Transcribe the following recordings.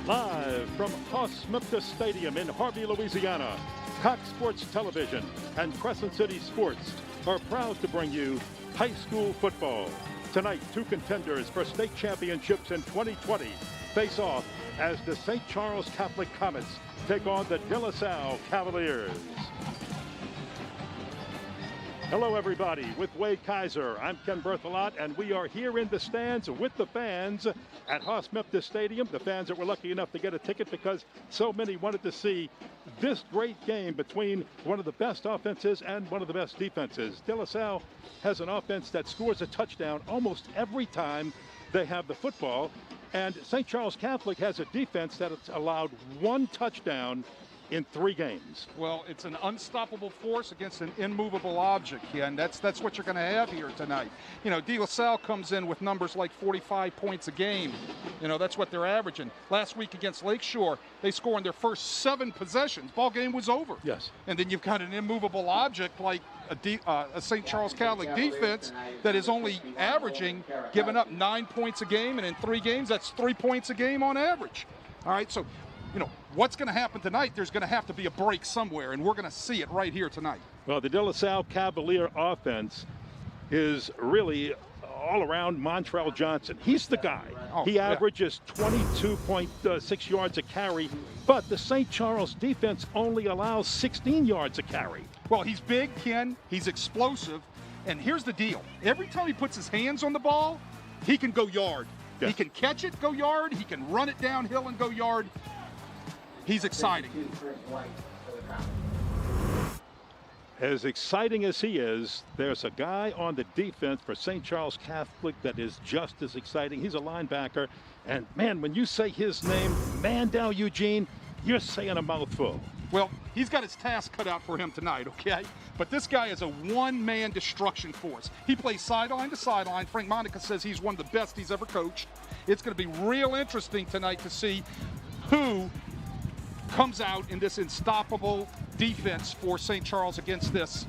Live from Haas-Memphis Stadium in Harvey, Louisiana, Cox Sports Television and Crescent City Sports are proud to bring you high school football. Tonight, two contenders for state championships in 2020 face off as the St. Charles Catholic Comets take on the De La Salle Cavaliers. Hello, everybody. With Wade Kaiser, I'm Ken Berthelot, and we are here in the stands with the fans at Haas-Memphis Stadium. The fans that were lucky enough to get a ticket because so many wanted to see this great game between one of the best offenses and one of the best defenses. De La Salle has an offense that scores a touchdown almost every time they have the football, and St. Charles Catholic has a defense that has allowed one touchdown in 3 games. Well, it's an unstoppable force against an immovable object, and that's what you're going to have here tonight. You know, De La Salle comes in with numbers like 45 points a game. You know, that's what they're averaging. Last week against Lakeshore, they scored in their first 7 possessions. Ball game was over. Yes. And then you've got an immovable object like a St. Charles Catholic defense that is only averaging, giving up 9 points a game, and in 3 games, that's 3 points a game on average. All right, so you know, what's going to happen tonight? There's going to have to be a break somewhere, and we're going to see it right here tonight. Well, the De La Salle Cavalier offense is really all around Montrell Johnson. He's the guy. He averages 22.6 yards a carry, but the St. Charles defense only allows 16 yards a carry. Well, he's big, Ken. He's explosive. And here's the deal. Every time he puts his hands on the ball, he can go yard. Yes. He can catch it, go yard. He can run it downhill and go yard. He's exciting. As exciting as he is, there's a guy on the defense for St. Charles Catholic that is just as exciting. He's a linebacker. And, man, when you say his name, Mandel Eugene, you're saying a mouthful. Well, he's got his task cut out for him tonight, okay? But this guy is a one-man destruction force. He plays sideline to sideline. Frank Monica says he's one of the best he's ever coached. It's going to be real interesting tonight to see who comes out in this unstoppable defense for St. Charles against this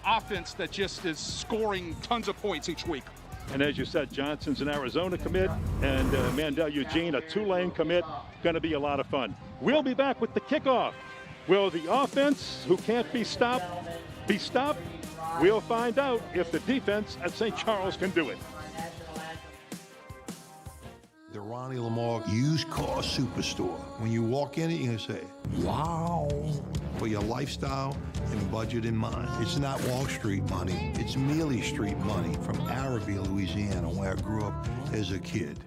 offense that just is scoring tons of points each week. And as you said, Johnson's an Arizona commit, and Mandel Eugene, a Tulane commit. Going to be a lot of fun. We'll be back with the kickoff. Will the offense, who can't be stopped, be stopped? We'll find out if the defense at St. Charles can do it. The Ronnie Lamar used car superstore. When you walk in it, you're gonna say, wow. For your lifestyle and budget in mind. It's not Wall Street money, it's Mealy Street money from Arabi, Louisiana, where I grew up as a kid.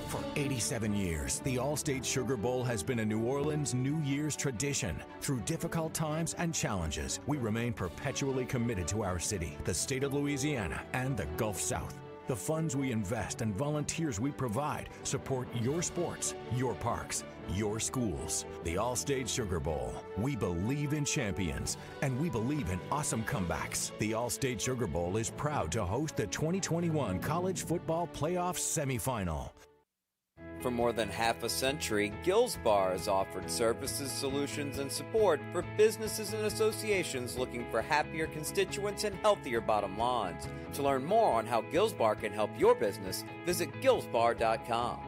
For 87 years, the All-State Sugar Bowl has been a New Orleans New Year's tradition. Through difficult times and challenges, we remain perpetually committed to our city, the state of Louisiana, and the Gulf South. The funds we invest and volunteers we provide support your sports, your parks, your schools. The All-State Sugar Bowl. We believe in champions, and we believe in awesome comebacks. The All-State Sugar Bowl is proud to host the 2021 College Football Playoff Semifinal. For more than half a century, Gills Bar has offered services, solutions, and support for businesses and associations looking for happier constituents and healthier bottom lines. To learn more on how Gills Bar can help your business, visit gillsbar.com.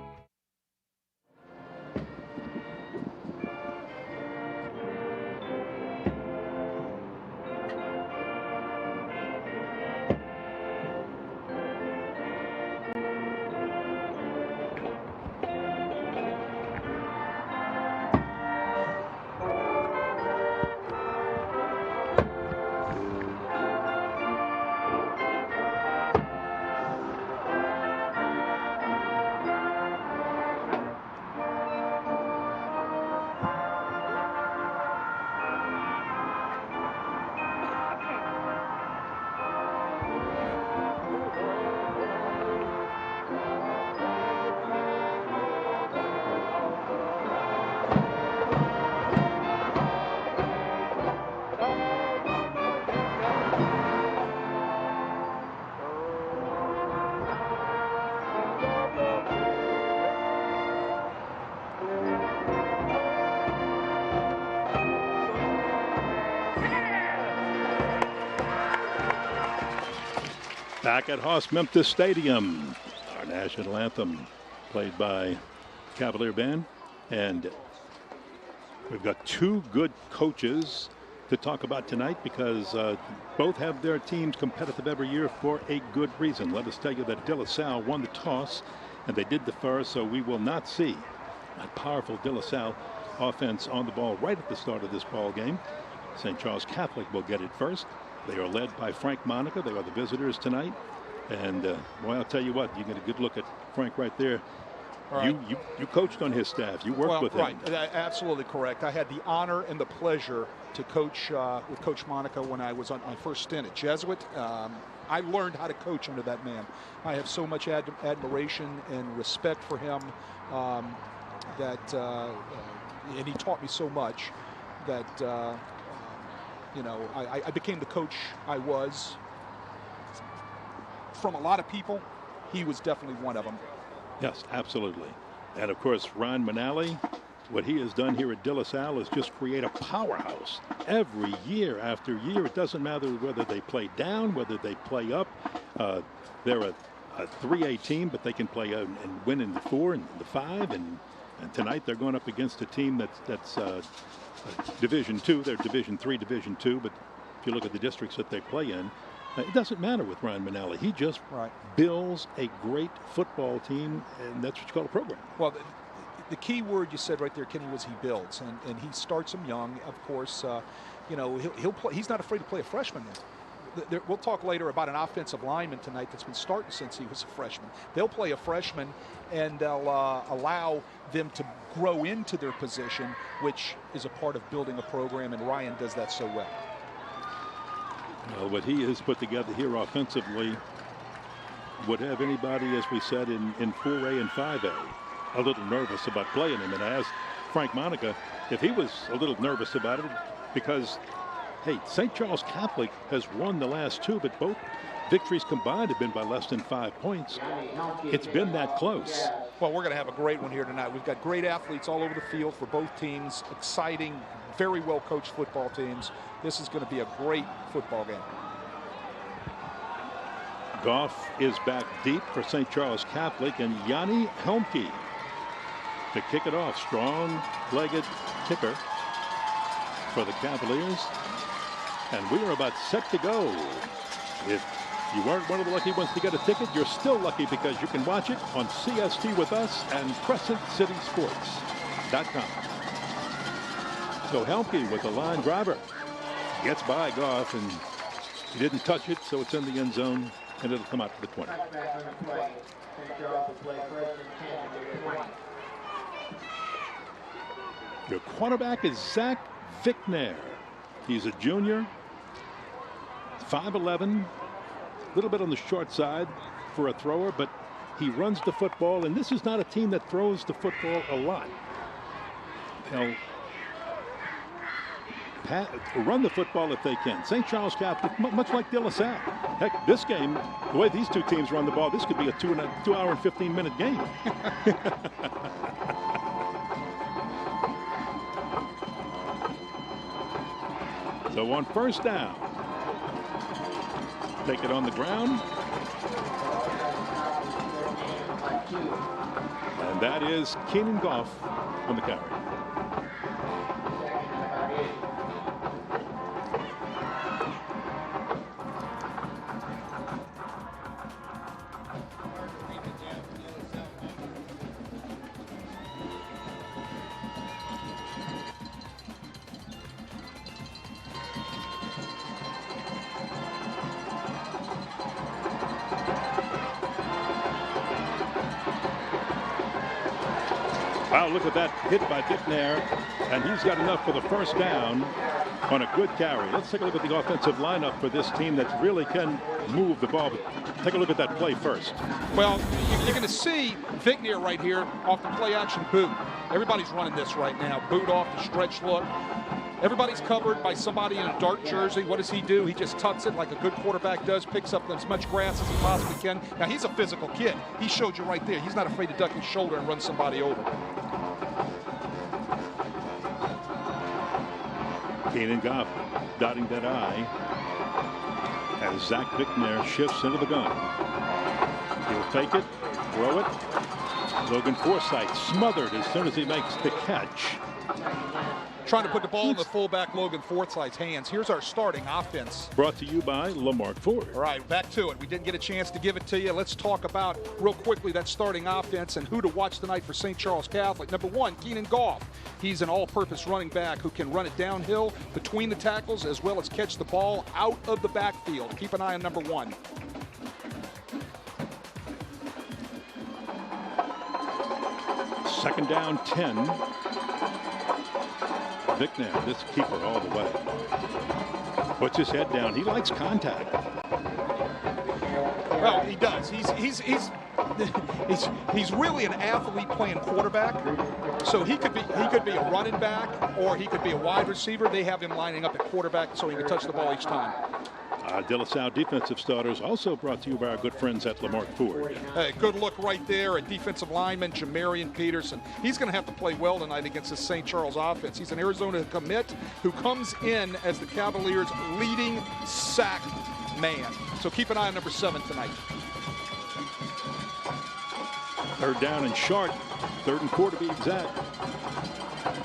Back at Haas-Memphis Stadium, our national anthem played by Cavalier band, and we've got two good coaches to talk about tonight because both have their teams competitive every year for a good reason. Let us tell you that De La Salle won the toss and they did defer, so we will not see a powerful De La Salle offense on the ball right at the start of this ball game. St. Charles Catholic will get it first. They are led by Frank Monica. They are the visitors tonight. And boy, I'll tell you what, you get a good look at Frank right there. Right. You coached on his staff. You worked with him. Right, absolutely correct. I had the honor and the pleasure to coach with Coach Monica when I was on my first stint at Jesuit. I learned how to coach under that man. I have so much admiration and respect for him and he taught me so much that I became the coach I was. From a lot of people, he was definitely one of them. Yes, absolutely. And of course, Ron Manali, what he has done here at De La Salle is just create a powerhouse every year after year. It doesn't matter whether they play down, whether they play up. They're a 3A team, but they can play and win in the 4 and the 5. And tonight they're going up against a team that's Division II. They're Division III, Division II. But if you look at the districts that they play in, it doesn't matter with Ryan Manali. He just builds a great football team, and that's what you call a program. Well, the key word you said right there, Kenny, was he builds, and he starts them young. Of course, he'll play. He's not afraid to play a freshman now. We'll talk later about an offensive lineman tonight that's been starting since he was a freshman. They'll play a freshman, and they'll allow them to grow into their position, which is a part of building a program, and Ryan does that so well. Well, what he has put together here offensively would have anybody, as we said, in 4A and 5A a little nervous about playing him. And I asked Frank Monica if he was a little nervous about it because, hey, St. Charles Catholic has won the last two, but both victories combined have been by less than 5 points. It's been that close. Well, we're going to have a great one here tonight. We've got great athletes all over the field for both teams, exciting, very well-coached football teams. This is going to be a great football game. Goff is back deep for St. Charles Catholic, and Yanni Helmke to kick it off. Strong-legged kicker for the Cavaliers. And we are about set to go. If you weren't one of the lucky ones to get a ticket, you're still lucky because you can watch it on CST with us and CrescentCitySports.com. So Helmke with the line driver gets by Goff, and he didn't touch it, so it's in the end zone, and it'll come out to the 20. Your quarterback is Zach Vicknair. He's a junior, 5'11", a little bit on the short side for a thrower, but he runs the football, and this is not a team that throws the football a lot. They'll run the football if they can. St. Charles Catholic, much like De La Salle. Heck, this game, the way these two teams run the ball, this could be a 2 hour and 15-minute game. So on first down, take it on the ground. And that is Keenan Goff on the carry. Wow, look at that hit by Vicknair, and he's got enough for the first down on a good carry. Let's take a look at the offensive lineup for this team that really can move the ball. But take a look at that play first. Well, you're going to see Vicknair right here off the play action boot. Everybody's running this right now. Boot off the stretch look. Everybody's covered by somebody in a dark jersey. What does he do? He just tucks it like a good quarterback does, picks up as much grass as he possibly can. Now, he's a physical kid. He showed you right there. He's not afraid to duck his shoulder and run somebody over. Keenan Goff dotting that I as Zach Vicknair shifts into the gun. He'll take it, throw it, Logan Forsythe smothered as soon as he makes the catch. Trying to put the ball in the fullback Logan Forsythe's hands. Here's our starting offense. Brought to you by Lamarck Ford. All right, back to it. We didn't get a chance to give it to you. Let's talk about real quickly that starting offense and who to watch tonight for St. Charles Catholic. Number 1, Keenan Goff. He's an all-purpose running back who can run it downhill between the tackles as well as catch the ball out of the backfield. Keep an eye on number 1. Second down, 10. Vickner, this keeper all the way. Puts his head down. He likes contact. Well, he does. He's really an athlete playing quarterback. So he could be a running back or he could be a wide receiver. They have him lining up at quarterback so he can touch the ball each time. De La Salle defensive starters also brought to you by our good friends at Lamarck Ford. Hey, good look right there at defensive lineman Jamarian Peterson. He's going to have to play well tonight against the St. Charles offense. He's an Arizona commit who comes in as the Cavaliers' leading sack man. So keep an eye on number 7 tonight. Third down and short. 3rd and 4 to be exact.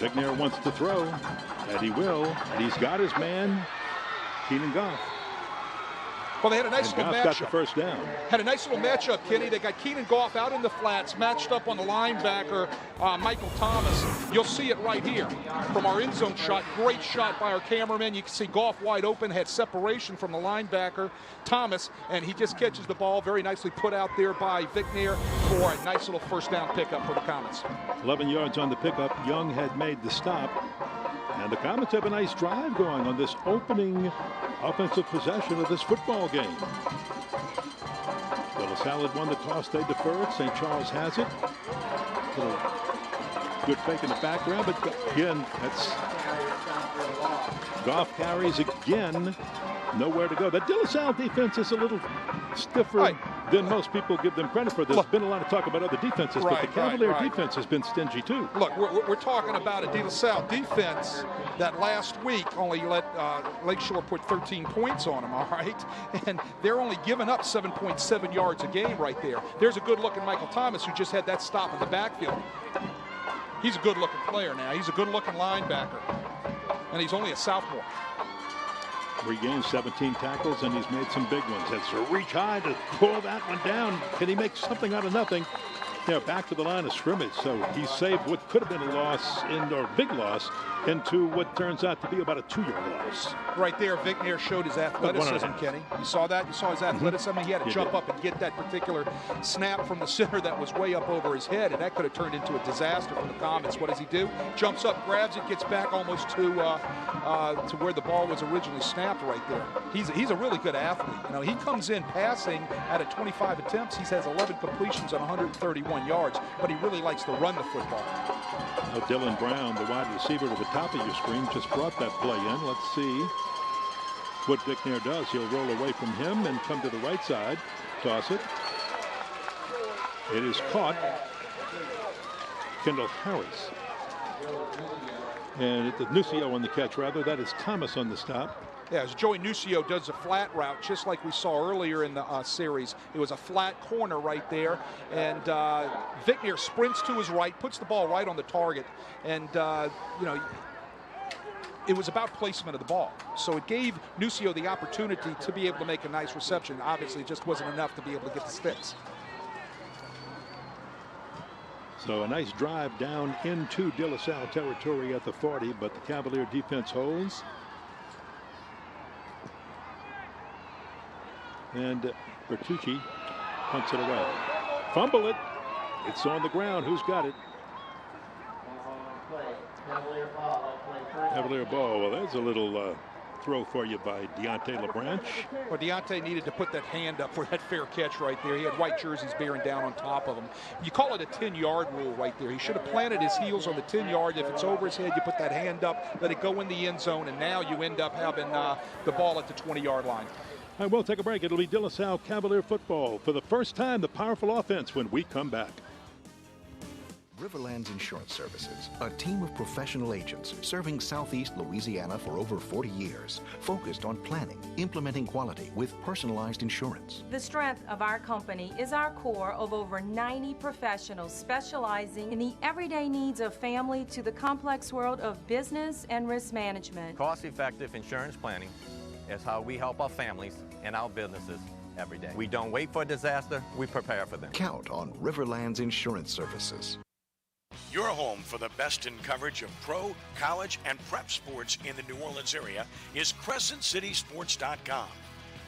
Vickner wants to throw, and he will. And he's got his man, Keenan Goff. Well, they had a nice little matchup. Got the first down. Had a nice little matchup, Kenny. They got Keenan Goff out in the flats, matched up on the linebacker, Michael Thomas. You'll see it right here from our end zone shot. Great shot by our cameraman. You can see Goff wide open, had separation from the linebacker, Thomas, and he just catches the ball very nicely put out there by Vickner for a nice little first down pickup for the Comets. 11 yards on the pickup. Young had made the stop. And the Comets have a nice drive going on this opening offensive possession of this football game. De La Salle won the toss. They deferred. St. Charles has it. Little good fake in the background, but again, that's Goff carries again. Nowhere to go. The De La Salle defense is a little stiffer than most people give them credit for. There's been a lot of talk about other defenses, but the Cavalier defense has been stingy too. Look, we're talking about a De La Salle defense that last week only let Lakeshore put 13 points on them, all right? And they're only giving up 7.7 yards a game right there. There's a good-looking Michael Thomas who just had that stop in the backfield. He's a good-looking player now. He's a good-looking linebacker, and he's only a sophomore. Regained 17 tackles, and he's made some big ones. Has to reach high to pull that one down. Can he make something out of nothing? Back to the line of scrimmage. So he saved what could have been a loss, or big loss, into what turns out to be about a 2-yard loss. Right there, Vickner showed his athleticism, Kenny. You saw that? You saw his athleticism? He had to jump up and get that particular snap from the center that was way up over his head, and that could have turned into a disaster for the Comets. What does he do? Jumps up, grabs it, gets back almost to where the ball was originally snapped right there. He's a really good athlete. He comes in passing out of 25 attempts. He has 11 completions on 131 yards, but he really likes to run the football. Dylan Brown, the wide receiver to the top of your screen, just brought that play in. Let's see what Vickner does. He'll roll away from him and come to the right side. Toss it. It is caught. Kendall Harris. And it's Nucio on the catch, rather. That is Thomas on the stop. Yeah, as Joey Nucio does a flat route, just like we saw earlier in the series. It was a flat corner right there, and Vickner sprints to his right, puts the ball right on the target, and it was about placement of the ball. So it gave Nucio the opportunity to be able to make a nice reception. Obviously, it just wasn't enough to be able to get the sticks. So a nice drive down into De La Salle territory at the 40, but the Cavalier defense holds. And Bertucci punts it away. Fumble it. It's on the ground. Who's got it? Cavalier ball. Well, there's a little throw for you by Deontay LeBranch. Well, Deontay needed to put that hand up for that fair catch right there. He had white jerseys bearing down on top of him. You call it a 10-yard rule right there. He should have planted his heels on the 10-yard. If it's over his head, you put that hand up, let it go in the end zone, and now you end up having the ball at the 20-yard line. I will take a break. It'll be De La Salle Cavalier football for the first time, the powerful offense when we come back. Riverlands Insurance Services, a team of professional agents serving Southeast Louisiana for over 40 years, focused on planning, implementing quality with personalized insurance. The strength of our company is our core of over 90 professionals specializing in the everyday needs of family to the complex world of business and risk management. Cost-effective insurance planning is how we help our families and our businesses every day. We don't wait for a disaster, we prepare for them. Count on Riverlands Insurance Services. Your home for the best in coverage of pro, college, and prep sports in the New Orleans area is CrescentCitySports.com.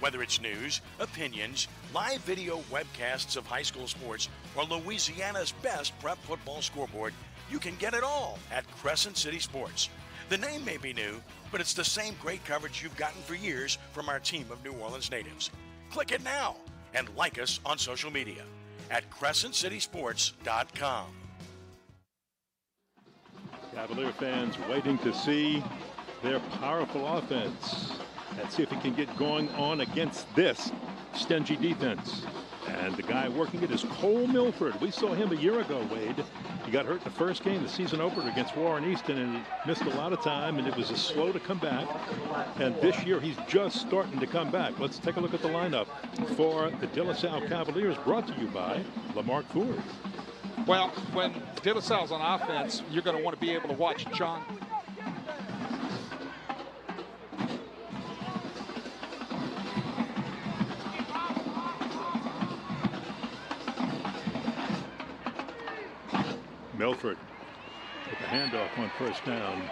Whether it's news, opinions, live video webcasts of high school sports, or Louisiana's best prep football scoreboard, you can get it all at Crescent City Sports. The name may be new, but it's the same great coverage you've gotten for years from our team of New Orleans natives. Click it now and like us on social media at CrescentCitySports.com. Cavalier fans waiting to see their powerful offense and see if it can get going on against this stingy defense. And the guy working it is Cole Milford. We saw him a year ago, Wade. He got hurt in the first game, the season opener against Warren Easton, and he missed a lot of time, and it was slow to come back. And this year, he's just starting to come back. Let's take a look at the lineup for the De La Salle Cavaliers, brought to you by Lamarck Ford. Well, when De La Salle's on offense, you're going to want to be able to watch John. Milford with the handoff on first down.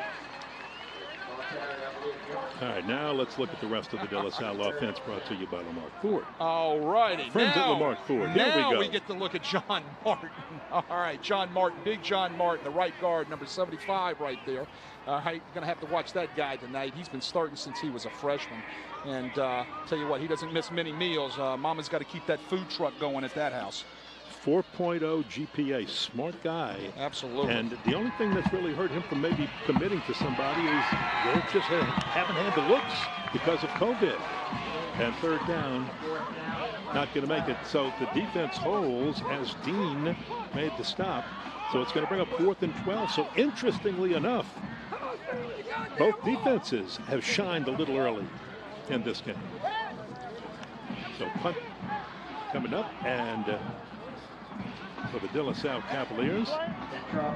All right, now let's look at the rest of the De La Salle offense, brought to you by Lamarck Ford. All righty. Friends at Lamarck Ford. Here we go. Now we get to look at John Martin. All right, John Martin, big John Martin, the right guard, number 75 right there. All right, you're going to have to watch that guy tonight. He's been starting since he was a freshman. And tell you what, he doesn't miss many meals. Mama's got to keep that food truck going at that house. 4.0 GPA, smart guy. Absolutely. And the only thing that's really hurt him from maybe committing to somebody is they just haven't had the looks because of COVID. And third down, not going to make it. So the defense holds as Dean made the stop. So it's going to bring up 4th and 12. So interestingly enough, both defenses have shined a little early in this game. So punt coming up, and for the De La Salle Cavaliers, Kentrell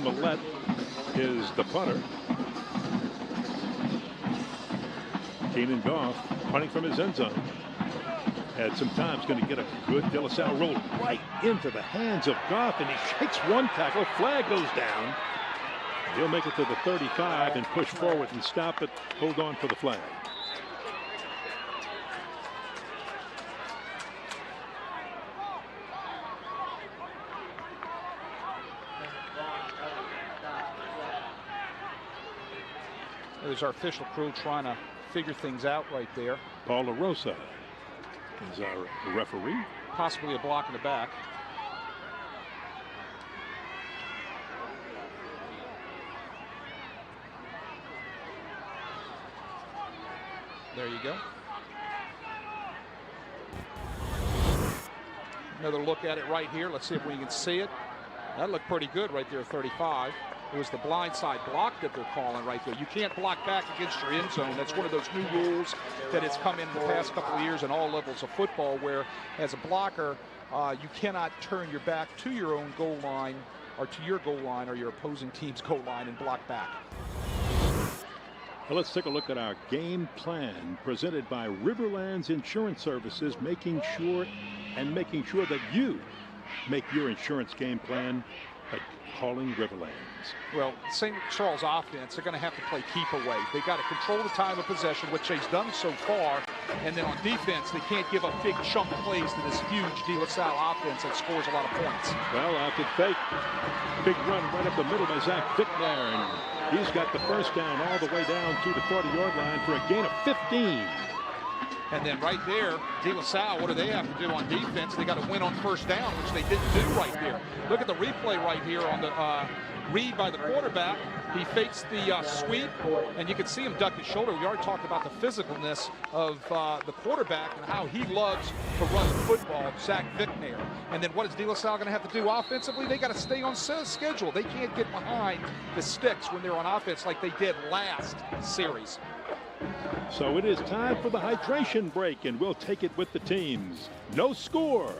Millette is the punter. Keenan Goff punting from his end zone. Had some time. He's going to get a good De La Salle roll right into the hands of Goff, and he shakes one tackle. Flag goes down. He'll make it to the 35 and push forward and stop it. Hold on for the flag. There's our official crew trying to figure things out right there. Paul LaRosa is our referee. Possibly a block in the back. There you go. Another look at it right here. Let's see if we can see it. That looked pretty good right there, 35. It was the blindside block that they're calling right there. You can't block back against your end zone. That's one of those new rules that has come in the past couple of years in all levels of football, where as a blocker, you cannot turn your back to your own goal line or to your goal line or your opposing team's goal line and block back. Well, let's take a look at our game plan presented by Riverlands Insurance Services, making sure that you make your insurance game plan by calling Riverlands. Well, St. Charles offense, they're going to have to play keep away. They got to control the time of possession, which they've done so far. And then on defense, they can't give up big chunk plays to this huge De La Salle offense that scores a lot of points. Well, after fake, big run right up the middle by Zach Fickner, and he's got the first down all the way down to the 40-yard line for a gain of 15. And then right there, De La Salle, what do they have to do on defense? They got to win on first down, which they didn't do right there. Look at the replay right here on the read by the quarterback. He fakes the sweep, and you can see him duck his shoulder. We already talked about the physicalness of the quarterback and how he loves to run the football, Zach Vicknair. And then what is De La Salle going to have to do offensively? They got to stay on schedule. They can't get behind the sticks when they're on offense like they did last series. So it is time for the hydration break, and we'll take it with the teams. No score.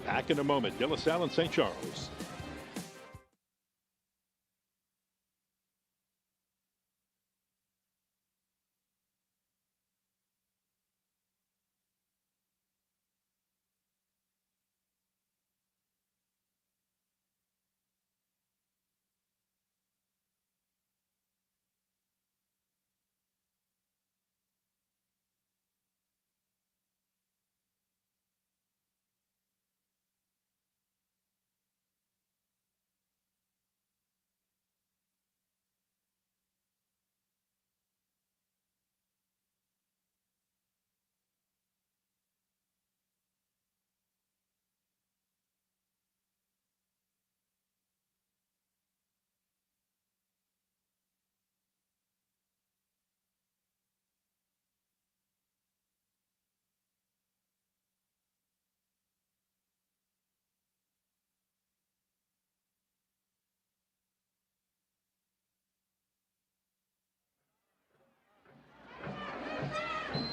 Back in a moment. De La Salle and St. Charles.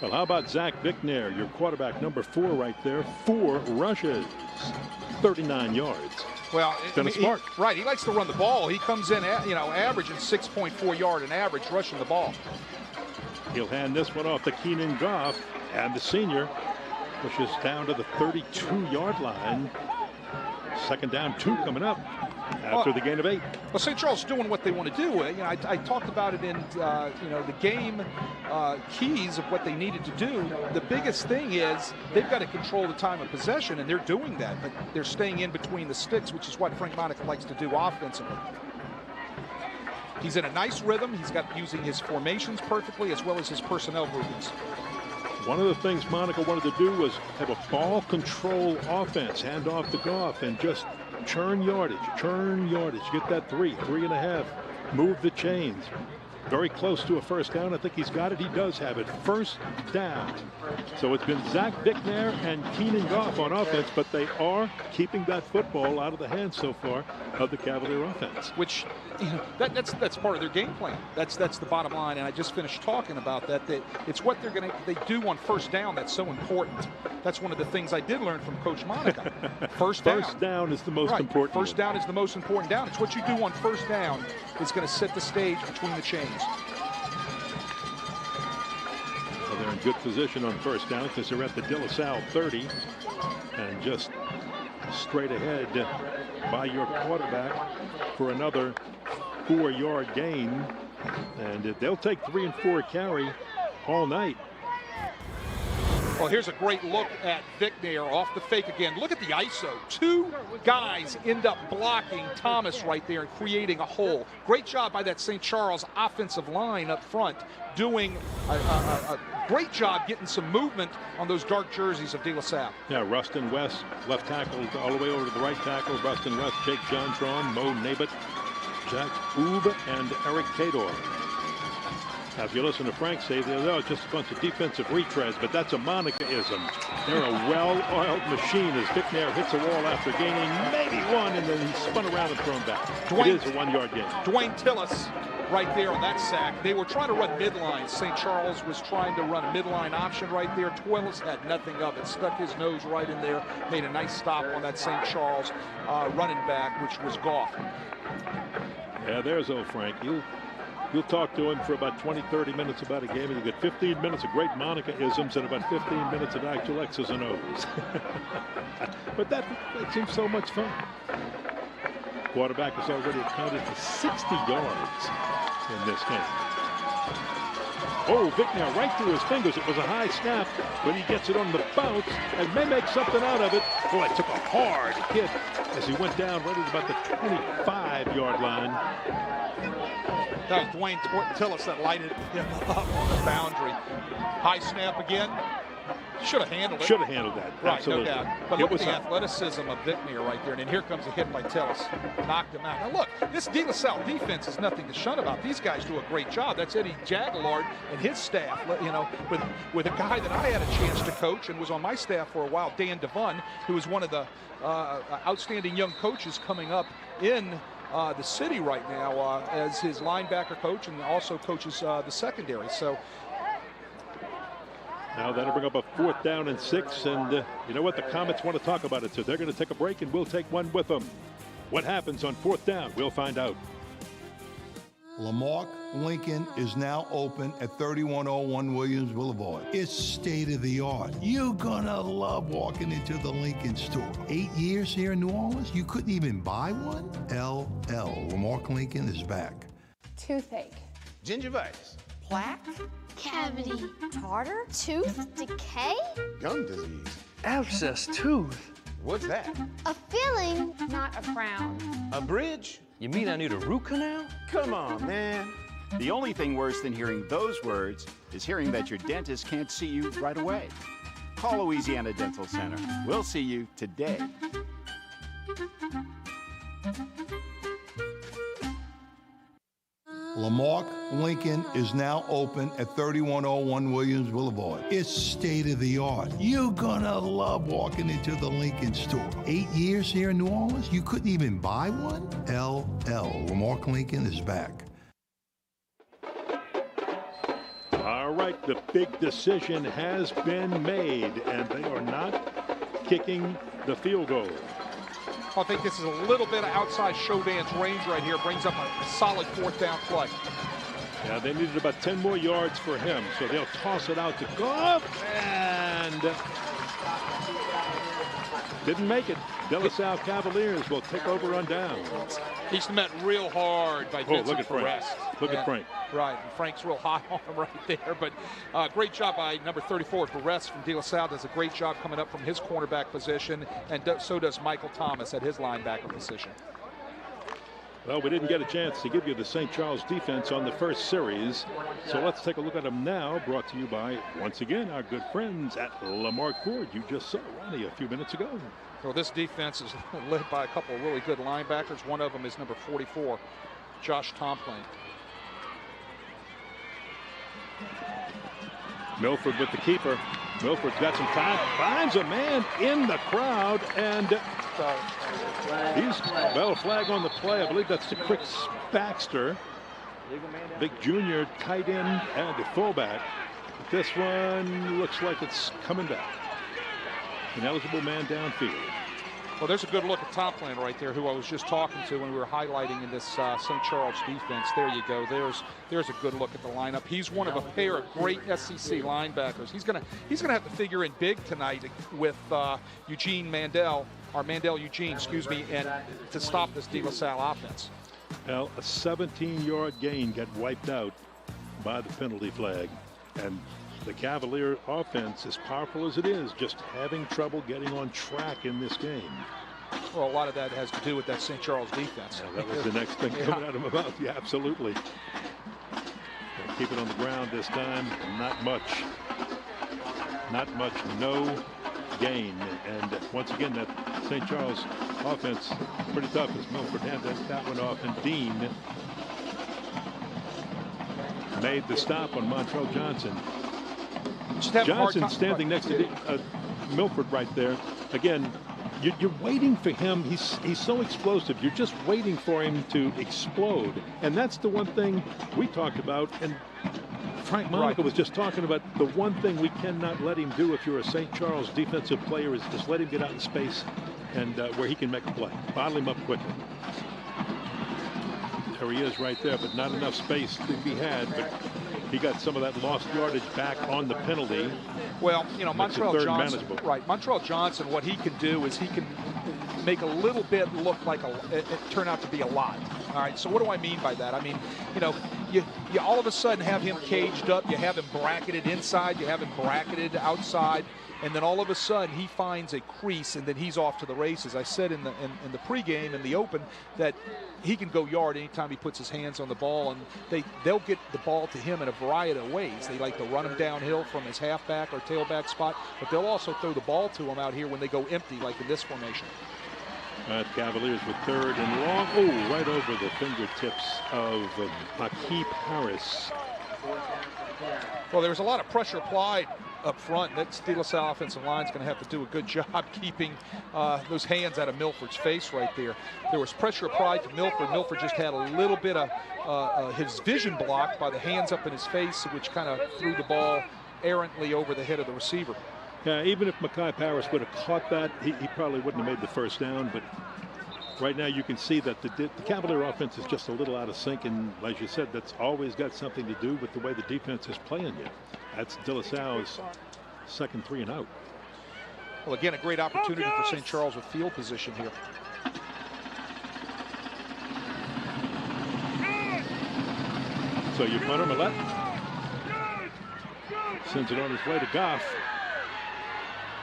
Well, how about Zach Vicknair, your quarterback, number 4 right there, 4 rushes, 39 yards. Well, Been smart. Right, he likes to run the ball. He comes in, averaging 6.4 yard an average rushing the ball. He'll hand this one off to Keenan Goff, and the senior pushes down to the 32-yard line. Second down, 2 coming up after the gain of 8. Well, St. Charles is doing what they want to do. I talked about it in the game keys of what they needed to do. The biggest thing is they've got to control the time of possession, and they're doing that. But they're staying in between the sticks, which is what Frank Monica likes to do offensively. He's in a nice rhythm. He's got using his formations perfectly as well as his personnel groupings. One of the things Monica wanted to do was have a ball control offense, hand off to Goff, and just churn yardage, get that 3.5, move the chains. Very close to a first down. I think he's got it. He does have it. First down. So it's been Zach Vicknair and Keenan Goff on offense, but they are keeping that football out of the hands so far of the Cavalier offense. Which, that's part of their game plan. That's the bottom line. And I just finished talking about that. It's what they do on first down that's so important. That's one of the things I did learn from Coach Monica. First down is the most important. First down is the most important down. It's what you do on first down is going to set the stage between the chains. Well, they're in good position on first down because they're at the De La Salle 30 and just straight ahead by your quarterback for another 4-yard gain, and they'll take 3 and 4 carry all night. Well, here's a great look at Vicknair off the fake again. Look at the ISO. 2 guys end up blocking Thomas right there and creating a hole. Great job by that St. Charles offensive line up front, doing a great job getting some movement on those dark jerseys of De La Salle. Yeah, Rustin West, left tackle all the way over to the right tackle. Rustin West, Jake Jontron, Mo Nabit, Jack Oob, and Eric Cador. Now, if you listen to Frank say, it's just a bunch of defensive retreads, but that's a Monica-ism. They're a well-oiled machine as Vicknair hits a wall after gaining maybe 1, and then he's spun around and thrown back. It is a 1-yard gain. Dwayne Tillis right there on that sack. They were trying to run midline. St. Charles was trying to run a midline option right there. Tillis had nothing of it. Stuck his nose right in there. Made a nice stop on that St. Charles running back, which was Goff. Yeah, there's old Frank. You'll talk to him for about 20, 30 minutes about a game, and you get 15 minutes of great Monica-isms and about 15 minutes of actual X's and O's. But that seems so much fun. Quarterback has already accounted for 60 yards in this game. Oh, Vicknair right through his fingers. It was a high snap, but he gets it on the bounce and may make something out of it. Boy, it took a hard hit as he went down right at about the 25-yard line. That was Dwayne Tillis that lighted him up on the boundary. High snap again. Should have handled it. Should have handled that. Right, Absolutely. no doubt. But look at the athleticism of Vickmere right there. And here comes a hit by Tillis. Knocked him out. Now look, this De La Salle defense is nothing to shun about. These guys do a great job. That's Eddie Jagalard and his staff, you know, with a guy that I had a chance to coach and was on my staff for a while, Dan Devon, who is one of the outstanding young coaches coming up in the city right now as his linebacker coach, and also coaches the secondary. So now that'll bring up a 4th down and 6, and you know what? The Comets want to talk about it, so they're going to take a break, and we'll take one with them. What happens on 4th down? We'll find out. Lamarck Lincoln is now open at 3101 Williams Boulevard. It's state-of-the-art. You're gonna love walking into the Lincoln store. 8 years here in New Orleans, you couldn't even buy one? LL, Lamarck Lincoln is back. Toothache. Gingivitis. Plaque. Cavity. Tartar. Tooth decay. Gum disease. Abscess tooth. What's that? A feeling, not a frown. A bridge? You mean I need a root canal? Come on, man. The only thing worse than hearing those words is hearing that your dentist can't see you right away. Call Louisiana Dental Center. We'll see you today. Lamarck Lincoln is now open at 3101 Williams Boulevard. It's state-of-the-art. You're gonna love walking into the Lincoln store. 8 years here in New Orleans, you couldn't even buy one? LL, Lamarck Lincoln is back. All right, the big decision has been made, and they are not kicking the field goal. I think this is a little bit of outside Chauvin's range right here. Brings up a solid 4th down play. Yeah, they needed about 10 more yards for him, so they'll toss it out to Goff, and didn't make it. De La Salle Cavaliers will take over on downs. He's met real hard by Vincent look at Frank. Perez. Look at Frank. Right, and Frank's real high on him right there. But great job by number 34, Perez from De La Salle. Does a great job coming up from his cornerback position, and so does Michael Thomas at his linebacker position. Well, we didn't get a chance to give you the St. Charles defense on the first series, so let's take a look at them now, brought to you by, once again, our good friends at Lamarck Ford. You just saw Ronnie a few minutes ago. Well, this defense is led by a couple of really good linebackers. One of them is number 44, Josh Tomplin. Milford with the keeper. Milford's got some time, finds a man in the crowd, and he's, well, flag on the play. I believe that's the Chris Baxter, big junior tight end and the fullback. But this one looks like it's coming back. An eligible man downfield. Well, there's a good look at Tomplin right there, who I was just talking to when we were highlighting in this St. Charles defense. There you go. There's a good look at the lineup. He's one of a pair of great SEC linebackers. He's gonna have to figure in big tonight with Eugene Mandel, or Mandel Eugene, excuse me, and to stop this De La Salle offense. Well, a 17-yard gain got wiped out by the penalty flag, and the Cavalier offense, as powerful as it is, just having trouble getting on track in this game. Well, a lot of that has to do with that St. Charles defense. Yeah, that was the next thing coming out of my mouth. Yeah, absolutely. They'll keep it on the ground this time. Not much. Not much. No gain. And once again, that St. Charles offense pretty tough as Milford had that one off, and Dean made the stop on Montrell Johnson. Johnson standing next to Milford right there. Again, you're waiting for him. He's so explosive. You're just waiting for him to explode. And that's the one thing we talked about. And Frank Monica was just talking about the one thing we cannot let him do if you're a St. Charles defensive player is just let him get out in space and where he can make a play. Bottle him up quickly. There he is right there, but not enough space to be had. But he got some of that lost yardage back on the penalty. Well, you know, Montrell Johnson, right? Montrell Johnson, what he can do is he can make a little bit look like it turn out to be a lot. All right. So what do I mean by that? I mean, you know, you all of a sudden have him caged up, you have him bracketed inside, you have him bracketed outside, and then all of a sudden he finds a crease and then he's off to the races. I said in the pregame, in the open, that he can go yard anytime he puts his hands on the ball, and they'll get the ball to him in a variety of ways. They like to run him downhill from his halfback or tailback spot, but they'll also throw the ball to him out here when they go empty, like in this formation. Cavaliers with 3rd and long. Oh, right over the fingertips of Maki Paris. Well, there was a lot of pressure applied up front. That De La Salle offensive line is going to have to do a good job keeping those hands out of Milford's face right there. There was pressure applied to Milford. Milford just had a little bit of his vision blocked by the hands up in his face, which kind of threw the ball errantly over the head of the receiver. Yeah, even if Maki Paris would have caught that, he probably wouldn't have made the first down. But right now you can see that the Cavalier offense is just a little out of sync. And as you said, that's always got something to do with the way the defense is playing you. That's De La Salle's second 3 and out. Well, again, a great opportunity for St. Charles with field position here. So you punt him a left. Sends it on his way to Goff.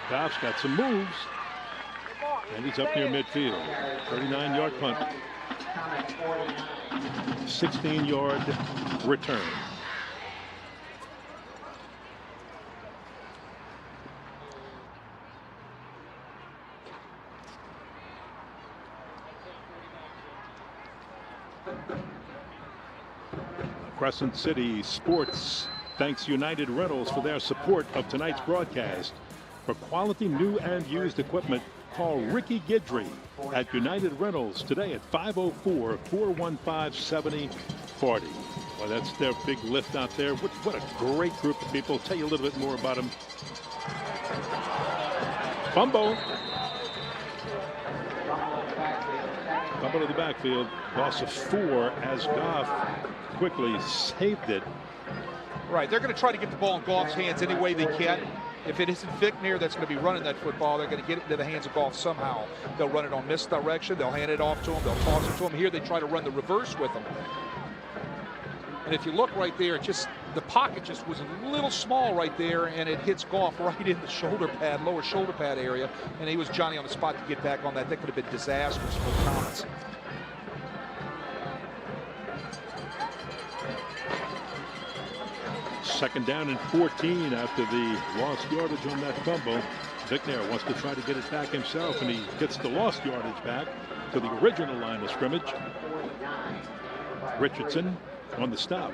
Goff's got some moves. And he's up near midfield. 39-yard punt. 16-yard return. Crescent City Sports thanks United Rentals for their support of tonight's broadcast. For quality new and used equipment, call Ricky Guidry at United Rentals today at 504-415-7040. Well, that's their big lift out there. What a great group of people. I'll tell you a little bit more about them. Fumble. Fumble to the backfield. Loss of 4 as Goff quickly saved it. Right, they're going to try to get the ball in Goff's hands any way they can. If it isn't Vicknair that's going to be running that football, they're going to get it into the hands of Goff somehow. They'll run it on misdirection. They'll hand it off to him. They'll toss it to him. Here they try to run the reverse with him. And if you look right there, the pocket just was a little small right there, and it hits Goff right in the shoulder pad, lower shoulder pad area, and he was Johnny on the spot to get back on that. That could have been disastrous for the Comets. Second down and 14 after the lost yardage on that fumble. Vicknair wants to try to get it back himself, and he gets the lost yardage back to the original line of scrimmage. Richardson on the stop.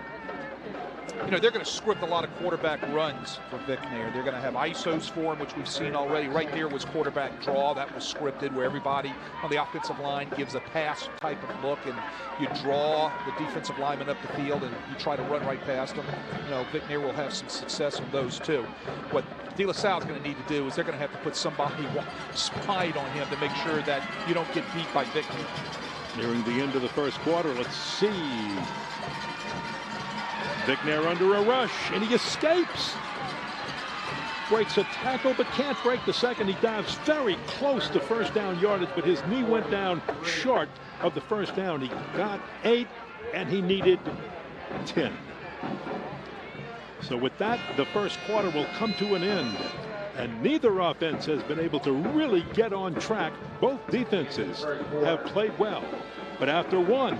You know, they're going to script a lot of quarterback runs for Vicknair. They're going to have ISOs for him, which we've seen already. Right there was quarterback draw. That was scripted, where everybody on the offensive line gives a pass type of look, and you draw the defensive lineman up the field, and you try to run right past them. You know, Vicknair will have some success on those, too. What De La Salle is going to need to do is they're going to have to put somebody spied on him to make sure that you don't get beat by Vicknair. Nearing the end of the first quarter, let's see. Vicknair under a rush, and he escapes. Breaks a tackle, but can't break the second. He dives very close to first down yardage, but his knee went down short of the first down. He got 8, and he needed 10. So with that, the first quarter will come to an end, and neither offense has been able to really get on track. Both defenses have played well, but after one,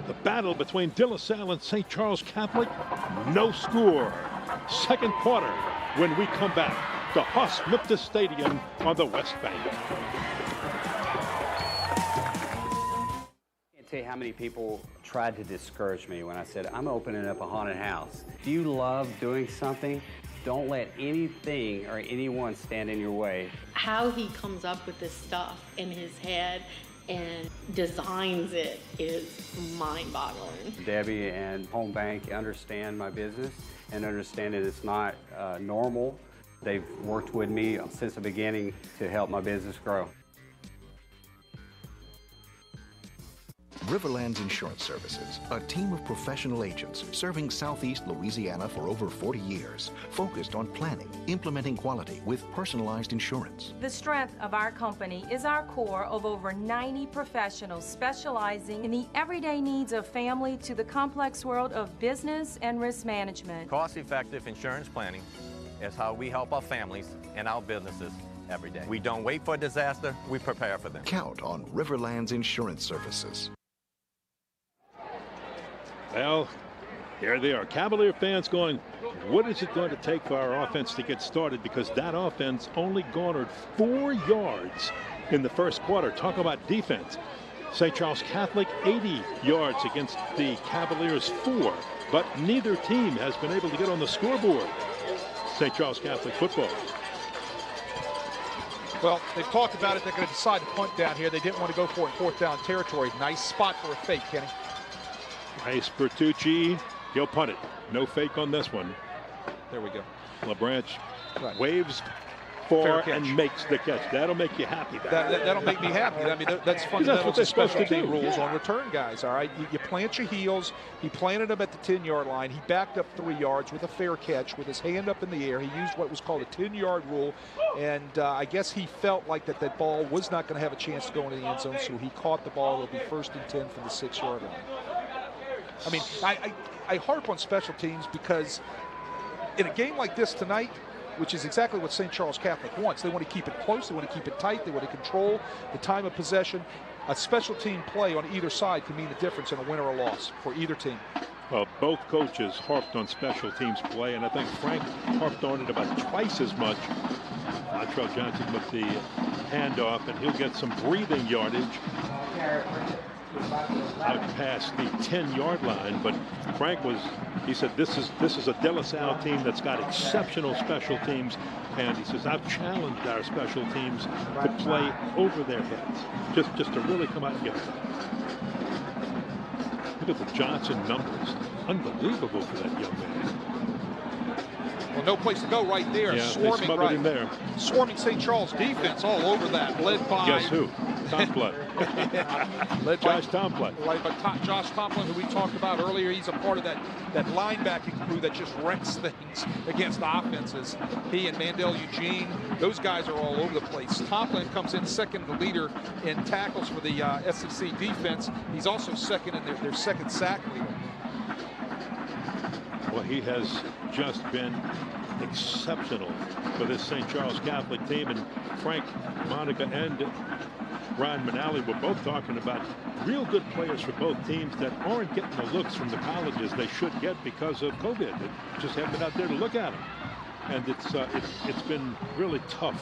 the battle between De La Salle and St. Charles Catholic, no score. Second quarter when we come back to Hoss-Memphis Stadium on the West Bank. I can't tell you how many people tried to discourage me when I said, I'm opening up a haunted house. If you love doing something, don't let anything or anyone stand in your way. How he comes up with this stuff in his head and designs it is mind-boggling. Debbie and Home Bank understand my business and understand that it's not normal. They've worked with me since the beginning to help my business grow. Riverlands Insurance Services, a team of professional agents serving Southeast Louisiana for over 40 years, focused on planning, implementing quality with personalized insurance. The strength of our company is our core of over 90 professionals specializing in the everyday needs of family to the complex world of business and risk management. Cost-effective insurance planning is how we help our families and our businesses every day. We don't wait for a disaster, we prepare for them. Count on Riverlands Insurance Services. Well, here they are. Cavalier fans going, what is it going to take for our offense to get started? Because that offense only garnered 4 yards in the first quarter. Talk about defense. St. Charles Catholic, 80 yards against the Cavaliers, 4. But neither team has been able to get on the scoreboard. St. Charles Catholic football. Well, they've talked about it. They're going to decide to punt down here. They didn't want to go for it in fourth down territory. Nice spot for a fake, Kenny. Nice Bertucci. He'll punt it. No fake on this one. There we go. LeBranch waves for and makes the catch. That'll make you happy. That'll make me happy. I mean, that's fundamentals of special team rules on return, guys. All right, you plant your heels. He planted them at the 10-yard line. He backed up 3 yards with a fair catch with his hand up in the air. He used what was called a 10-yard rule, and I guess he felt like that ball was not going to have a chance to go into the end zone, so he caught the ball. It'll be 1st and 10 from the 6-yard line. I mean, I harp on special teams because in a game like this tonight, which is exactly what St. Charles Catholic wants. They want to keep it close. They want to keep it tight. They want to control the time of possession. A special team play on either side can mean the difference in a win or a loss for either team. Well, both coaches harped on special teams play, and I think Frank harped on it about twice as much. Montrell Johnson with the handoff, and he'll get some breathing yardage out past the 10-yard line. But Frank he said this is a De La Salle team that's got exceptional special teams, and he says I've challenged our special teams to play over their heads, just to really come out and get it. Look at the Johnson numbers, unbelievable for that young man. Well, no place to go right there. Yeah, swarming right him there. Swarming St. Charles defense all over that, led by. Guess who? Tomplin. Led Josh Tomplin. Led by Josh Tomplin, who we talked about earlier. He's a part of that linebacking crew that just wrecks things against offenses. He and Mandel Eugene, those guys are all over the place. Tomplin comes in second, the leader in tackles for the SEC defense. He's also second in their second sack leader. Well, he has just been exceptional for this St. Charles Catholic team, and Frank, Monica, and Ryan Manali were both talking about real good players for both teams that aren't getting the looks from the colleges they should get because of COVID. They just haven't been out there to look at them, and it's been really tough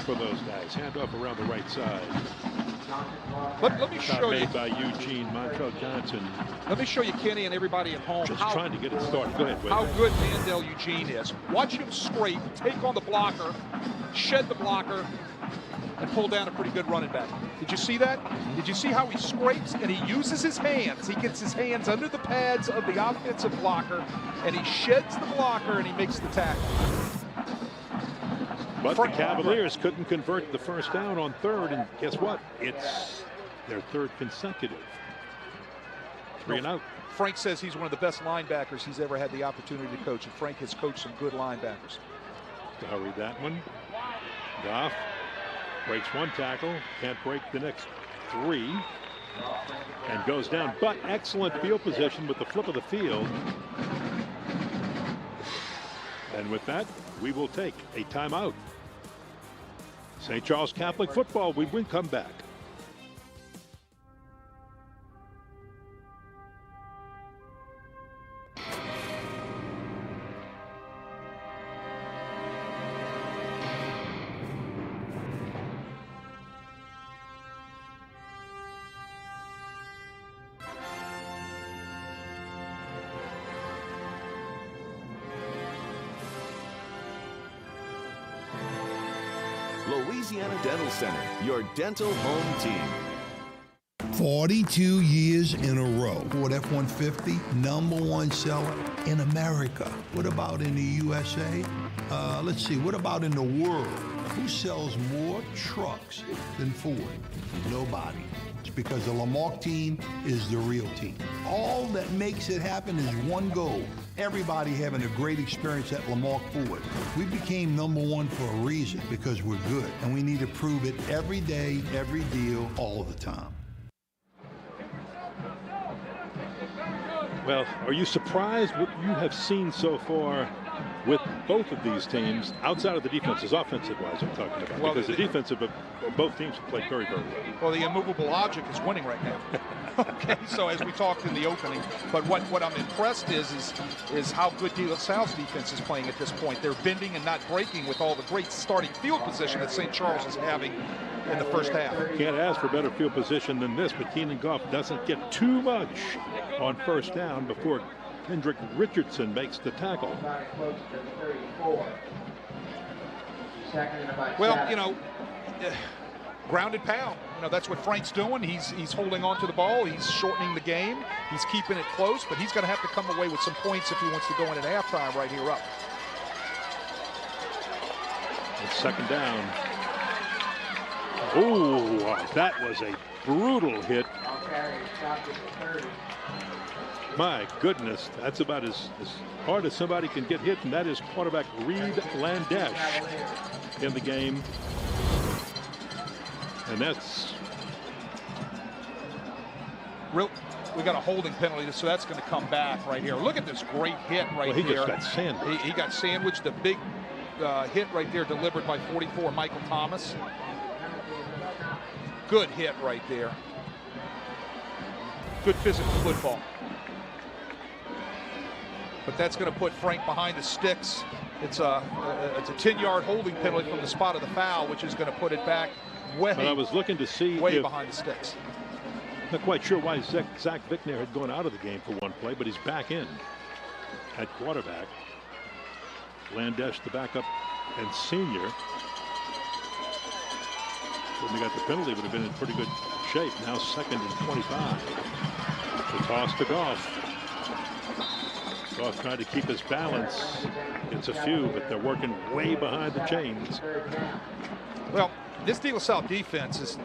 for those guys. Handoff around the right side. Let me show you. Made by Eugene Montrell Johnson. Let me show you, Kenny, and everybody at home. Just trying to get it started. Go ahead, Wade. How good Mandel Eugene is. Watch him scrape, take on the blocker, shed the blocker, and pull down a pretty good running back. Did you see that? Did you see how he scrapes and he uses his hands? He gets his hands under the pads of the offensive blocker, and he sheds the blocker, and he makes the tackle. But the Cavaliers couldn't convert the first down on third, and guess what? It's their third consecutive. 3 and out. Frank says he's one of the best linebackers he's ever had the opportunity to coach, and Frank has coached some good linebackers. I'll read that one. Goff breaks one tackle, can't break the next 3, and goes down. But excellent field position with the flip of the field. And with that, we will take a timeout. St. Charles Catholic football, we will come back. Louisiana Dental Center, your dental home team. 42 years in a row. Ford F-150, #1 seller in America. What about in the USA? Let's see, what about in the world? Who sells more trucks than Ford? Nobody. It's because the Lamarck team is the real team. All that makes it happen is one goal. Everybody having a great experience at Lamarck Ford. We became #1 for a reason, because we're good. And we need to prove it every day, every deal, all the time. Well, are you surprised what you have seen so far with both of these teams, outside of the defenses, offensive-wise I'm talking about? Well, because the defensive of both teams have played very, very well. Well, the immovable object is winning right now. Okay, so as we talked in the opening, but what I'm impressed is how good De La Salle's defense is playing at this point. They're bending and not breaking with all the great starting field position that St. Charles is having in the first half. Can't ask for better field position than this, but Keenan Goff doesn't get too much on first down before Kendrick Richardson makes the tackle. Well, you know, grounded pound. You know, that's what Frank's doing. He's holding on to the ball. He's shortening the game. He's keeping it close, but he's going to have to come away with some points if he wants to go in at halftime right here up. It's second down. Oh, that was a brutal hit. My goodness, that's about as hard as somebody can get hit, and that is quarterback Reed Landesh in the game. And that's real. We got a holding penalty, so that's going to come back right here. Look at this great hit right he here. Just got sandwiched. He got sandwiched. The big hit right there delivered by 44 Michael Thomas. Good hit right there. Good physical football. But that's going to put Frank behind the sticks. It's a 10-yard holding penalty from the spot of the foul, which is going to put it back way. But I was looking to see way behind the sticks. Not quite sure why Zach Vickner had gone out of the game for one play, but he's back in at quarterback. Landesh, the backup and senior. When they got the penalty, would have been in pretty good shape. Now 2nd and 25. The toss to Goff. Goff trying to keep his balance. It's a few, but they're working way behind the chains. Well, this De La Salle defense is,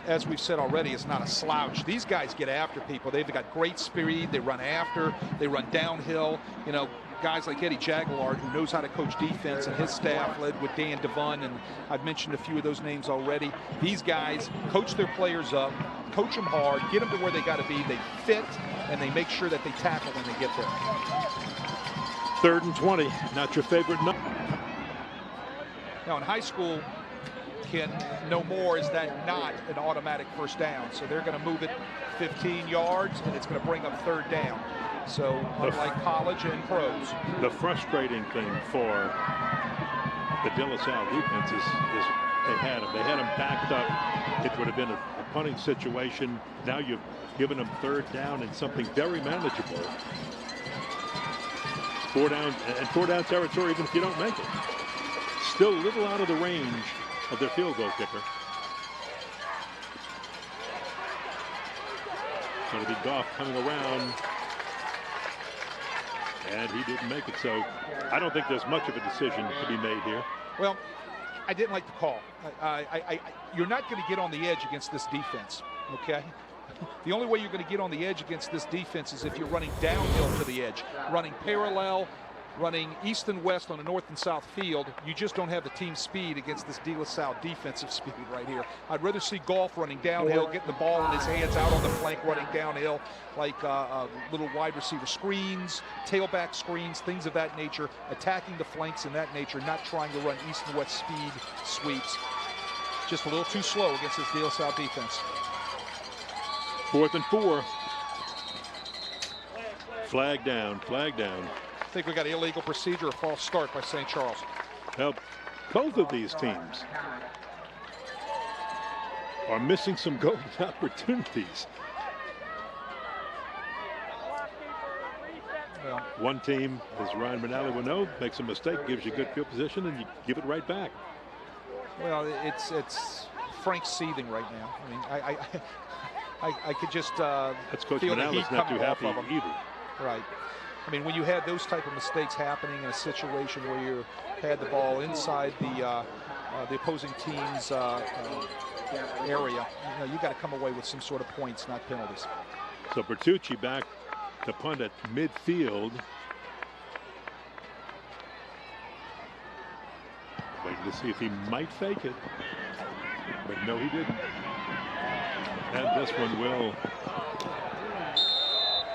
as we've said already, is not a slouch. These guys get after people. They've got great speed. They run after. They run downhill. You know, guys like Eddie Jaguar, who knows how to coach defense, and his staff led with Dan Devon, and I've mentioned a few of those names already. These guys coach their players up, coach them hard, get them to where they got to be. They fit, and they make sure that they tackle when they get there. 3rd and 20, not your favorite number. Now in high school, Ken, no more is that not an automatic first down. So they're going to move it 15 yards, and it's going to bring up 3rd down. So unlike college and pros. The frustrating thing for the De La Salle defense is they had them backed up. It would have been a punting situation. Now you've given them 3rd down and something very manageable. 4 down territory, even if you don't make it. Still a little out of the range of their field goal kicker. Going to be Goff coming around. And he didn't make it, so I don't think there's much of a decision to be made here. Well, I didn't like the call. You're not going to get on the edge against this defense, okay? The only way you're going to get on the edge against this defense is if you're running downhill to the edge, running parallel, running east and west on a north and south field. You just don't have the team speed against this De La Salle defensive speed right here. I'd rather see Goff running downhill, getting the ball in his hands out on the flank, running downhill like little wide receiver screens, tailback screens, things of that nature, attacking the flanks in that nature, not trying to run east and west speed sweeps. Just a little too slow against this De La Salle defense. 4th and 4. Flag down, flag down. I think we got illegal procedure, a false start by St. Charles. Now, both of these teams are missing some golden opportunities. Well, one team, as Ryan Manali will know, makes a mistake, gives you good field position, and you give it right back. Well, it's Frank seething right now. I mean, I could just that's Coach feel the heat not too coming off happy of him. Either. Right. I mean, when you had those type of mistakes happening in a situation where you had the ball inside the the opposing team's area, you got to come away with some sort of points, not penalties. So Bertucci back to punt at midfield. Waiting to see if he might fake it. But no, he didn't. And this one will.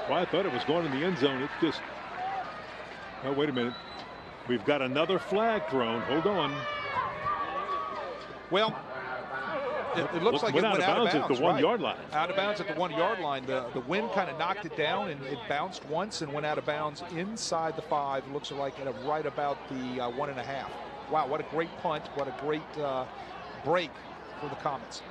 Well, I thought it was going in the end zone. It's just. Oh, wait a minute. We've got another flag thrown. Hold on. Well, it looks like it went out of bounds at the 1 yard line. Out of bounds at the 1 yard line. The wind kind of knocked it down, and it bounced once and went out of bounds inside the 5. It looks like at right about the 1.5. Wow, what a great punt. What a great break for the Comets.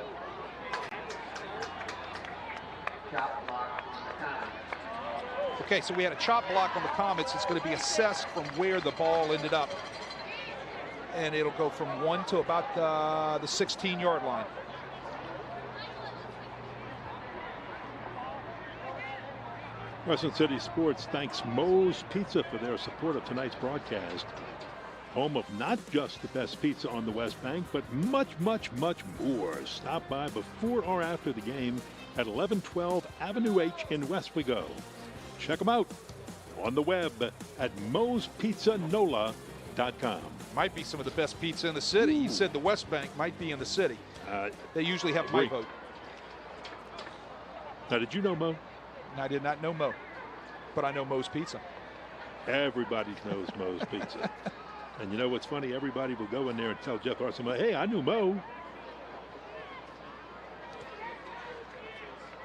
Okay, so we had a chop block on the Comets. It's going to be assessed from where the ball ended up. And it'll go from 1 to about the 16-yard line. Crescent City Sports thanks Moe's Pizza for their support of tonight's broadcast. Home of not just the best pizza on the West Bank, but much, much, much more. Stop by before or after the game at 1112 Avenue H in Westwego. Check them out on the web at moespizzanola.com. Might be some of the best pizza in the city. He said the West Bank might be in the city. They usually have my vote. Now, did you know Mo? I did not know Mo, but I know Moe's Pizza. Everybody knows Moe's Pizza. And you know what's funny? Everybody will go in there and tell Jeff Arson, hey, I knew Mo.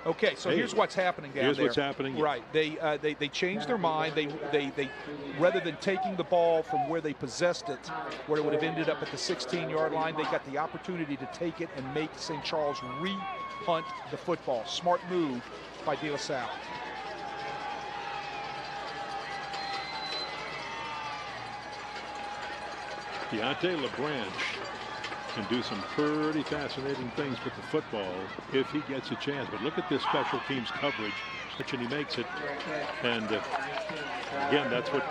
Okay, so here's what's happening down there. Here's what's happening. Right. They changed their mind. They rather than taking the ball from where they possessed it, where it would have ended up at the 16-yard line, they got the opportunity to take it and make St. Charles re-punt the football. Smart move by De La Salle. Deontay LeBranch can do some pretty fascinating things with the football if he gets a chance. But look at this special teams coverage, and he makes it. And again, that's what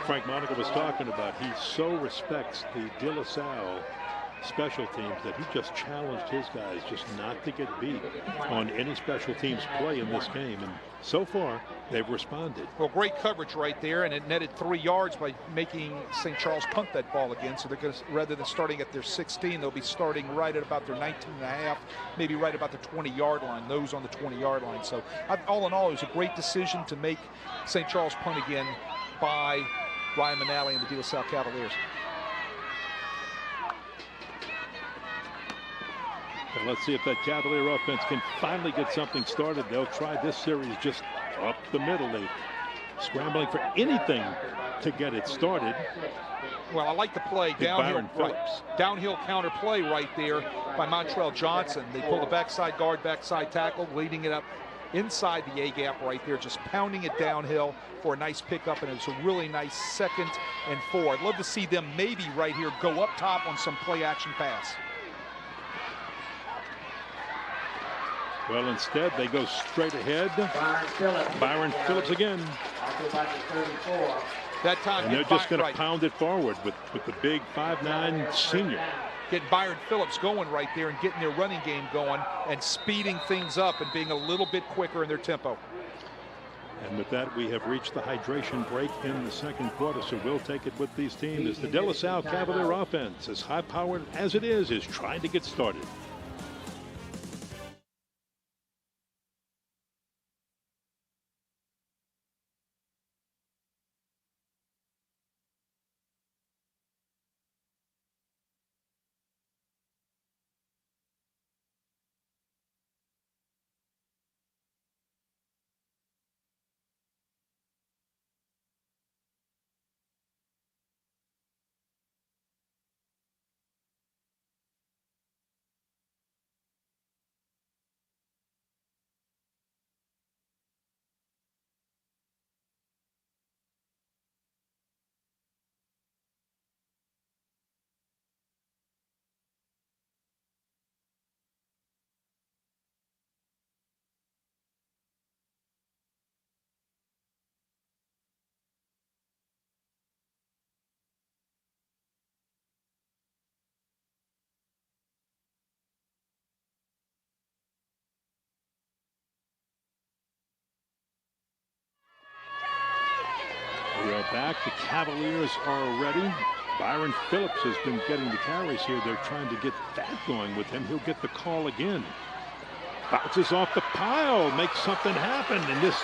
Frank Monaco was talking about. He so respects the De La Salle special teams that he just challenged his guys just not to get beat on any special teams play in this game. And so far, they've responded. Well, great coverage right there, and it netted 3 yards by making St. Charles punt that ball again. So they're going to, rather than starting at their 16, they'll be starting right at about their 19.5, maybe right about the 20-yard line, those on the 20-yard line. So all in all, it was a great decision to make St. Charles punt again by Ryan Manali and the De La Salle Cavaliers. And let's see if that Cavalier offense can finally get something started. They'll try this series just up the middle. They scrambling for anything to get it started. Well, I like the play downhill, downhill counter play right there by Montrell Johnson. They pull the backside guard, backside tackle, leading it up inside the A gap right there, just pounding it downhill for a nice pickup, and it's a really nice 2nd and 4. I'd love to see them maybe right here go up top on some play action pass. Well, instead, they go straight ahead. Byron Phillips again. That time, and they're just going to pound it forward with the big 5'9" senior. Getting Byron Phillips going right there and getting their running game going and speeding things up and being a little bit quicker in their tempo. And with that, we have reached the hydration break in the second quarter, so we'll take it with these teams as the De La Salle Cavalier offense, as high-powered as it is trying to get started. back. The Cavaliers are ready. Byron Phillips has been getting the carries here. They're trying to get that going with him. He'll get the call again. Bounces off the pile, makes something happen, and this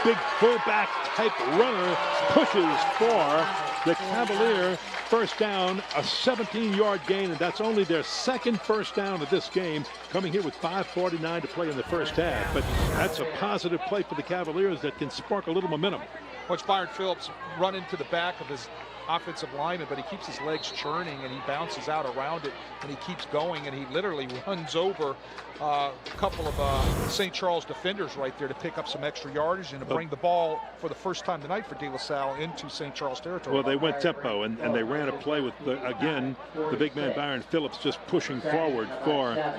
big fullback type runner pushes for the Cavalier first down, a 17-yard gain, and that's only their second first down of this game, coming here with 5:49 to play in the first half. But that's a positive play for the Cavaliers that can spark a little momentum. Watch Byron Phillips run into the back of his offensive lineman, but he keeps his legs churning and he bounces out around it and he keeps going, and he literally runs over a couple of St. Charles defenders right there to pick up some extra yardage and to bring the ball for the first time tonight for De La Salle into St. Charles territory. Well, they went tempo and they ran a play with, again, the big man Byron Phillips just pushing forward for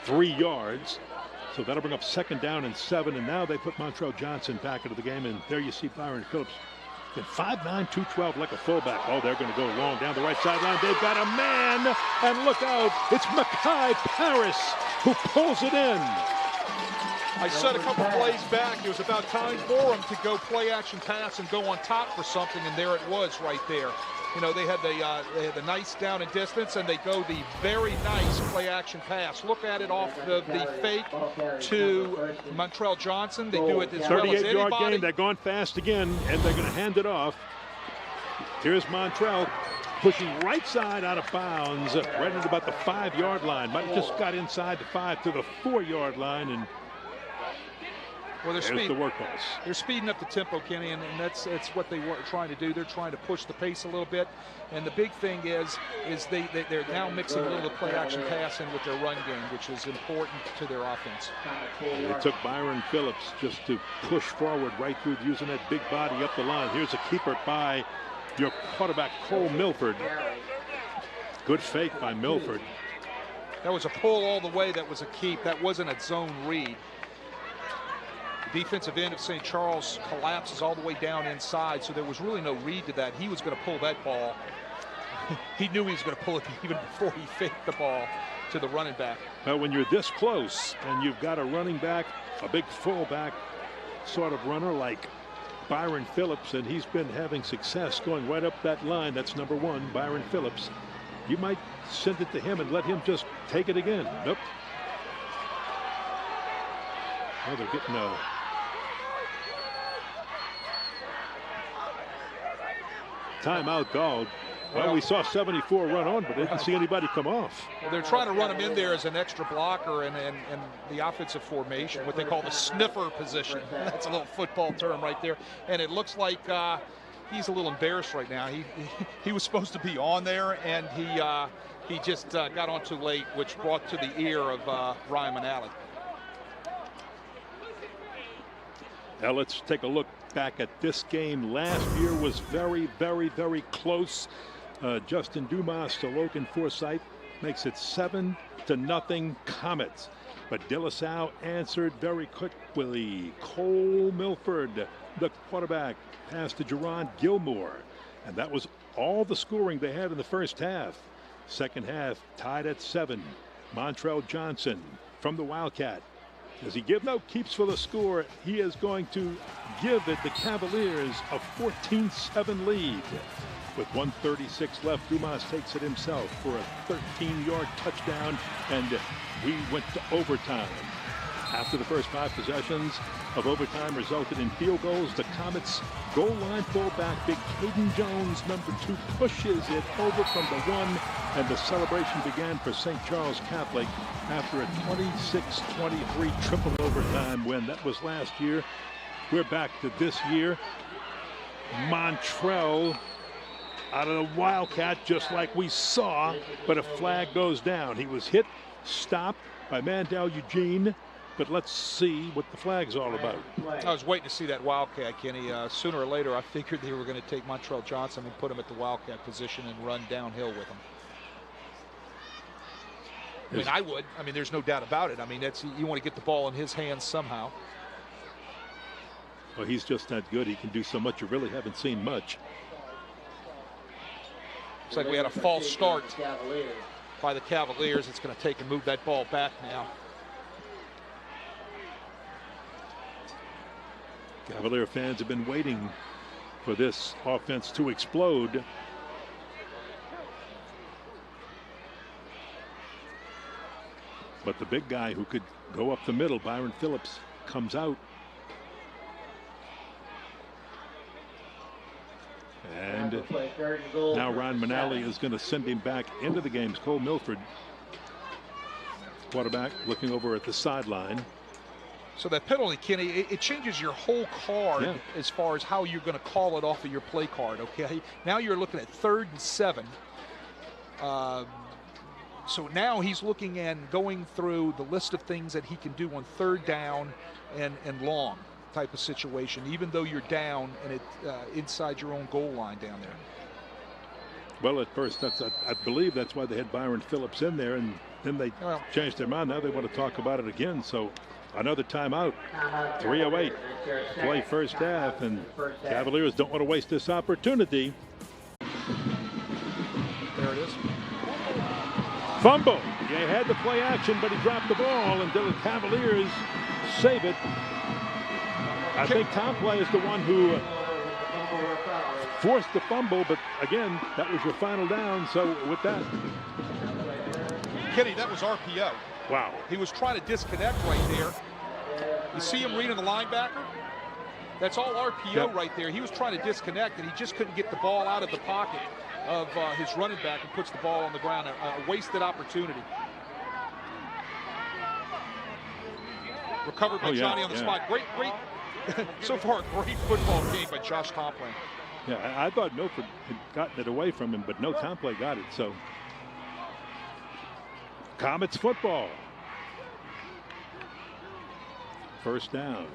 3 yards. So that'll bring up second down and 7, and now they put Montrell Johnson back into the game, and there you see Byron Phillips. 5'9", 212 like a fullback. Oh, they're going to go long down the right sideline. They've got a man, and look out. It's Mackay Paris who pulls it in. I said a couple plays back, it was about time for him to go play action pass and go on top for something, and there it was right there. You know, they had the nice down and distance, and they go the very nice play action pass. Look at it off the fake to Montrell Johnson. They do it as well as anybody. 38-yard gain. They're going fast again, and they're going to hand it off. Here's Montrell pushing right side out of bounds, right at about the 5-yard line. Might have just got inside the 5 to the 4-yard line, and well, there's the workhorse. They're speeding up the tempo, Kenny, and that's what they were trying to do. They're trying to push the pace a little bit, and the big thing is they're now mixing a little play action pass in with their run game, which is important to their offense. They took Byron Phillips just to push forward right through using that big body up the line. Here's a keeper by your quarterback Cole Milford. Good fake by Milford. That was a pull all the way. That was a keep. That wasn't a zone read. The defensive end of St. Charles collapses all the way down inside, so there was really no read to that. He was going to pull that ball. He knew he was going to pull it even before he faked the ball to the running back. Well, when you're this close and you've got a running back, a big fullback sort of runner like Byron Phillips, and he's been having success going right up that line. That's number 1, Byron Phillips. You might send it to him and let him just take it again. Nope. Oh, they're getting a timeout called. Well, we saw 74 run on, but they didn't see anybody come off. Well, they're trying to run him in there as an extra blocker and the offensive formation, what they call the sniffer position. That's a little football term right there. And it looks like he's a little embarrassed right now. He was supposed to be on there, and he just got on too late, which brought to the ear of Ryan Manali. Now let's take a look back at this game. Last year was very, very, very close. Justin Dumas to Logan Forsythe makes it 7-0 Comets. But De La Salle answered very quickly. Cole Milford, the quarterback, passed to Jerron Gilmore. And that was all the scoring they had in the first half. Second half tied at 7. Montrell Johnson from the Wildcat. Does he give? No, keeps for the score. He is going to give it the Cavaliers a 14-7 lead. With 1:36 left, Dumas takes it himself for a 13-yard touchdown, and we went to overtime. After the first 5 possessions of overtime resulted in field goals, the Comets goal line fullback Big Caden Jones, number 2, pushes it over from the 1, and the celebration began for St. Charles Catholic after a 26-23 triple overtime win. That was last year. We're back to this year. Montrell out of the Wildcat, just like we saw, but a flag goes down. He was hit, stopped by Mandel Eugene, but let's see what the flag's all about. I was waiting to see that Wildcat, Kenny. Sooner or later, I figured they were going to take Montrell Johnson and put him at the Wildcat position and run downhill with him. I mean, I would. I mean, there's no doubt about it. I mean, you want to get the ball in his hands somehow. Well, he's just that good. He can do so much. You really haven't seen much. Looks like we had a false start by the Cavaliers. It's going to take and move that ball back now. Cavalier fans have been waiting for this offense to explode. But the big guy who could go up the middle, Byron Phillips, comes out. And now Ron Manali is going to send him back into the games. Cole Milford, quarterback, looking over at the sideline. So that penalty, Kenny, it changes your whole card as far as how you're going to call it off of your play card, okay? Now you're looking at 3rd and 7. So now he's looking and going through the list of things that he can do on 3rd down and long type of situation, even though you're down and it inside your own goal line down there. Well, at first, I believe that's why they had Byron Phillips in there, and then they changed their mind. Now they want to talk about it again. So another timeout. 3:08 play first half, and Cavaliers don't want to waste this opportunity. There it is. Fumble. He had the play action, but he dropped the ball, and the Cavaliers save it. I think Tom Play is the one who forced the fumble, but again, that was your final down. So with that, Kenny, that was RPO. Wow. He was trying to disconnect right there. You see him reading the linebacker? That's all RPO right there. He was trying to disconnect, and he just couldn't get the ball out of the pocket of his running back and puts the ball on the ground. A wasted opportunity. Recovered by Johnny on the spot. Great, so far, great football game by Josh Tomplin. Yeah, I thought Milford had gotten it away from him, but no, Tomplin got it. So, Comets football. First down.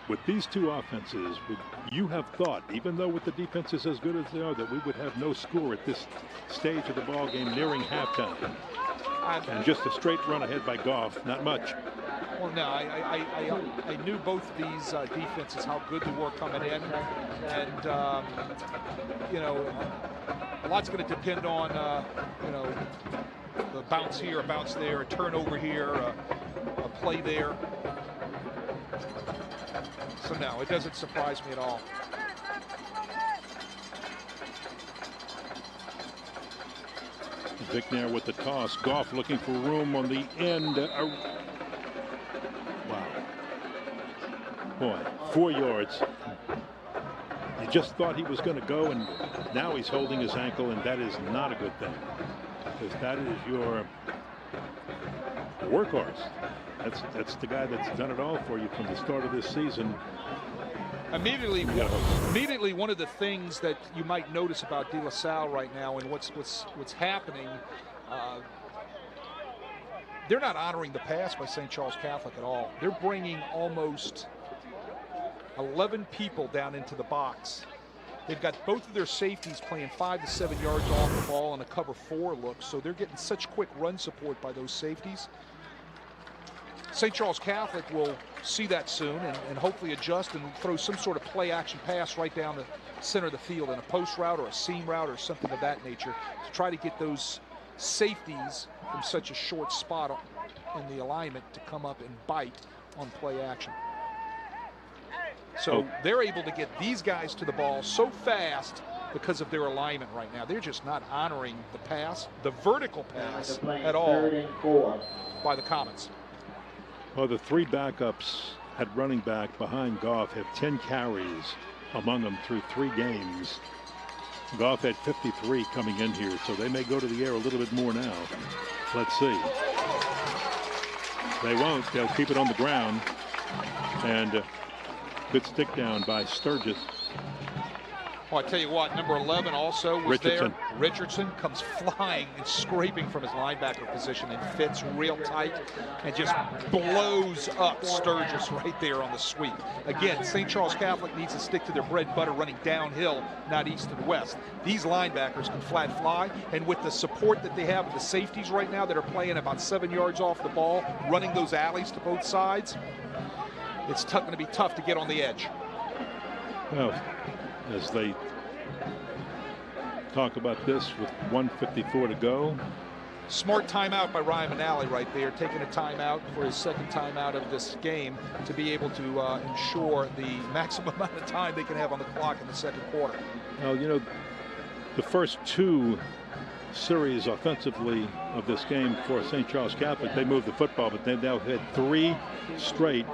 With these two offenses, would you have thought, even though with the defenses as good as they are, that we would have no score at this stage of the ball game nearing halftime? And just a straight run ahead by Goff, not much. Well, no, I knew both of these defenses, how good they were coming in. And, you know, a lot's going to depend on, you know, the bounce here, a bounce there, a turnover here, a play there. So, no, it doesn't surprise me at all. Vicknair with the toss. Goff looking for room on the end. Wow. Boy, 4 yards. You just thought he was going to go, and now he's holding his ankle, and that is not a good thing. Because that is your workhorse. That's the guy that's done it all for you from the start of this season. Immediately, one of the things that you might notice about De La Salle right now, and what's happening, they're not honoring the pass by St. Charles Catholic at all. They're bringing almost 11 people down into the box. They've got both of their safeties playing 5 to 7 yards off the ball in a cover 4 look, so they're getting such quick run support by those safeties. St. Charles Catholic will see that soon and hopefully adjust and throw some sort of play action pass right down the center of the field in a post route or a seam route or something of that nature to try to get those safeties from such a short spot in the alignment to come up and bite on play action. So they're able to get these guys to the ball so fast because of their alignment right now. They're just not honoring the pass, the vertical pass at all by the Comets. Well, the 3 backups at running back behind Goff have 10 carries among them through 3 games. Goff had 53 coming in here, so they may go to the air a little bit more now. Let's see. They won't. They'll keep it on the ground. And good stick down by Sturgis. Well, I tell you what, number 11 also was Richardson. there. Richardson comes flying and scraping from his linebacker position and fits real tight and just blows up Sturgis right there on the sweep. Again, St. Charles Catholic needs to stick to their bread and butter running downhill, not east and west. These linebackers can flat fly, and with the support that they have of the safeties right now that are playing about 7 yards off the ball, running those alleys to both sides, it's going to be tough to get on the edge. Well, as they talk about this with 1:54 to go, Smart timeout by Ryan Manali right there, taking a timeout for his second timeout of this game to be able to ensure the maximum amount of time they can have on the clock in the second quarter. Well, you know, the first two series offensively of this game for St. Charles Catholic, they moved the football, but they've now had 3 straight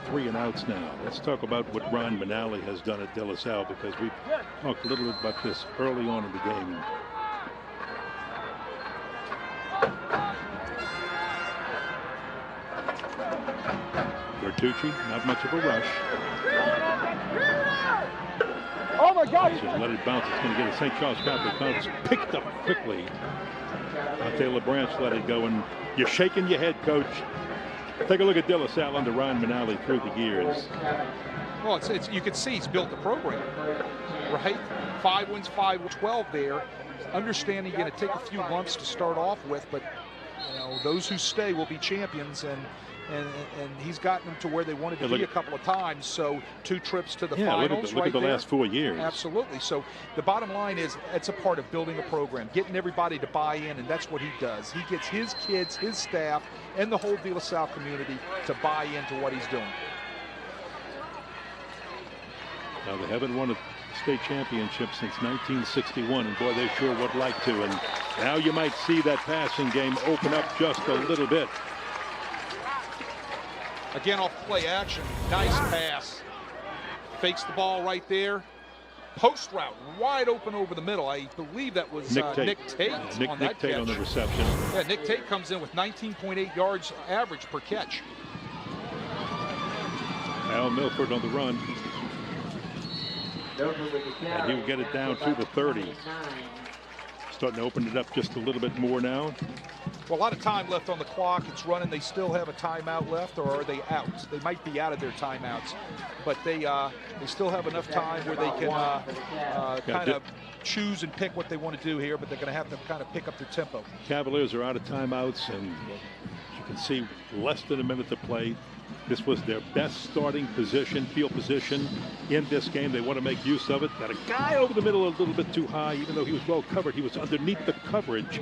3-and-outs now. Let's talk about what Ron Manali has done at De La Salle, because we talked a little bit about this early on in the game. Bertucci, not much of a rush. Oh my God! Should let it bounce. It's going to get a St. Charles Catholic bounce. Picked up quickly. Taylor Branch let it go, and you're shaking your head, Coach. Take a look at De La Salle under Ryan Manali through the years. Well, it's you can see he's built the program, right? 5 wins, 5-12 there. Understanding you're going to take a few lumps to start off with, but you know those who stay will be champions, and he's gotten them to where they wanted to be a couple of times. So 2 trips to the finals. Look at the last 4 years. Absolutely. So the bottom line is it's a part of building a program, getting everybody to buy in, and that's what he does. He gets his kids, his staff, and the whole De La Salle community to buy into what he's doing. Now, they haven't won a state championship since 1961, and boy, they sure would like to. And now you might see that passing game open up just a little bit. Again, off play action. Nice pass. Fakes the ball right there. Post route, wide open over the middle. I believe that was Nick Tate on that catch. On the reception. Yeah, Nick Tate comes in with 19.8 yards average per catch. Al Milford on the run. And he will get it down to the 30. Starting to open it up just a little bit more now. Well, a lot of time left on the clock. It's running. They still have a timeout left, or are they out? They might be out of their timeouts, but they still have enough time where they can kind of choose and pick what they want to do here, but they're going to have to kind of pick up their tempo. Cavaliers are out of timeouts, and you can see less than a minute to play. This was their best starting position, field position in this game. They want to make use of it. Got a guy over the middle a little bit too high, even though he was well covered. He was underneath the coverage,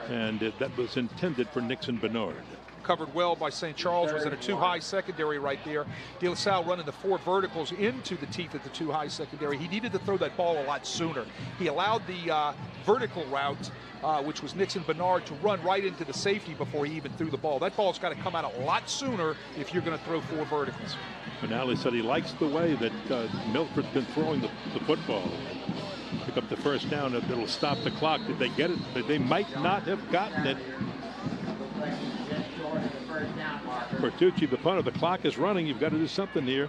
and that was intended for Nixon Bernard. Covered well by St. Charles, was in a too-high secondary right there. De La Salle running the 4 verticals into the teeth of the too-high secondary. He needed to throw that ball a lot sooner. He allowed the vertical route, which was Nixon Bernard, to run right into the safety before he even threw the ball. That ball's got to come out a lot sooner if you're going to throw 4 verticals. Manali said he likes the way that Milford's been throwing the football. Pick up the first down. It'll stop the clock. Did they get it? They might not have gotten it. Bertucci, the punter, the clock is running. You've got to do something here.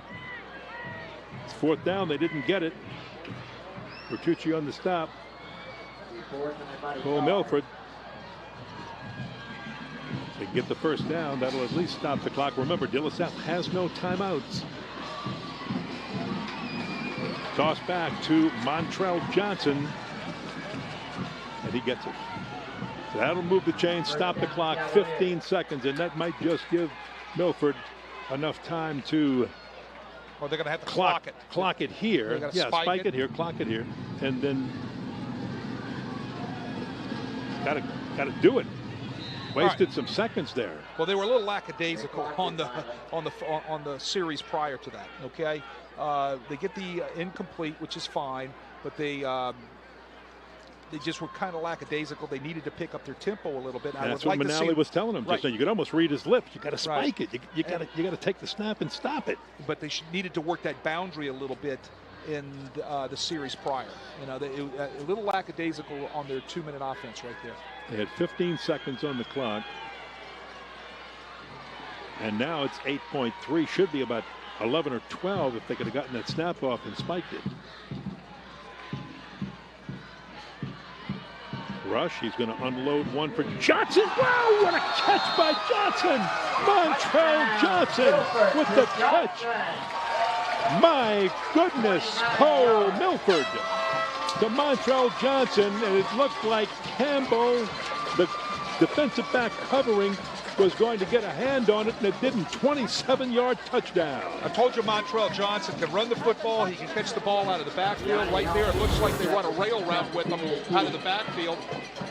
It's 4th down. They didn't get it. Bertucci on the stop. Cole Milford. They get the first down. That'll at least stop the clock. Remember, De La Salle has no timeouts. Toss back to Montrell Johnson. And he gets it. So that'll move the chain, stop the clock, 15 seconds, and that might just give Milford enough time to they're going to have to clock it. Clock it here. Yeah, spike it here, clock it here, and then got to do it. Wasted some seconds there. Well, they were a little lackadaisical on the series prior to that. Okay, they get the incomplete, which is fine, but they just were kind of lackadaisical. They needed to pick up their tempo a little bit. That's what Manali was telling them. Right. Just now. You could almost read his lips. You got to spike it. You got to take the snap and stop it. But they needed to work that boundary a little bit in the series prior. You know, a little lackadaisical on their 2-minute offense right there. They had 15 seconds on the clock, and now it's 8.3. Should be about 11 or 12 if they could have gotten that snap off and spiked it. Rush, he's going to unload one for Johnson. Wow, what a catch by Johnson! Montrell Johnson with the catch. My goodness, Cole Milford to Montrell Johnson, and it looked like Campbell, the defensive back covering, was going to get a hand on it, and it didn't. 27-yard touchdown. I told you Montrell Johnson can run the football. He can catch the ball out of the backfield right there. It looks like they run a rail route with him out of the backfield.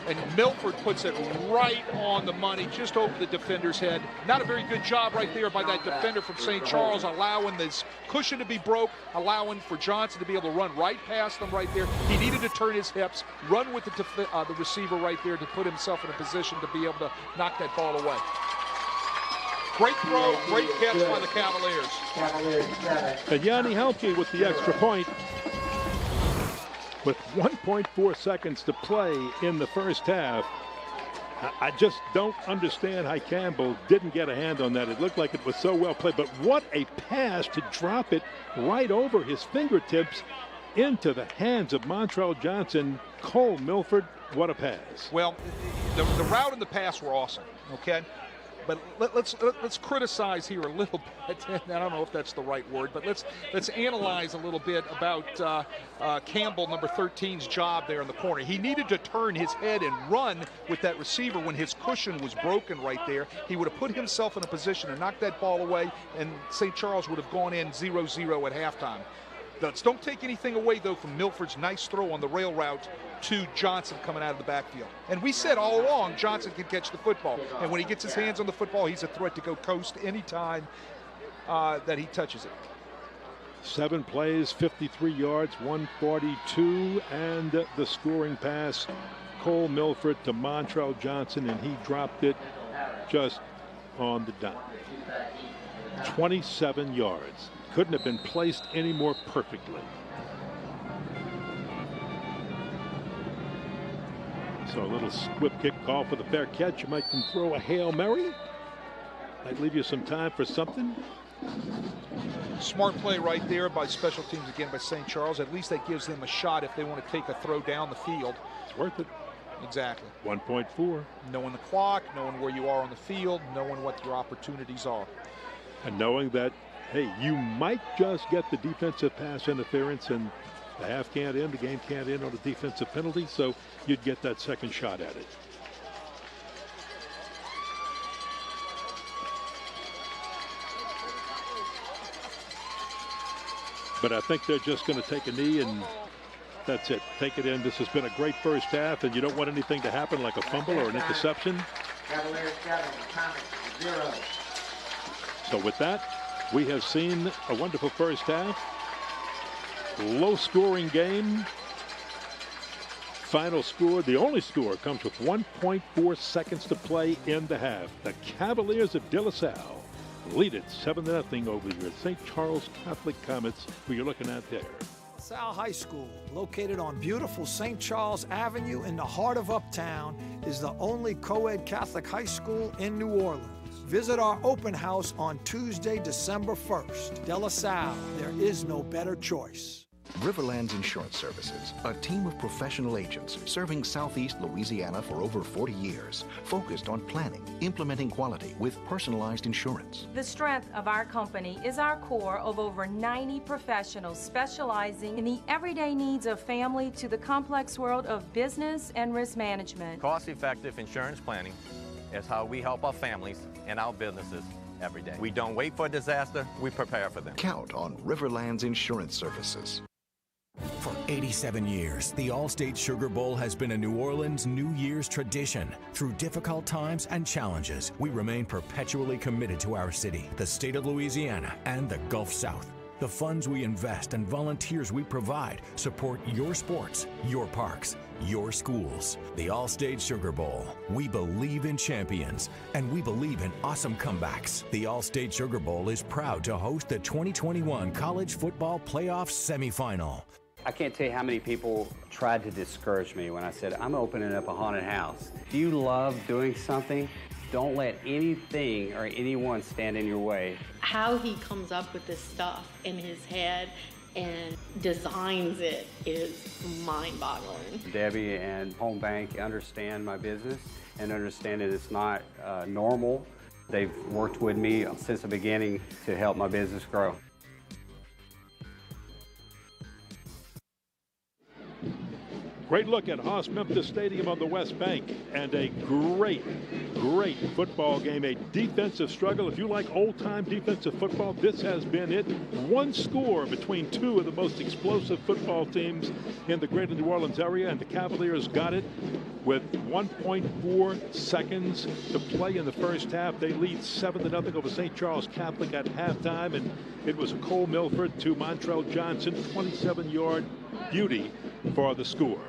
And Milford puts it right on the money, just over the defender's head. Not a very good job right there by that defender from St. Charles, allowing this cushion to be broke, allowing for Johnson to be able to run right past him right there. He needed to turn his hips, run with the receiver right there to put himself in a position to be able to knock that ball away. Great throw, great catch by the Cavaliers. And Yanni Helke with the extra point. With 1.4 seconds to play in the first half, I just don't understand how Campbell didn't get a hand on that. It looked like it was so well played, but what a pass to drop it right over his fingertips into the hands of Montrell Johnson. Cole Milford, what a pass. Well, the route and the pass were awesome, okay? But let's criticize here a little bit. I don't know if that's the right word, but let's analyze a little bit about Campbell, number 13's job there in the corner. He needed to turn his head and run with that receiver when his cushion was broken right there. He would have put himself in a position to knock that ball away, and St. Charles would have gone in 0-0 at halftime. Don't take anything away, though, from Milford's nice throw on the rail route to Johnson coming out of the backfield. And we said all along Johnson can catch the football. And when he gets his hands on the football, he's a threat to go coast anytime that he touches it. 7 plays, 53 yards, 142, and the scoring pass. Cole Milford to Montrell Johnson, and he dropped it just on the dime. 27 yards. Couldn't have been placed any more perfectly. So a little whip kick call for the fair catch. You might can throw a Hail Mary. Might leave you some time for something. Smart play right there by special teams again by St. Charles. At least that gives them a shot if they want to take a throw down the field. It's worth it. Exactly. 1.4. Knowing the clock, knowing where you are on the field, knowing what your opportunities are. And knowing that, hey, you might just get the defensive pass interference and the half can't end, the game can't end on a defensive penalty, so you'd get that second shot at it. But I think they're just going to take a knee and that's it. Take it in. This has been a great first half, and you don't want anything to happen like a fumble or an interception. So with that, we have seen a wonderful first half. Low scoring game. Final score, the only score, comes with 1.4 seconds to play in the half. The Cavaliers of De La Salle lead it 7-0 over your St. Charles Catholic Comets, who you're looking at there. Salle High School, located on beautiful St. Charles Avenue in the heart of Uptown, is the only co-ed Catholic high school in New Orleans. Visit our open house on Tuesday, December 1st. De La Salle, there is no better choice. Riverlands Insurance Services, a team of professional agents serving Southeast Louisiana for over 40 years, focused on planning, implementing quality with personalized insurance. The strength of our company is our core of over 90 professionals specializing in the everyday needs of family to the complex world of business and risk management. Cost-effective insurance planning is how we help our families and our businesses every day. We don't wait for a disaster, we prepare for them. Count on Riverlands Insurance Services. For 87 years, the Allstate Sugar Bowl has been a New Orleans New Year's tradition. Through difficult times and challenges, we remain perpetually committed to our city, the state of Louisiana, and the Gulf South. The funds we invest and volunteers we provide support your sports, your parks, your schools. The Allstate Sugar Bowl. We believe in champions, and we believe in awesome comebacks. The Allstate Sugar Bowl is proud to host the 2021 College Football Playoff Semifinal. I can't tell you how many people tried to discourage me when I said, I'm opening up a haunted house. If you love doing something, don't let anything or anyone stand in your way. How he comes up with this stuff in his head and designs it is mind-boggling. Debbie and Home Bank understand my business and understand that it's not normal. They've worked with me since the beginning to help my business grow. Great look at Haas-Memphis Stadium on the West Bank, and a great football game, a defensive struggle. If you like old-time defensive football, this has been it. One score between two of the most explosive football teams in the greater New Orleans area, and the Cavaliers got it with 1.4 seconds to play in the first half. They lead 7-0 over St. Charles Catholic at halftime, and it was a Cole Milford to Montrell Johnson 27-yard beauty for the score.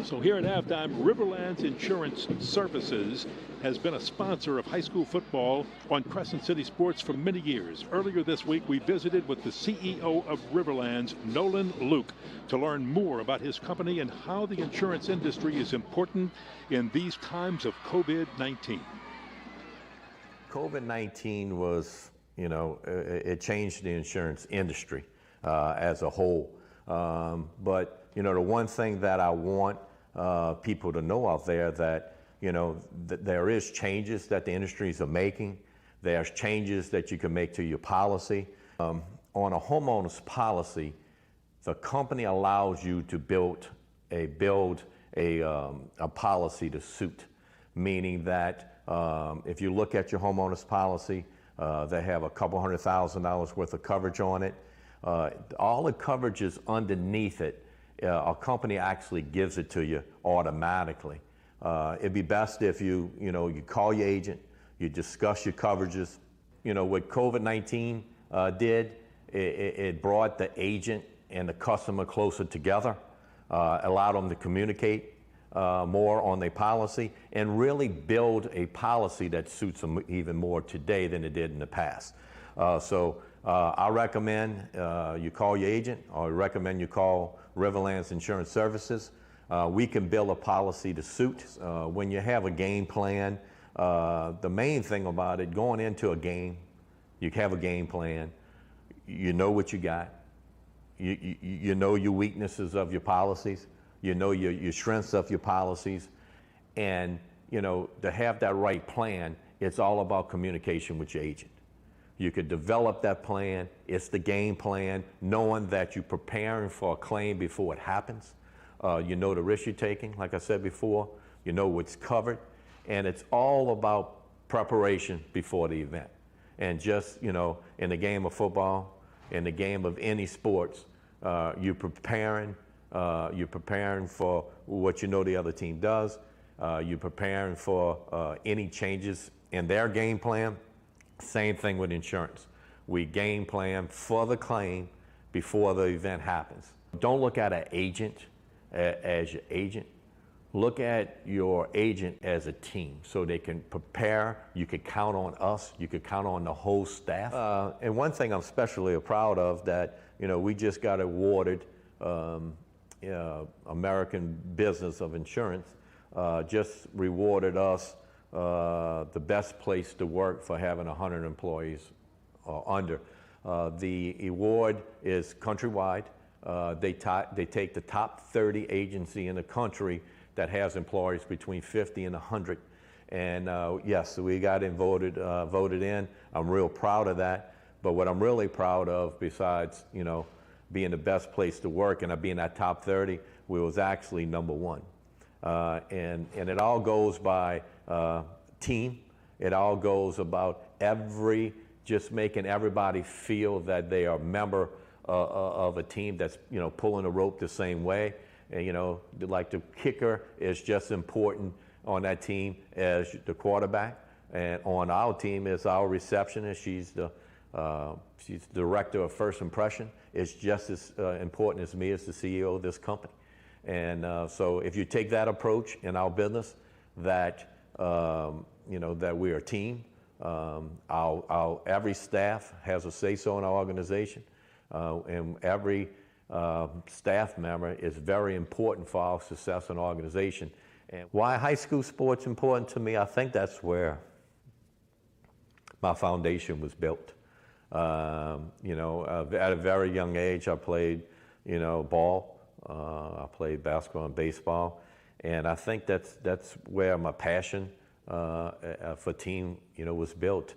So here at halftime, Riverlands Insurance Services has been a sponsor of high school football on Crescent City Sports for many years. Earlier this week, we visited with the CEO of Riverlands, Nolan Luke, to learn more about his company and how the insurance industry is important in these times of COVID-19. COVID-19 was, it changed the insurance industry as a whole. But the one thing that I want people to know out there that, there is changes that the industries are making. There's changes that you can make to your policy. On a homeowner's policy, the company allows you to build a policy to suit, meaning that if you look at your homeowner's policy, they have a couple $100,000 worth of coverage on it. All the coverages underneath it, a company actually gives it to you automatically. It'd be best if you call your agent, you discuss your coverages. What COVID-19 did, it brought the agent and the customer closer together, allowed them to communicate more on their policy, and really build a policy that suits them even more today than it did in the past. I recommend you call your agent, or I recommend you call Riverlands Insurance Services. We can build a policy to suit. When you have a game plan, the main thing about it, going into a game, you have a game plan, you know what you got, you know your weaknesses of your policies, you know your strengths of your policies, and to have that right plan, it's all about communication with your agent. You could develop that plan. It's the game plan, knowing that you're preparing for a claim before it happens. You know the risk you're taking, like I said before. You know what's covered. And it's all about preparation before the event. And just, in the game of football, in the game of any sports, you're preparing for what you know the other team does. You're preparing for any changes in their game plan. Same thing with insurance. We game plan for the claim before the event happens. Don't look at an agent as your agent. Look at your agent as a team so they can prepare. You can count on us. You can count on the whole staff. And one thing I'm especially proud of that, we just got awarded American Business of Insurance just rewarded us the best place to work for having 100 employees under. The award is countrywide. They take the top 30 agency in the country that has employees between 50 and 100. And yes, we got voted in. I'm real proud of that. But what I'm really proud of, besides being the best place to work and being that top 30, we was actually #1. And it all goes by team. It all goes about just making everybody feel that they are a member of a team that's pulling the rope the same way. And like the kicker is just important on that team as the quarterback, and on our team is our receptionist. She's the director of first impression. It's just as important as me as the CEO of this company. And so if you take that approach in our business, that that we are a team. Our every staff has a say-so in our organization, and every staff member is very important for our success in our organization. And why high school sports important to me? I think that's where my foundation was built. At a very young age, I played, ball. I played basketball and baseball, and I think that's where my passion for team, was built.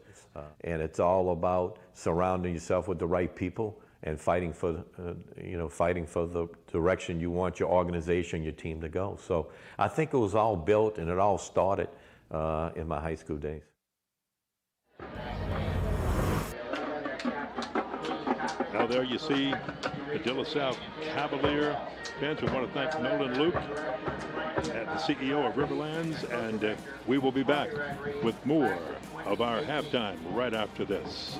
And it's all about surrounding yourself with the right people and fighting for the direction you want your organization, your team to go. So I think it was all built and it all started in my high school days. Now there you see the De La Salle Cavalier fans. We want to thank Nolan Luke, the CEO of Riverlands, and we will be back with more of our halftime right after this.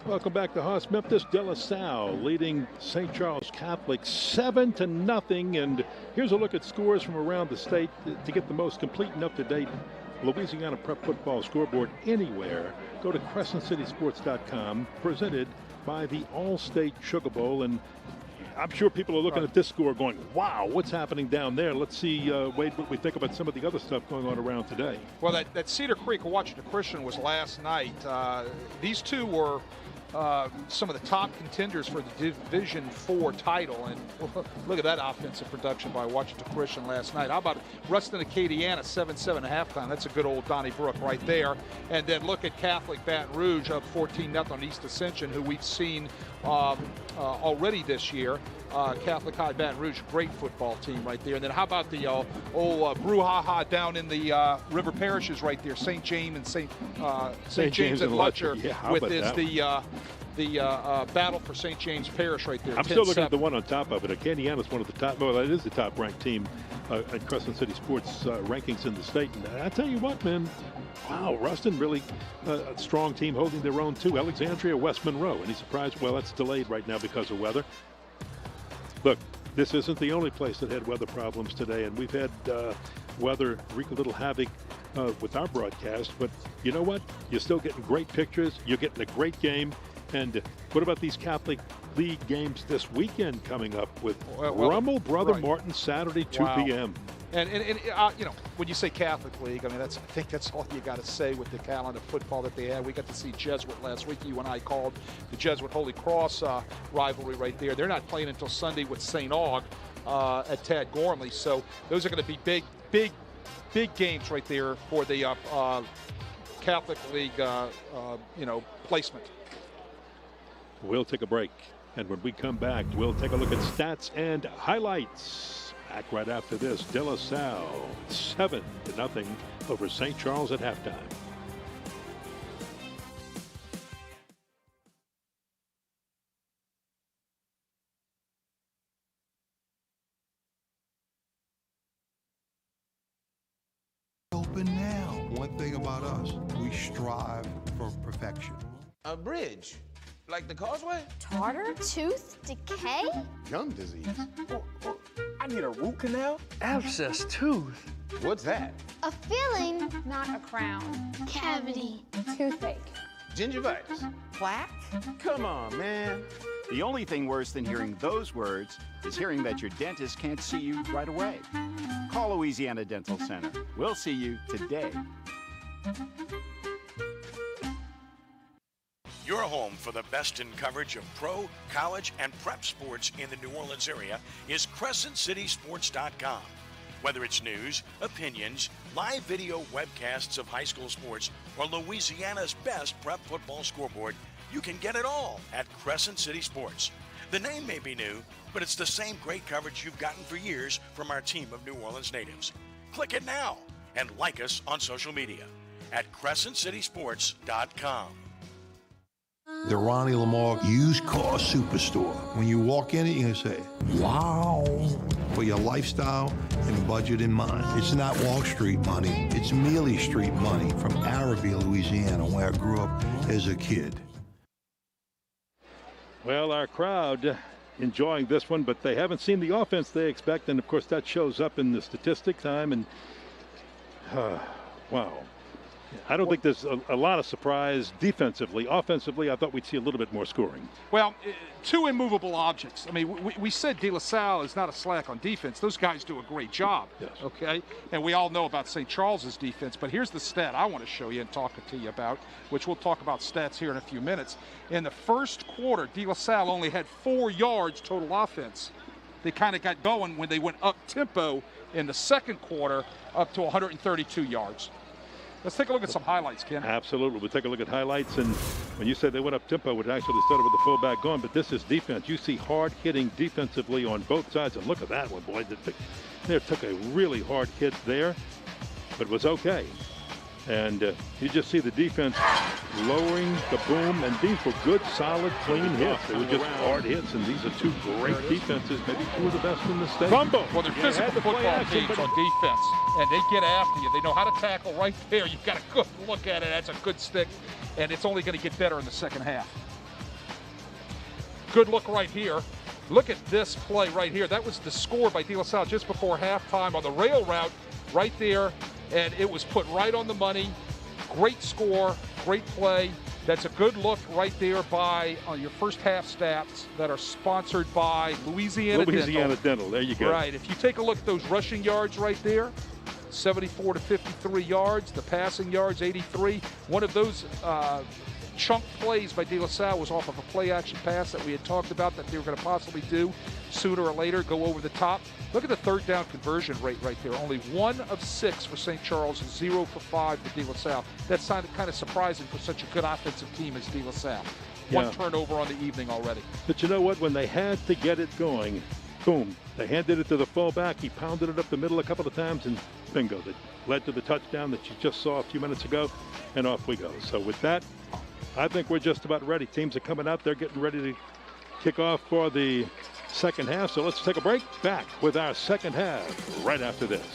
Welcome back to Haas Memphis. De La Salle leading St. Charles Catholic 7-0. And here's a look at scores from around the state to get the most complete and up-to-date Louisiana Prep football scoreboard anywhere. Go to CrescentCitySports.com, presented by the All-State Sugar Bowl. And I'm sure people are looking at this score going, wow, what's happening down there? Let's see, Wade, what we think about some of the other stuff going on around today. Well, that Cedar Creek Washington Christian was last night. These two were some of the top contenders for the Division IV title. And look at that offensive production by Washington Christian last night. How about Ruston Acadiana, 7-7 at halftime? That's a good old Donnybrook right there. And then look at Catholic Baton Rouge up 14-0 on East Ascension, who we've seen already this year. Catholic High Baton Rouge, great football team right there. And then how about the old brouhaha down in the river parishes right there, St. James and St. James and Lutcher, the battle for St. James Parish right there. I'm still looking at the one on top of it. Acadiana is one of the top, well, it is the top-ranked team at Crescent City Sports rankings in the state. And I tell you what, man, wow, Ruston really a strong team holding their own too. Alexandria, West Monroe. Any surprise? Well, that's delayed right now because of weather. Look, this isn't the only place that had weather problems today, and we've had weather wreak a little havoc with our broadcast. But you know what? You're still getting great pictures. You're getting a great game. And what about these Catholic League games this weekend coming up with Rummel, Brother Martin, Saturday, 2 p.m. And you know, when you say Catholic League, I mean, I think that's all you got to say with the calendar of football that they had. We got to see Jesuit last week. You and I called the Jesuit Holy Cross rivalry right there. They're not playing until Sunday with St. Aug at Tad Gormley. So those are going to be big games right there for the Catholic League, placement. We'll take a break, and when we come back, we'll take a look at stats and highlights. Back right after this. De La Salle 7-0 over St. Charles at halftime. Open now. One thing about us, we strive for perfection. A bridge. Like the causeway? Tartar? Tooth decay? Gum disease. I need a root canal? Abscess tooth. What's that? A filling. Not a crown. Cavity. Toothache. Gingivitis. Plaque? Come on, man. The only thing worse than hearing those words is hearing that your dentist can't see you right away. Call Louisiana Dental Center. We'll see you today. Your home for the best in coverage of pro, college, and prep sports in the New Orleans area is CrescentCitySports.com. Whether it's news, opinions, live video webcasts of high school sports, or Louisiana's best prep football scoreboard, you can get it all at Crescent City Sports. The name may be new, but it's the same great coverage you've gotten for years from our team of New Orleans natives. Click it now and like us on social media at CrescentCitySports.com. The Ronnie Lamar Used Car Superstore. When you walk in it, you're going to say, wow. For your lifestyle and budget in mind. It's not Wall Street money. It's Mealy Street money from Arabi, Louisiana, where I grew up as a kid. Well, our crowd enjoying this one, but they haven't seen the offense they expect, and of course that shows up in the statistic time. And wow, I don't think there's a lot of surprise defensively. Offensively, I thought we'd see a little bit more scoring. Well, two immovable objects. I mean, we said De La Salle is not a slack on defense. Those guys do a great job, yes. Okay? And we all know about St. Charles's defense, but here's the stat I want to show you and talk to you about, which we'll talk about stats here in a few minutes. In the first quarter, De La Salle only had 4 yards total offense. They kind of got going when they went up-tempo in the second quarter up to 132 yards. Let's take a look at some highlights, Ken. Absolutely. We'll take a look at highlights. And when you said they went up tempo, it actually started with the fullback going. But this is defense. You see hard hitting defensively on both sides. And look at that one, boy. They took a really hard hit there, but it was okay. And you just see the defense lowering the boom. And these were good, solid, clean hits. They were just hard hits. And these are two great defenses, maybe two of the best in the state. Fumble. Well, they're physical football teams on defense. And they get after you. They know how to tackle right there. You've got a good look at it. That's a good stick. And it's only going to get better in the second half. Good look right here. Look at this play right here. That was the score by De La Salle just before halftime on the rail route right there. And it was put right on the money. Great score, great play. That's a good look right there by your first half stats that are sponsored by Louisiana Dental. There you go. Right. If you take a look at those rushing yards right there, 74 to 53 yards. The passing yards, 83. One of those chunk plays by De La Salle was off of a play-action pass that we had talked about that they were going to possibly do sooner or later, go over the top. Look at the third down conversion rate right there. Only 1 of 6 for St. Charles and 0 for 5 for De La Salle. That's kind of surprising for such a good offensive team as De La Salle. One turnover on the evening already. But you know what? When they had to get it going, boom, they handed it to the fullback. He pounded it up the middle a couple of times, and bingo, that led to the touchdown that you just saw a few minutes ago, and off we go. So with that, I think we're just about ready. Teams are coming out. They're getting ready to kick off for the second half. So let's take a break. Back with our second half right after this.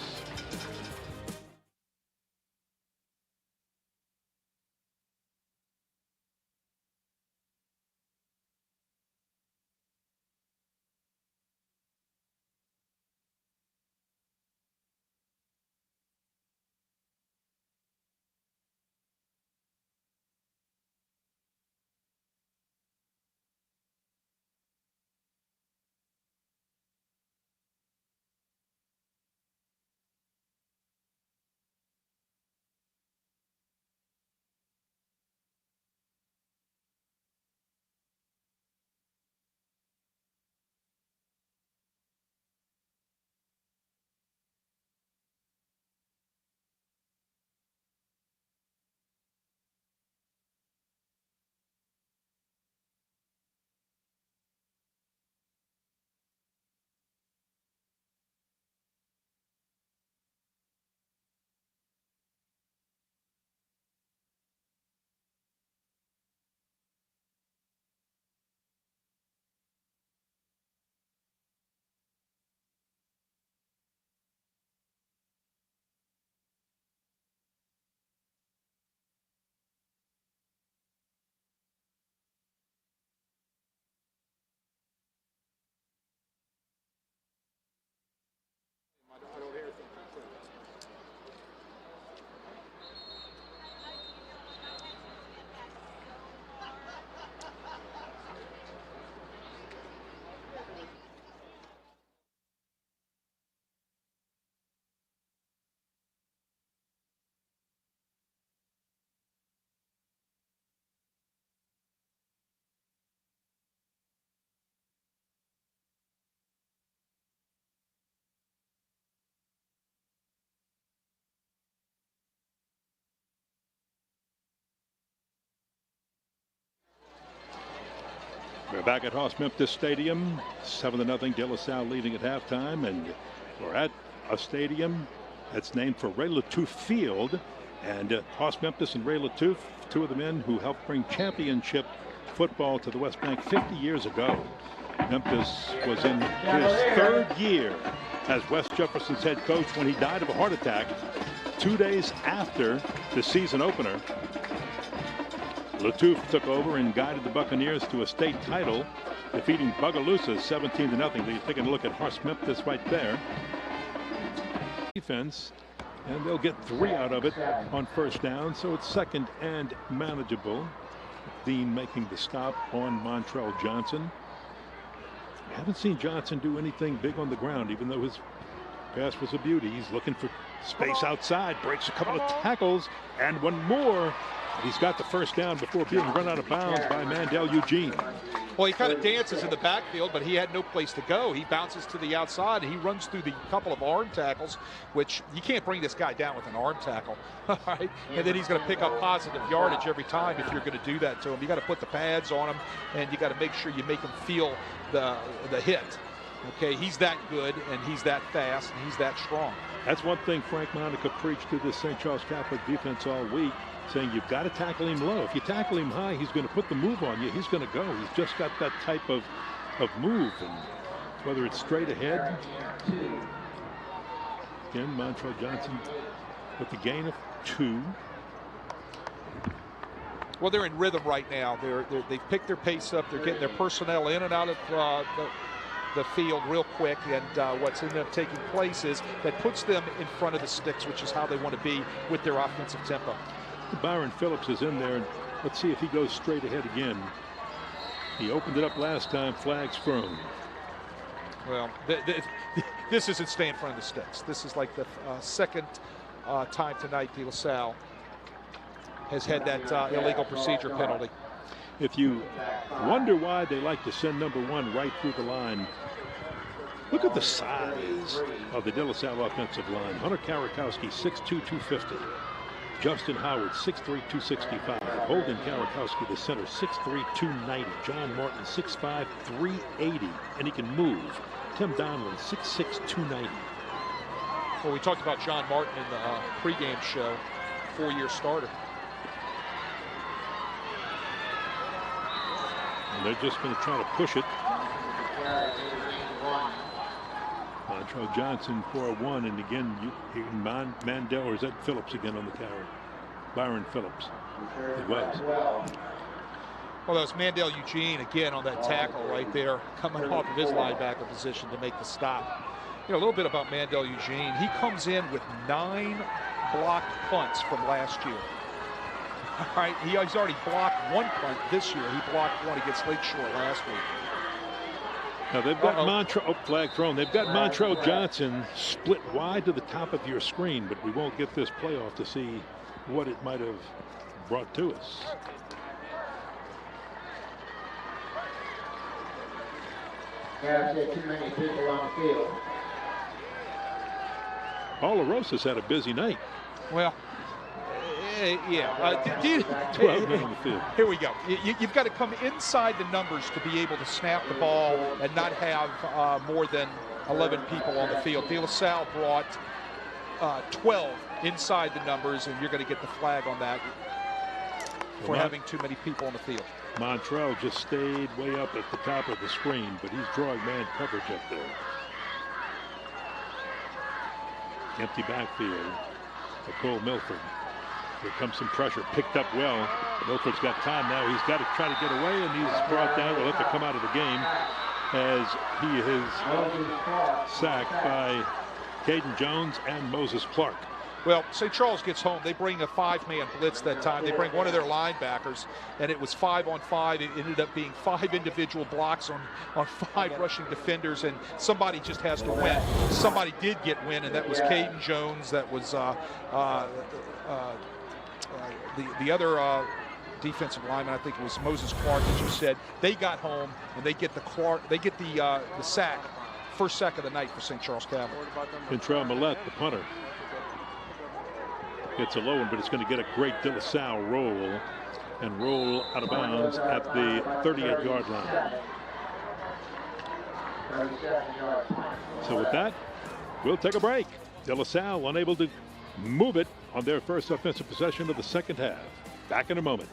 We're back at Haas-Memphis Stadium, 7-0, De La Salle leading at halftime, and we're at a stadium that's named for Ray Latouf Field, and Haas-Memphis and Ray Latouf, two of the men who helped bring championship football to the West Bank 50 years ago. Memphis was in his third year as West Jefferson's head coach when he died of a heart attack 2 days after the season opener. Latouf took over and guided the Buccaneers to a state title, defeating Bogalusa 17-0. They're taking a look at Haas-Memphis right there. Defense, and they'll get 3 out of it on first down, so it's second and manageable. Dean making the stop on Montrell Johnson. Haven't seen Johnson do anything big on the ground, even though his pass was a beauty. He's looking for space outside, breaks a couple of tackles, and one more. He's got the first down before being run out of bounds by Mandel Eugene. Well, he kind of dances in the backfield, but he had no place to go. He bounces to the outside, and he runs through the couple of arm tackles, which you can't bring this guy down with an arm tackle. All right? And then he's going to pick up positive yardage every time if you're going to do that to him. You got to put the pads on him, and you got to make sure you make him feel the hit. Okay, he's that good, and he's that fast, and he's that strong. That's one thing Frank Monica preached to the St. Charles Catholic defense all week, saying you've got to tackle him low. If you tackle him high, he's going to put the move on you. He's going to go. He's just got that type of move, and whether it's straight ahead. Again, Montrell Johnson with the gain of 2. Well, they're in rhythm right now. They've picked their pace up. They're getting their personnel in and out of the field real quick, and what's ended up taking place is that puts them in front of the sticks, which is how they want to be with their offensive tempo. Byron Phillips is in there, and let's see if he goes straight ahead again. He opened it up last time. Flags thrown. Well, this isn't stay in front of the sticks. This is like the second time tonight De La Salle has had that illegal procedure penalty. If you wonder why they like to send number 1 right through the line, look at the size of the De La Salle offensive line. Hunter Karakowski, 6'2", 250. Justin Howard, 6'3", 265. Holden Karakowski, the center, 6'3", 290. John Martin, 6'5", 380. And he can move. Tim Donlin, 6'6", 290. Well, we talked about John Martin in the pregame show, 4-year starter. And they're just going to try to push it. Montrell Johnson for a 1, and again, Mandel, or is that Phillips again on the carry? Byron Phillips. It was. Well, that was Mandel Eugene again on that tackle right there, coming off of his linebacker position to make the stop. You know, a little bit about Mandel Eugene. He comes in with 9 blocked punts from last year. All right, he's already blocked 1 punt this year. He blocked 1 against Lakeshore last week. Now they've got Montrell, flag thrown. They've got Montrell Johnson split wide to the top of your screen, but we won't get this playoff to see what it might have brought to us. Too many people on the field. Olarosa's had a busy night. Well, yeah. 12 men on the field. Here we go. You've got to come inside the numbers to be able to snap the ball and not have more than 11 people on the field. De La Salle brought 12 inside the numbers, and you're going to get the flag on that for having too many people on the field. Montrell just stayed way up at the top of the screen, but he's drawing man coverage up there. Empty backfield for Cole Milford. Here comes some pressure, picked up well. Milford's got time now. He's got to try to get away, and he's brought down. Will have to come out of the game as he is sacked by Caden Jones and Moses Clark. Well, St. Charles gets home. They bring a 5-man blitz that time. They bring one of their linebackers, and it was 5-on-5. It ended up being 5 individual blocks on 5 rushing defenders, and somebody just has to win. Somebody did get win, and that was Caden Jones. That was the other defensive lineman. I think it was Moses Clark, as you said. They got home, and they get the sack, first sack of the night for St. Charles Catholic. Ventrell Millette, the punter. It's a low one, but it's going to get a great De La Salle roll and roll out of bounds at the 38-yard line. So with that, we'll take a break. De La Salle unable to move it on their first offensive possession of the second half. Back in a moment.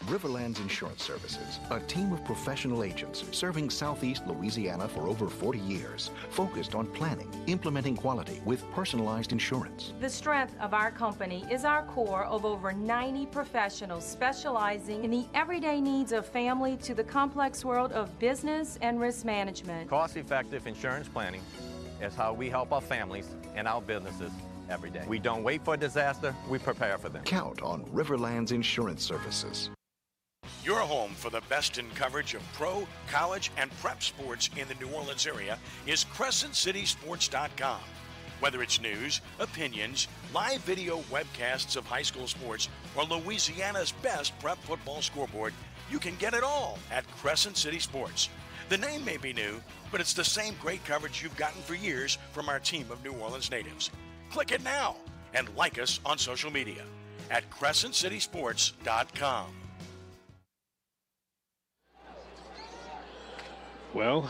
Riverlands Insurance Services, a team of professional agents serving Southeast Louisiana for over 40 years, focused on planning, implementing quality with personalized insurance. The strength of our company is our core of over 90 professionals specializing in the everyday needs of family to the complex world of business and risk management. Cost-effective insurance planning is how we help our families and our businesses every day. We don't wait for a disaster, we prepare for them. Count on Riverlands Insurance Services. Your home for the best in coverage of pro, college, and prep sports in the New Orleans area is CrescentCitySports.com. Whether it's news, opinions, live video webcasts of high school sports, or Louisiana's best prep football scoreboard, you can get it all at Crescent City Sports. The name may be new, but it's the same great coverage you've gotten for years from our team of New Orleans natives. Click it now and like us on social media at CrescentCitySports.com. Well,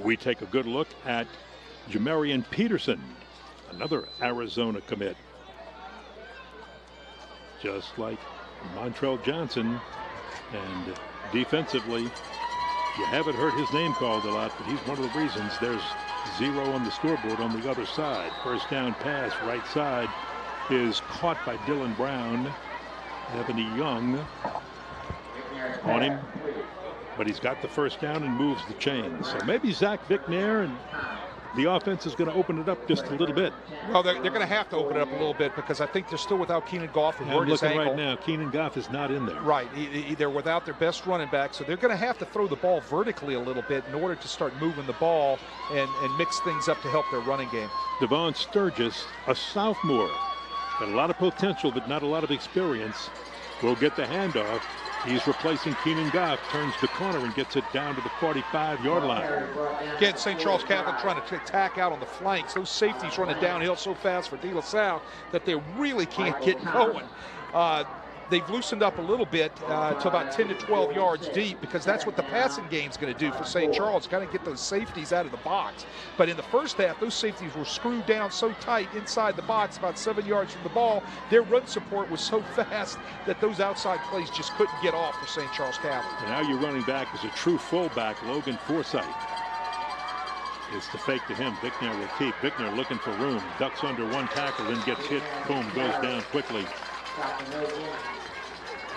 we take a good look at Jamarian Peterson, another Arizona commit. Just like Montrell Johnson, and defensively, you haven't heard his name called a lot, but he's one of the reasons there's 0 on the scoreboard on the other side. First down pass, right side, is caught by Dylan Brown. Anthony Young on him, but he's got the first down and moves the chains. So maybe Zach Vicknair and the offense is going to open it up just a little bit. Well, they're going to have to open it up a little bit because I think they're still without Keenan Goff, who hurt his ankle. Right now, Keenan Goff is not in there. Right. They're without their best running back, so they're going to have to throw the ball vertically a little bit in order to start moving the ball and mix things up to help their running game. Devon Sturgis, a sophomore, got a lot of potential but not a lot of experience, will get the handoff. He's replacing Keenan Goff, turns the corner and gets it down to the 45-yard line. Again, St. Charles Catholic trying to attack out on the flanks. Those safeties running downhill so fast for De La Salle that they really can't get going. They've loosened up a little bit to about 10 to 12 yards deep because that's what the passing game's going to do for St. Charles. Got to get those safeties out of the box. But in the first half, those safeties were screwed down so tight inside the box, about 7 yards from the ball. Their run support was so fast that those outside plays just couldn't get off for St. Charles Catholic. And now your running back is a true fullback, Logan Forsythe. It's the fake to him. Vicknair will keep. Vicknair looking for room. Ducks under one tackle, then gets hit. Boom, goes down quickly.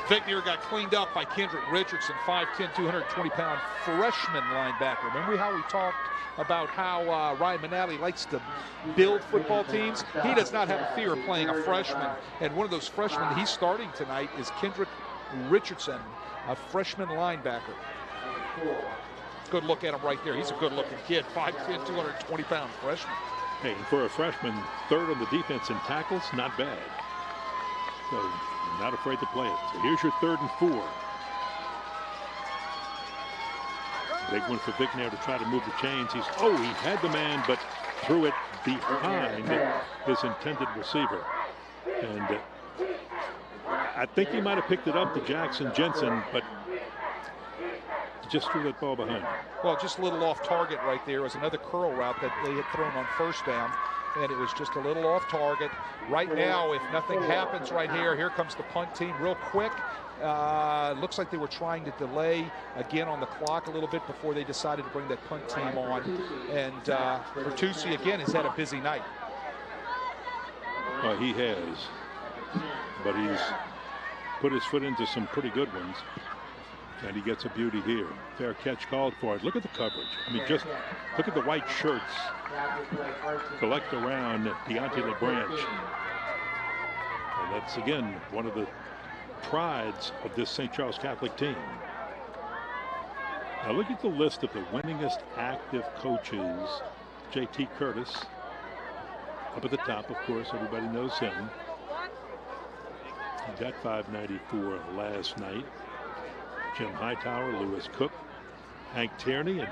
Vicknair got cleaned up by Kendrick Richardson, 5'10", 220-pound freshman linebacker. Remember how we talked about how Ryan Manali likes to build football teams? He does not have a fear of playing a freshman. And one of those freshmen he's starting tonight is Kendrick Richardson, a freshman linebacker. Good look at him right there. He's a good-looking kid, 5'10", 220-pound freshman. Hey, for a freshman, third on the defense in tackles, not bad. So not afraid to play it. So here's your 3rd and 4. Big one for Vicknair to try to move the chains. He had the man, but threw it behind his intended receiver. And I think he might have picked it up to Jackson Jensen, but just threw that ball behind. Well, just a little off target right there. It was another curl route that they had thrown on first down. And it was just a little off target. Right now, if nothing happens right here comes the punt team real quick. Looks like they were trying to delay again on the clock a little bit before they decided to bring that punt team on. And Bertucci, again, has had a busy night. Well, he has. But he's put his foot into some pretty good ones. And he gets a beauty here. Fair catch called for it. Look at the coverage. I mean, just look at the white shirts collect around Deontay LeBranch. And that's, again, one of the prides of this St. Charles Catholic team. Now look at the list of the winningest active coaches. J.T. Curtis up at the top, of course. Everybody knows him. He got 594 last night. Jim Hightower, Lewis Cook, Hank Tierney, and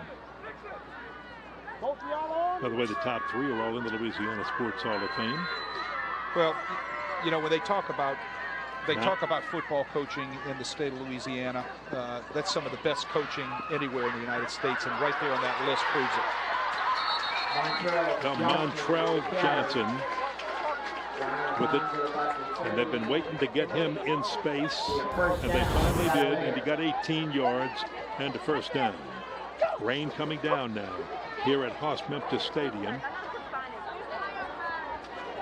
by the way, the top 3 are all in the Louisiana Sports Hall of Fame. Well, you know, when they talk about They talk about football coaching in the state of Louisiana. That's some of the best coaching anywhere in the United States, and right there on that list proves it. Montrell Johnson with it, and they've been waiting to get him in space, and they finally did, and he got 18 yards and a first down. Rain coming down now here at Haas-Memphis Stadium.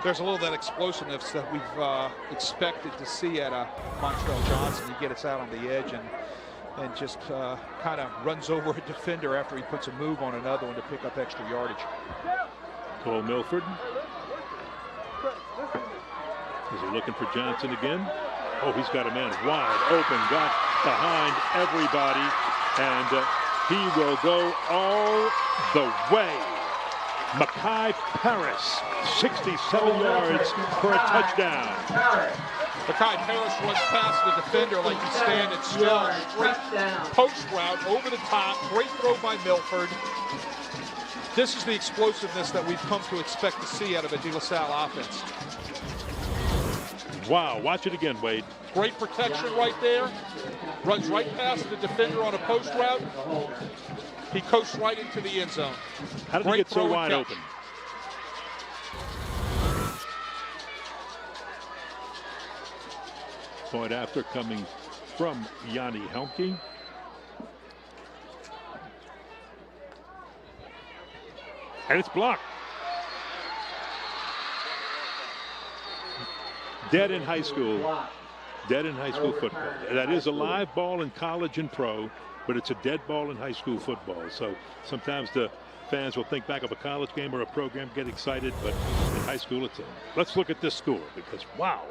There's a little of that explosiveness that we've expected to see at Montrell Johnson. He gets out on the edge and just kind of runs over a defender after he puts a move on another one to pick up extra yardage. Cole Milford. Is he looking for Johnson again? Oh, he's got a man wide open, got behind everybody, and he will go all the way. Mekhi Paris, 67 yards for a touchdown. Mekhi Paris runs past the defender like he's standing still. Straight post route over the top. Great throw by Milford. This is the explosiveness that we've come to expect to see out of a De La Salle offense. Wow, watch it again, Wade. Great protection right there. Runs right past the defender on a post route. He coasts right into the end zone. How did he get so wide open? Point after coming from Yanni Helmke. And it's blocked. Dead in high school. Dead in high school football. That is a live ball in college and pro, but it's a dead ball in high school football. So sometimes the fans will think back of a college game or a program, get excited, but in high school it's a. Let's look at this score because, wow.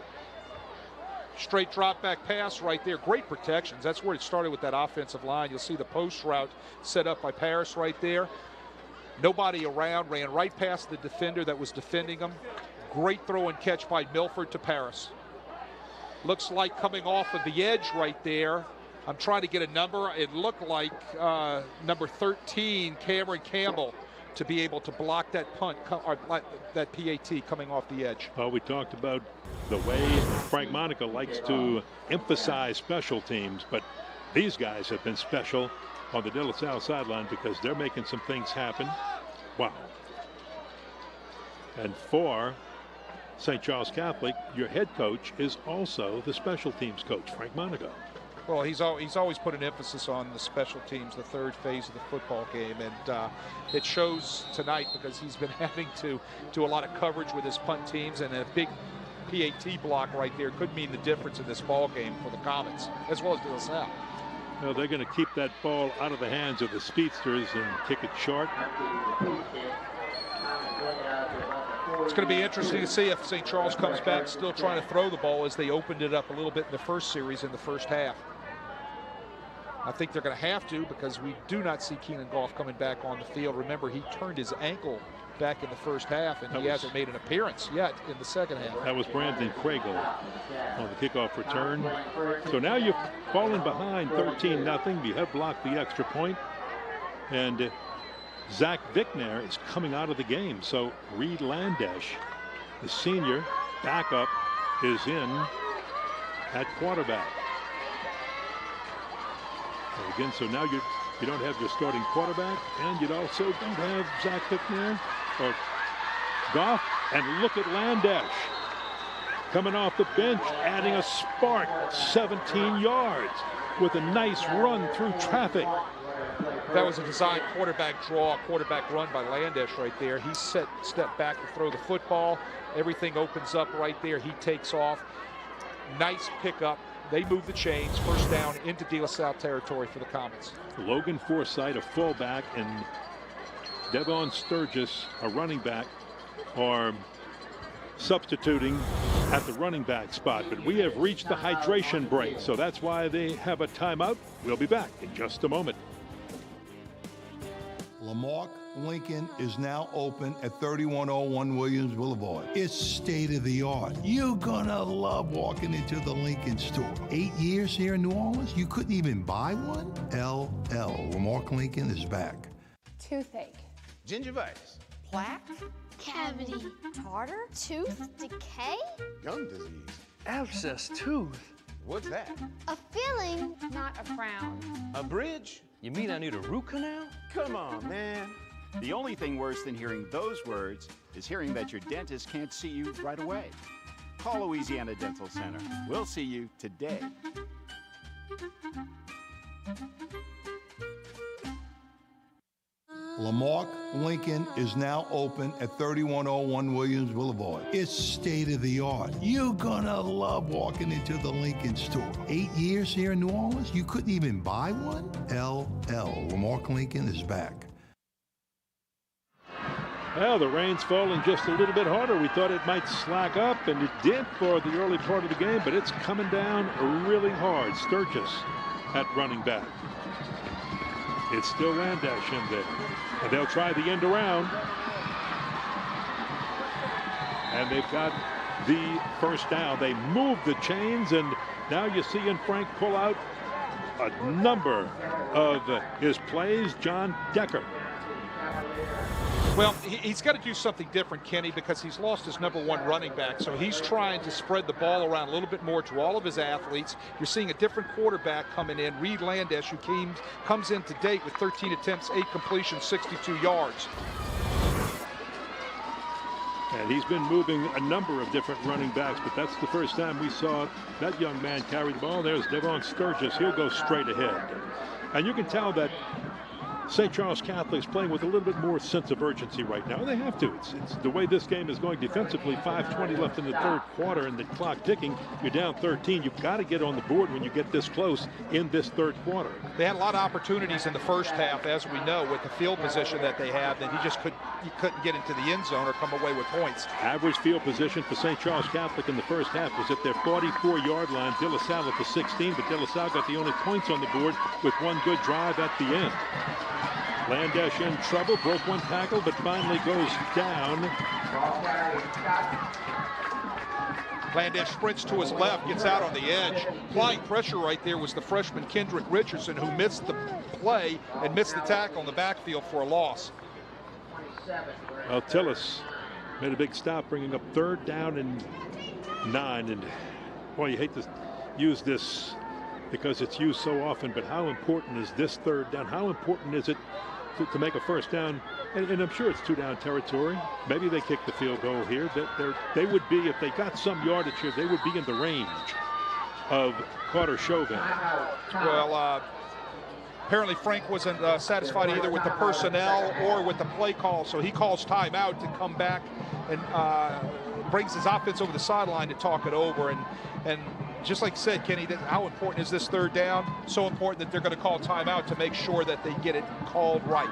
Straight drop back pass right there. Great protections. That's where it started with that offensive line. You'll see the post route set up by Paris right there. Nobody around, ran right past the defender that was defending him. Great throw and catch by Milford to Paris. Looks like coming off of the edge right there. I'm trying to get a number. It looked like number 13, Cameron Campbell, to be able to block that punt, or that PAT coming off the edge. Well, we talked about the way Frank Monica likes to emphasize special teams, but these guys have been special on the De La Salle sideline because they're making some things happen. Wow. And for St. Charles Catholic, your head coach is also the special teams coach, Frank Monaco. Well, he's always put an emphasis on the special teams, the third phase of the football game, and it shows tonight because he's been having to do a lot of coverage with his punt teams, and a big PAT block right there could mean the difference in this ball game for the Comets, as well as De La Salle. Well, they're going to keep that ball out of the hands of the speedsters and kick it short. It's going to be interesting to see if St. Charles comes back still trying to throw the ball as they opened it up a little bit in the first series in the first half. I think they're going to have to because we do not see Keenan Goff coming back on the field. Remember, he turned his ankle back in the first half, and he hasn't made an appearance yet in the second half. That was Brandon Craigle on the kickoff return. So now you've fallen behind 13-0. You have blocked the extra point, and Zach Vickner is coming out of the game. So Reed Landesh, the senior backup, is in at quarterback. And again, so now you don't have your starting quarterback, and you also don't have Zach Vickner or Goff. And look at Landesh coming off the bench, adding a spark, 17 yards with a nice run through traffic. That was a design quarterback draw, quarterback run by Landesh right there. He step back to throw the football. Everything opens up right there. He takes off. Nice pickup. They move the chains. First down into De La Salle territory for the Comets. Logan Forsythe, a fullback, and Devon Sturgis, a running back, are substituting at the running back spot. But we have reached the hydration break, so that's why they have a timeout. We'll be back in just a moment. Lamarck Lincoln is now open at 3101 Williams Boulevard. It's state of the art. You're gonna love walking into the Lincoln store. 8 years here in New Orleans, you couldn't even buy one? LL, Lamarck Lincoln is back. Toothache. Gingivitis. Plaque. Cavity. Tartar. Tooth decay. Gum disease. Abscess tooth. What's that? A feeling. Not a frown. A bridge? You mean I need a root canal? Come on, man. The only thing worse than hearing those words is hearing that your dentist can't see you right away. Call Louisiana Dental Center. We'll see you today. Lamarck Lincoln is now open at 3101 Williams Boulevard. It's state of the art. You're gonna love walking into the Lincoln store. 8 years here in New Orleans, you couldn't even buy one? LL, Lamarck Lincoln is back. Well, the rain's falling just a little bit harder. We thought it might slack up, and it did for the early part of the game, but it's coming down really hard. Sturgis at running back. It's still Landash in there. And they'll try the end around. And they've got the first down. They move the chains, and now you see Frank pull out a number of his plays. John Decker. Well, he's got to do something different, Kenny, because he's lost his #1 running back. So he's trying to spread the ball around a little bit more to all of his athletes. You're seeing a different quarterback coming in, Reed Landash, who comes in to date with 13 attempts, 8 completions, 62 yards. And he's been moving a number of different running backs, but that's the first time we saw that young man carry the ball. There's Devon Sturgis. He'll go straight ahead. And you can tell that St. Charles Catholic is playing with a little bit more sense of urgency right now. They have to. It's the way this game is going defensively. 5:20 left in the third quarter and the clock ticking. You're down 13. You've got to get on the board when you get this close in this third quarter. They had a lot of opportunities in the first half, as we know, with the field position that they have, that he couldn't get into the end zone or come away with points. Average field position for St. Charles Catholic in the first half was at their 44-yard line. De La Salle at the 16, but De La Salle got the only points on the board with one good drive at the end. Landash in trouble, broke one tackle, but finally goes down. Landash sprints to his left, gets out on the edge. Applying pressure right there was the freshman Kendrick Richardson, who missed the play and missed the tackle in the backfield for a loss. Well, Tillis made a big stop, bringing up 3rd down and 9. And boy, you hate to use this because it's used so often, but how important is this 3rd down? How important is it to make a first down? And I'm sure it's 2-down territory. Maybe they kick the field goal here. They would be, if they got some yardage here, they would be in the range of Carter Chauvin. Well, apparently Frank wasn't satisfied either with the personnel or with the play call, so he calls timeout to come back and brings his offense over the sideline to talk it over. And just like you said, Kenny, how important is this 3rd down? So important that they're going to call timeout to make sure that they get it called right.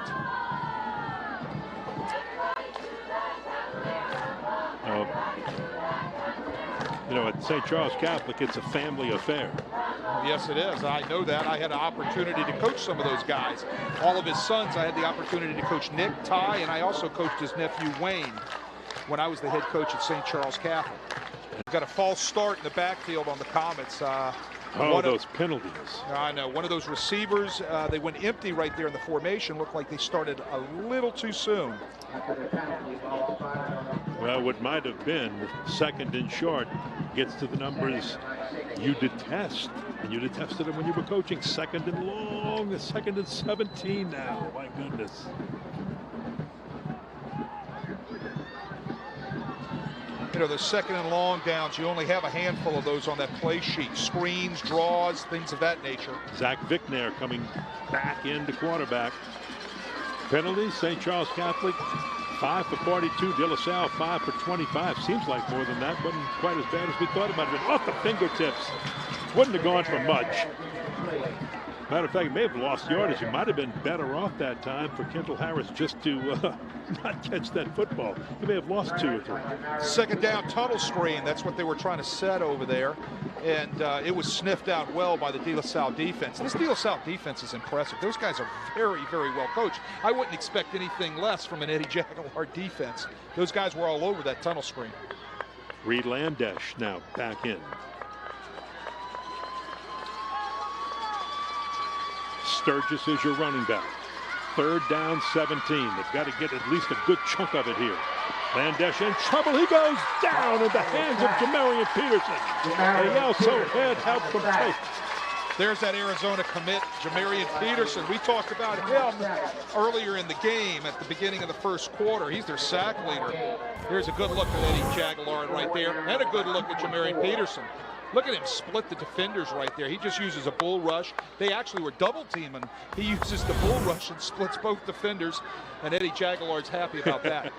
You know, at St. Charles Catholic, it's a family affair. Yes, it is. I know that. I had an opportunity to coach some of those guys. All of his sons, I had the opportunity to coach Nick, Ty, and I also coached his nephew Wayne when I was the head coach at St. Charles Catholic. Got a false start in the backfield on the Comets. Those penalties. I know. One of those receivers, they went empty right there in the formation. Looked like they started a little too soon. Well, what might have been 2nd and short gets to the numbers you detest. And you detested them when you were coaching. 2nd and long, 2nd and 17 now. My goodness. You know, the 2nd and long downs, you only have a handful of those on that play sheet. Screens, draws, things of that nature. Zach Vicknair coming back into quarterback. Penalties, St. Charles Catholic, 5 for 42. De La Salle, 5 for 25. Seems like more than that. Wasn't quite as bad as we thought it might have been. Off the fingertips. Wouldn't have gone for much. Matter of fact, may have lost yardage. You might have been better off that time for Kendall Harris just to not catch that football. He may have lost 2 or 3. 2nd down tunnel screen. That's what they were trying to set over there. And it was sniffed out well by the De La Salle defense. This De La Salle defense is impressive. Those guys are very, very well coached. I wouldn't expect anything less from an Eddie Jaguar defense. Those guys were all over that tunnel screen. Reed Landash now back in. Sturgis is your running back. 3rd down, 17. They've got to get at least a good chunk of it here. Landesh in trouble. He goes down in the hands of Jamarian Peterson. He also had help from Tate. There's that Arizona commit, Jamarian Peterson. We talked about him earlier in the game at the beginning of the first quarter. He's their sack leader. Here's a good look at Eddie Jaguar right there, and a good look at Jamarian Peterson. Look at him split the defenders right there. He just uses a bull rush. They actually were double teaming. He uses the bull rush and splits both defenders, and Eddie Jaguar's happy about that.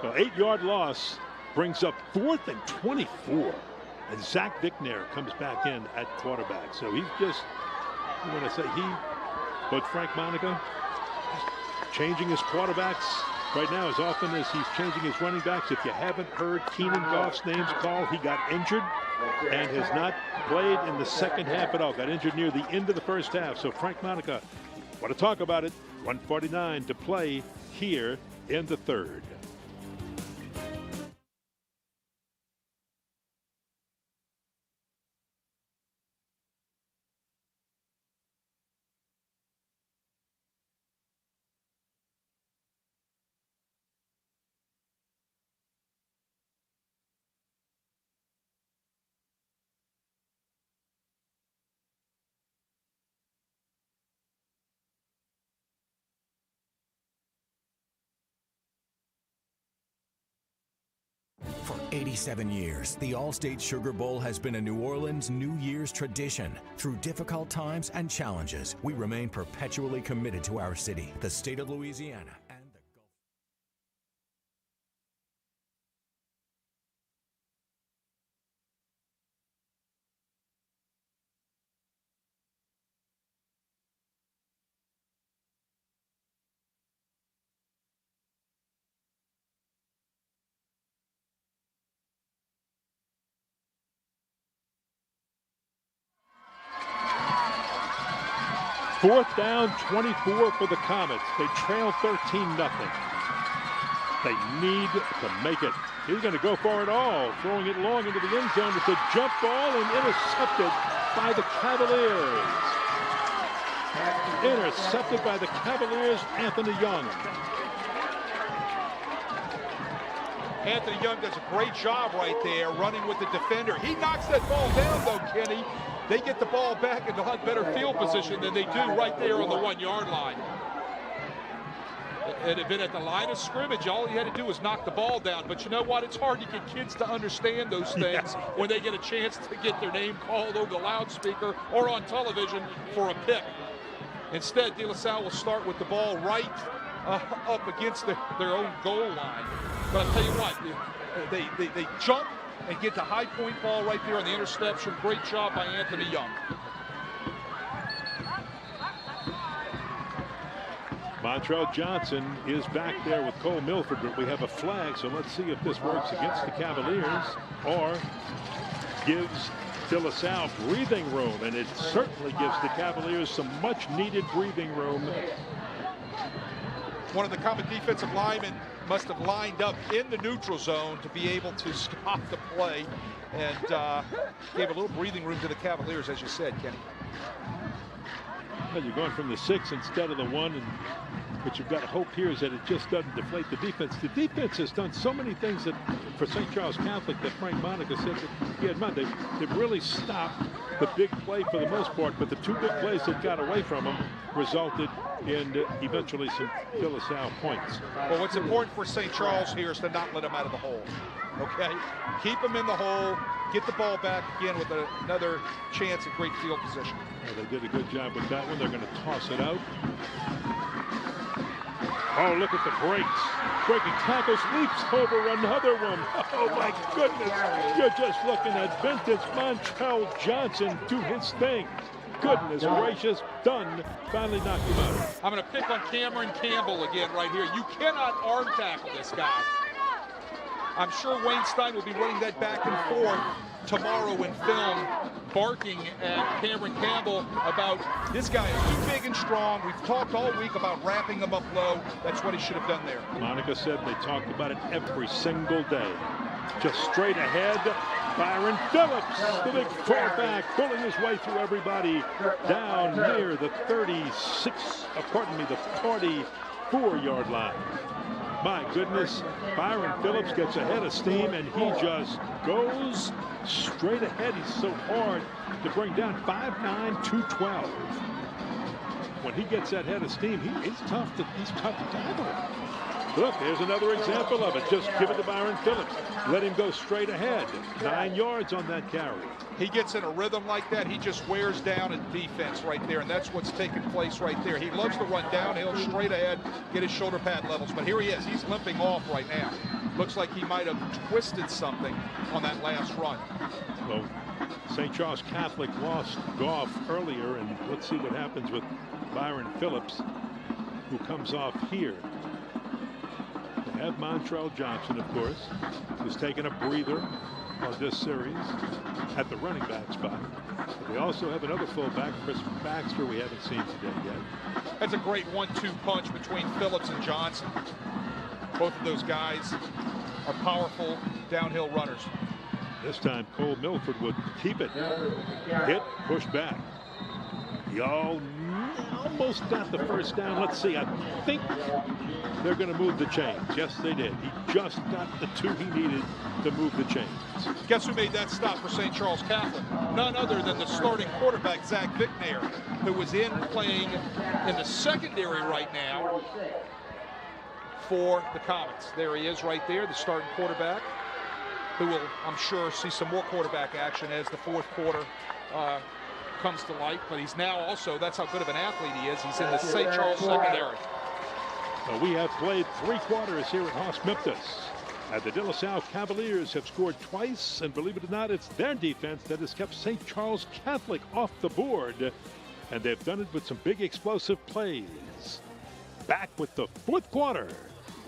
Well, 8-yard loss brings up 4th and 24. And Zach Vickner comes back in at quarterback. So he's just, I want to say but Frank Monica changing his quarterbacks right now as often as he's changing his running backs. If you haven't heard Keenan Goff's names called, he got injured and has not played in the second half at all. Got injured near the end of the first half. So Frank Monica, want to talk about it. 1:49 to play here in the third. For 87 years, the Allstate Sugar Bowl has been a New Orleans New Year's tradition. Through difficult times and challenges, we remain perpetually committed to our city, the state of Louisiana, and the Gulf. Fourth down, 24 for the Comets. They trail 13-0. They need to make it. He's going to go for it all, throwing it long into the end zone. It's a jump ball and intercepted by the Cavaliers. Intercepted by the Cavaliers, Anthony Young. Anthony Young does a great job right there running with the defender. He knocks that ball down, though, Kenny. They get the ball back and they'll have better field position than they do right there on the 1-yard line. It had been at the line of scrimmage. All he had to do was knock the ball down. But you know what? It's hard to get kids to understand those things when they get a chance to get their name called over the loudspeaker or on television for a pick. Instead, De La Salle will start with the ball right up against their own goal line. But I'll tell you what, they jump and get the high point ball right there on the interception. Great job by Anthony Young. Montrell Johnson is back there with Cole Milford, but we have a flag, so let's see if this works against the Cavaliers or gives De La Salle breathing room, and it certainly gives the Cavaliers some much-needed breathing room. One of the Comet defensive linemen must have lined up in the neutral zone to be able to stop the play and gave a little breathing room to the Cavaliers, as you said, Kenny. Well, you're going from the 6 instead of the 1, and what you've got to hope here is that it just doesn't deflate the defense. The defense has done so many things that for St. Charles Catholic that Frank Monica said that they've really stopped the big play for the most part, but the two big plays that got away from them resulted in eventually some De La Salle points. Well, what's important for St. Charles here is to not let them out of the hole. Okay? Keep them in the hole, get the ball back again with another chance at great field position. Well, they did a good job with that one. They're going to toss it out. Oh, look at the breaks. Breaking tackles, leaps over another one. Oh, my goodness. You're just looking at vintage Montrell Johnson do his thing. Goodness gracious, done. Finally knocked him out. I'm going to pick on Cameron Campbell again right here. You cannot arm tackle this guy. I'm sure Wayne Stein will be running that back and forth tomorrow in film, barking at Cameron Campbell about this guy is too big and strong. We've talked all week about wrapping him up low. That's what he should have done there. Monica said they talked about it every single day. Just straight ahead, Byron Phillips, the big fullback, pulling his way through everybody down near the 36, the 44-yard line. My goodness, Byron Phillips gets a head of steam, and he just goes straight ahead. He's so hard to bring down. 5'9", 212. When he gets that head of steam, he's tough to tackle. Look, there's another example of it. Just give it to Byron Phillips. Let him go straight ahead. 9 yards on that carry. He gets in a rhythm like that, he just wears down a defense right there, and that's what's taking place right there. He loves to run downhill, straight ahead, get his shoulder pad levels, but here he is. He's limping off right now. Looks like he might have twisted something on that last run. Well, St. Charles Catholic lost Goff earlier, and let's see what happens with Byron Phillips, who comes off here. They have Montrell Johnson, of course, who's taken a breather on this series at the running back spot. But they also have another fullback, Chris Baxter, we haven't seen today yet. That's a great 1-2 punch between Phillips and Johnson. Both of those guys are powerful downhill runners. This time Cole Milford would keep it. Hit, push back. He almost got the first down. Let's see, I think they're going to move the chains. Yes, they did. He just got the 2 he needed to move the chains. Guess who made that stop for St. Charles Catholic? None other than the starting quarterback, Zach Vicknair, who was playing in the secondary right now for the Comets. There he is right there, the starting quarterback, who will, I'm sure, see some more quarterback action as the fourth quarter comes to light. But he's now also, that's how good of an athlete he is, he's in the St. Charles secondary. Well, we have played 3 quarters here at Hoss Memphis. And the De La Salle Cavaliers have scored twice, and believe it or not, it's their defense that has kept St. Charles Catholic off the board. And they've done it with some big explosive plays. Back with the 4th quarter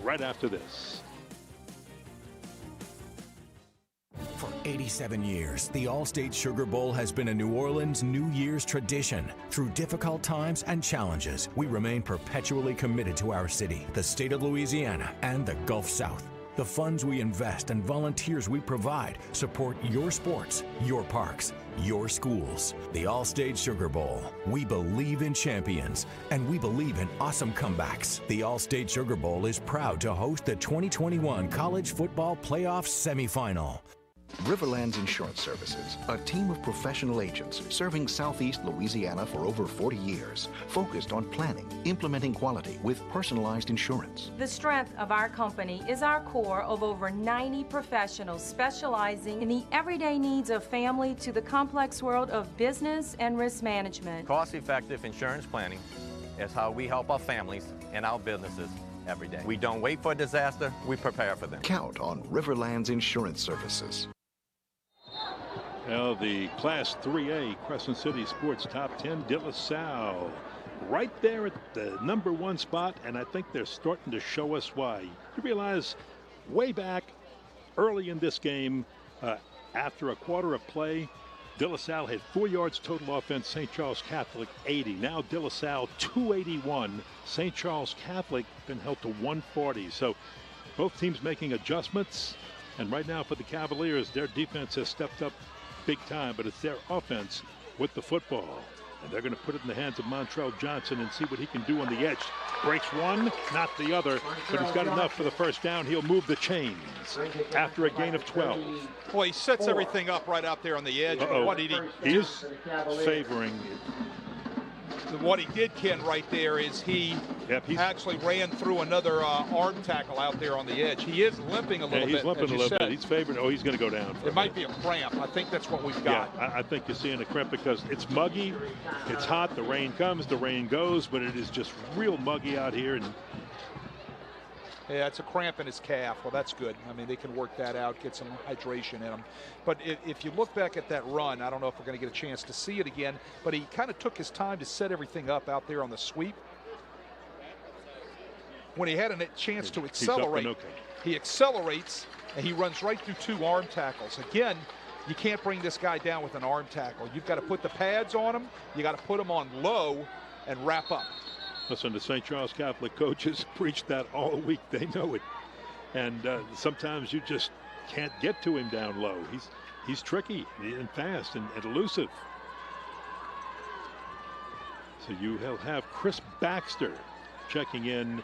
right after this. For 87 years, the All-State Sugar Bowl has been a New Orleans New Year's tradition. Through difficult times and challenges, we remain perpetually committed to our city, the state of Louisiana, and the Gulf South. The funds we invest and volunteers we provide support your sports, your parks, your schools. The All-State Sugar Bowl. We believe in champions, and we believe in awesome comebacks. The All-State Sugar Bowl is proud to host the 2021 College Football Playoff Semifinal. Riverlands Insurance Services, a team of professional agents serving Southeast Louisiana for over 40 years, focused on planning, implementing quality with personalized insurance. The strength of our company is our core of over 90 professionals specializing in the everyday needs of family to the complex world of business and risk management. Cost-effective insurance planning is how we help our families and our businesses every day. We don't wait for a disaster, we prepare for them. Count on Riverlands Insurance Services. Now the Class 3A Crescent City Sports Top 10, De La Salle, right there at the #1 spot, and I think they're starting to show us why. You realize way back early in this game, after a quarter of play, De La Salle had 4 yards total offense, St. Charles Catholic 80. Now De La Salle 281, St. Charles Catholic been held to 140. So both teams making adjustments, and right now for the Cavaliers, their defense has stepped up big time, but it's their offense with the football. And they're going to put it in the hands of Montrell Johnson and see what he can do on the edge. Breaks one, not the other, but he's got enough for the first down. He'll move the chains after a gain of 12. Well, he sets everything up right out there on the edge. What did he is favoring. What he did, Ken, right there is he actually ran through another arm tackle out there on the edge. He is limping a little bit. He's limping a little bit. He's favoring. Oh, he's going to go down. It might be a cramp. I think that's what we've got. Yeah, I think you're seeing a cramp because it's muggy, it's hot, the rain comes, the rain goes, but it is just real muggy out here. And yeah, it's a cramp in his calf. Well, that's good. I mean, they can work that out, get some hydration in him. But if you look back at that run, I don't know if we're going to get a chance to see it again, but he kind of took his time to set everything up out there on the sweep. When he had a chance to accelerate, he accelerates, and he runs right through 2 arm tackles. Again, you can't bring this guy down with an arm tackle. You've got to put the pads on him. You got to put him on low and wrap up. Listen, the St. Charles Catholic coaches preach that all week. They know it. And sometimes you just can't get to him down low. He's tricky and fast and elusive. So you'll have Chris Baxter checking in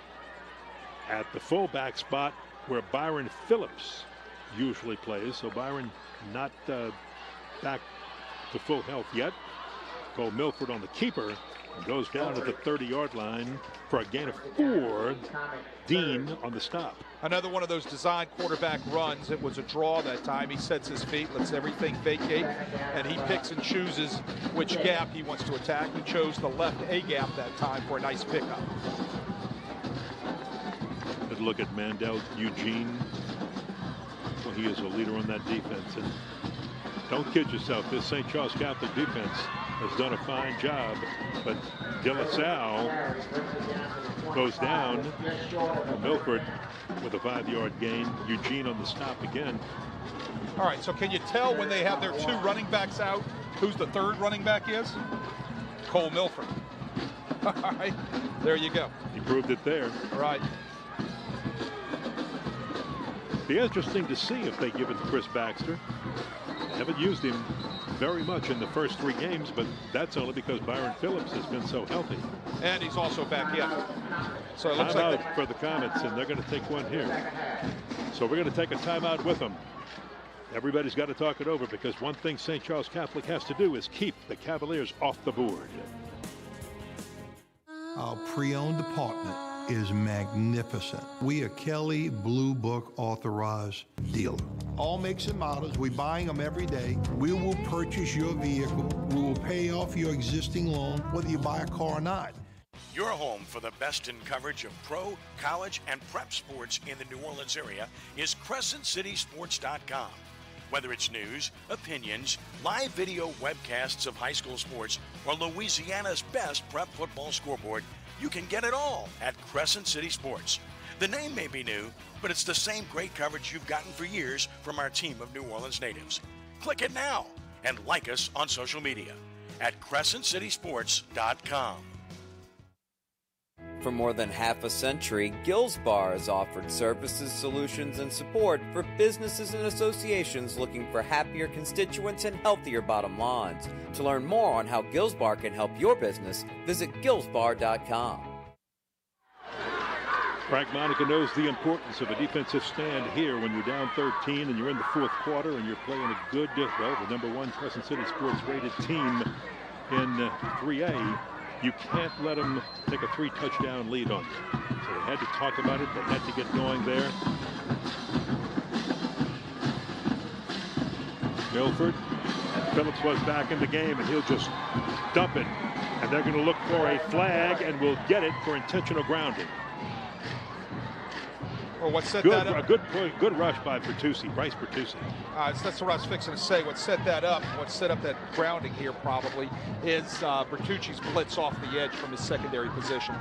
at the fullback spot where Byron Phillips usually plays. So Byron not back to full health yet. Cole Milford on the keeper and goes down to the 30-yard line for a gain of 4. Dean on the stop. Another one of those design quarterback runs. It was a draw that time. He sets his feet, lets everything vacate, and he picks and chooses which gap he wants to attack. He chose the left A gap that time for a nice pickup. Good look at Mandel Eugene. Well, he is a leader on that defense. And don't kid yourself, this St. Charles Catholic defense has done a fine job, but De La Salle goes down. Milford with a 5-yard gain. Eugene on the stop again. All right, so can you tell when they have their 2 running backs out who's the 3rd running back is? Cole Milford. All right, there you go. He proved it there. Right. Be interesting to see if they give it to Chris Baxter. They haven't used him very much in the first 3 games, but that's only because Byron Phillips has been so healthy. And he's also back in. So it looks timeout like for the Comets, and they're going to take one here. So we're going to take a timeout with them. Everybody's got to talk it over, because one thing St. Charles Catholic has to do is keep the Cavaliers off the board. Our pre-owned department is magnificent. We are Kelly Blue Book authorized dealer. All makes and models, we're buying them every day. We will purchase your vehicle. We will pay off your existing loan, whether you buy a car or not. Your home for the best in coverage of pro, college, and prep sports in the New Orleans area is CrescentCitySports.com. Whether it's news, opinions, live video webcasts of high school sports, or Louisiana's best prep football scoreboard, you can get it all at Crescent City Sports. The name may be new, but it's the same great coverage you've gotten for years from our team of New Orleans natives. Click it now and like us on social media at CrescentCitySports.com. For more than half a century, Gills Bar has offered services, solutions, and support for businesses and associations looking for happier constituents and healthier bottom lines. To learn more on how Gills Bar can help your business, visit gillsbar.com. Frank Monica knows the importance of a defensive stand here when you're down 13 and you're in the 4th quarter and you're playing a good, well, the #1 Crescent City Sports rated team in 3A. You can't let them take a 3-touchdown lead on you. So they had to talk about it. They had to get going there. Milford. Phillips was back in the game, and he'll just dump it. And they're going to look for a flag, and will get it for intentional grounding. Or what set good, that up? A good point, good rush by Bertucci, Bryce Bertucci. That's what I was fixing to say. What set that up, what set up that grounding here probably, is Bertucci's blitz off the edge from his secondary position.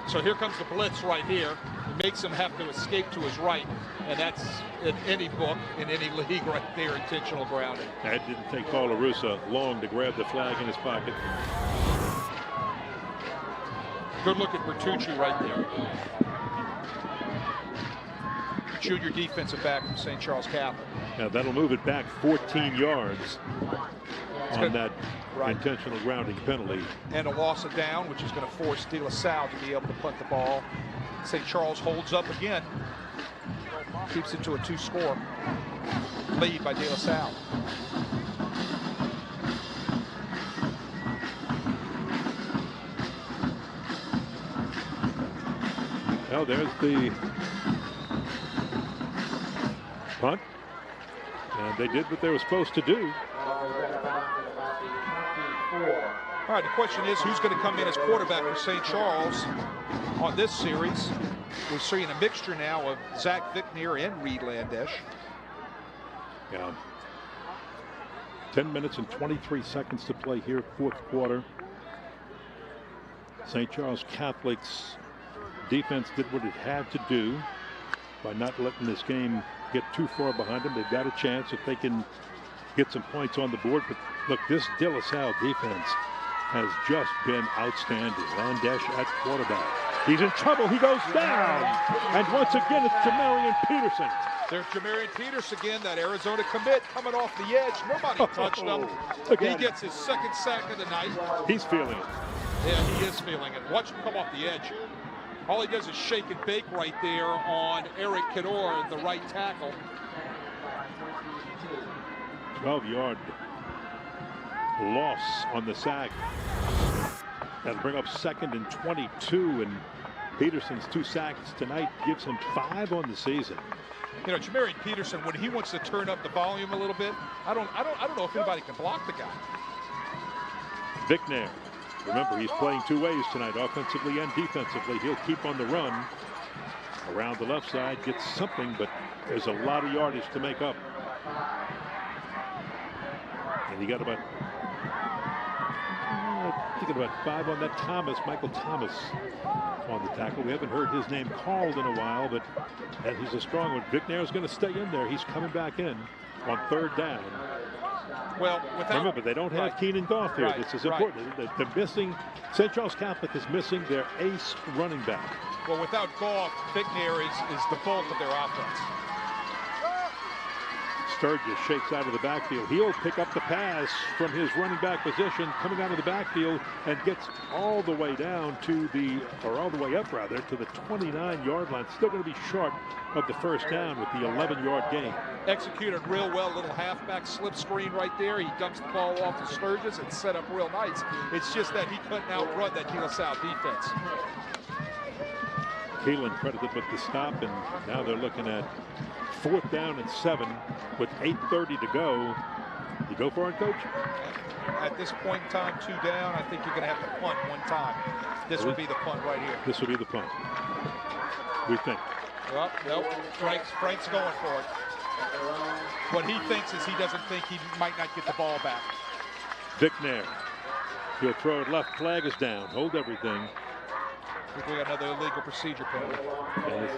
So here comes the blitz right here. It makes him have to escape to his right, and that's in any book, in any league right there, intentional grounding. That didn't take Paul LaRussa long to grab the flag in his pocket. Good look at Bertucci right there. Junior defensive back from St. Charles Catholic. Now that'll move it back 14 yards on that intentional grounding penalty. And a loss of down, which is going to force De La Salle to be able to punt the ball. St. Charles holds up again. Keeps it to a 2-score lead by De La Salle. Well, there's the punt, and they did what they were supposed to do. All right, the question is, who's going to come in as quarterback for St. Charles on this series? We're seeing a mixture now of Zach Vickneer and Reed Landesh. Yeah. 10 minutes and 23 seconds to play here, 4th quarter. St. Charles Catholic's defense did what it had to do by not letting this game get too far behind them. They've got a chance if they can get some points on the board. But look, this De La Salle defense has just been outstanding. Landesh at quarterback. He's in trouble. He goes down. And once again, it's Jamarian Peterson. There's Jamarian Peters again, that Arizona commit coming off the edge. Nobody touched him. He gets his second sack of the night. He's feeling it. Yeah, he is feeling it. Watch him come off the edge. All he does is shake and bake right there on Eric Kador, the right tackle. 12-yard loss on the sack. That'll bring up 2nd and 22, and Peterson's 2 sacks tonight gives him 5 on the season. You know, Jamarian Peterson, when he wants to turn up the volume a little bit, I don't know if anybody can block the guy. Vic Nair. Remember, he's playing 2 ways tonight, offensively and defensively. He'll keep on the run around the left side, gets something, but there's a lot of yardage to make up. And he got about, about 5 on that Thomas, Michael Thomas, on the tackle. We haven't heard his name called in a while, but he's a strong one. Vic Nair's going to stay in there. He's coming back in on 3rd down. Well, remember, they don't have Keenan Goff here. This is important. They're missing. St. Charles Catholic is missing their ace running back. Well, without Goff, Vic Nair is the bulk of their offense. Sturgis shakes out of the backfield. He'll pick up the pass from his running back position, coming out of the backfield, and gets all the way down to all the way up rather, to the 29-yard line. Still going to be short of the first down with the 11-yard gain. Executed real well, little halfback slip screen right there. He dunks the ball off to Sturgis and set up real nice. It's just that he couldn't outrun that De La Salle defense. Keelan credited with the stop, and now they're looking at 4th down and 7 with 8:30 to go. You go for it, Coach? At this point in time, 2 down, I think you're going to have to punt 1 time. This would be the punt right here. This would be the punt, we think. Well, nope. Frank's going for it. What he thinks is he doesn't think he might not get the ball back. Vic Nair. He'll throw it left. Flag is down. Hold everything. I think we got another illegal procedure penalty. Yes.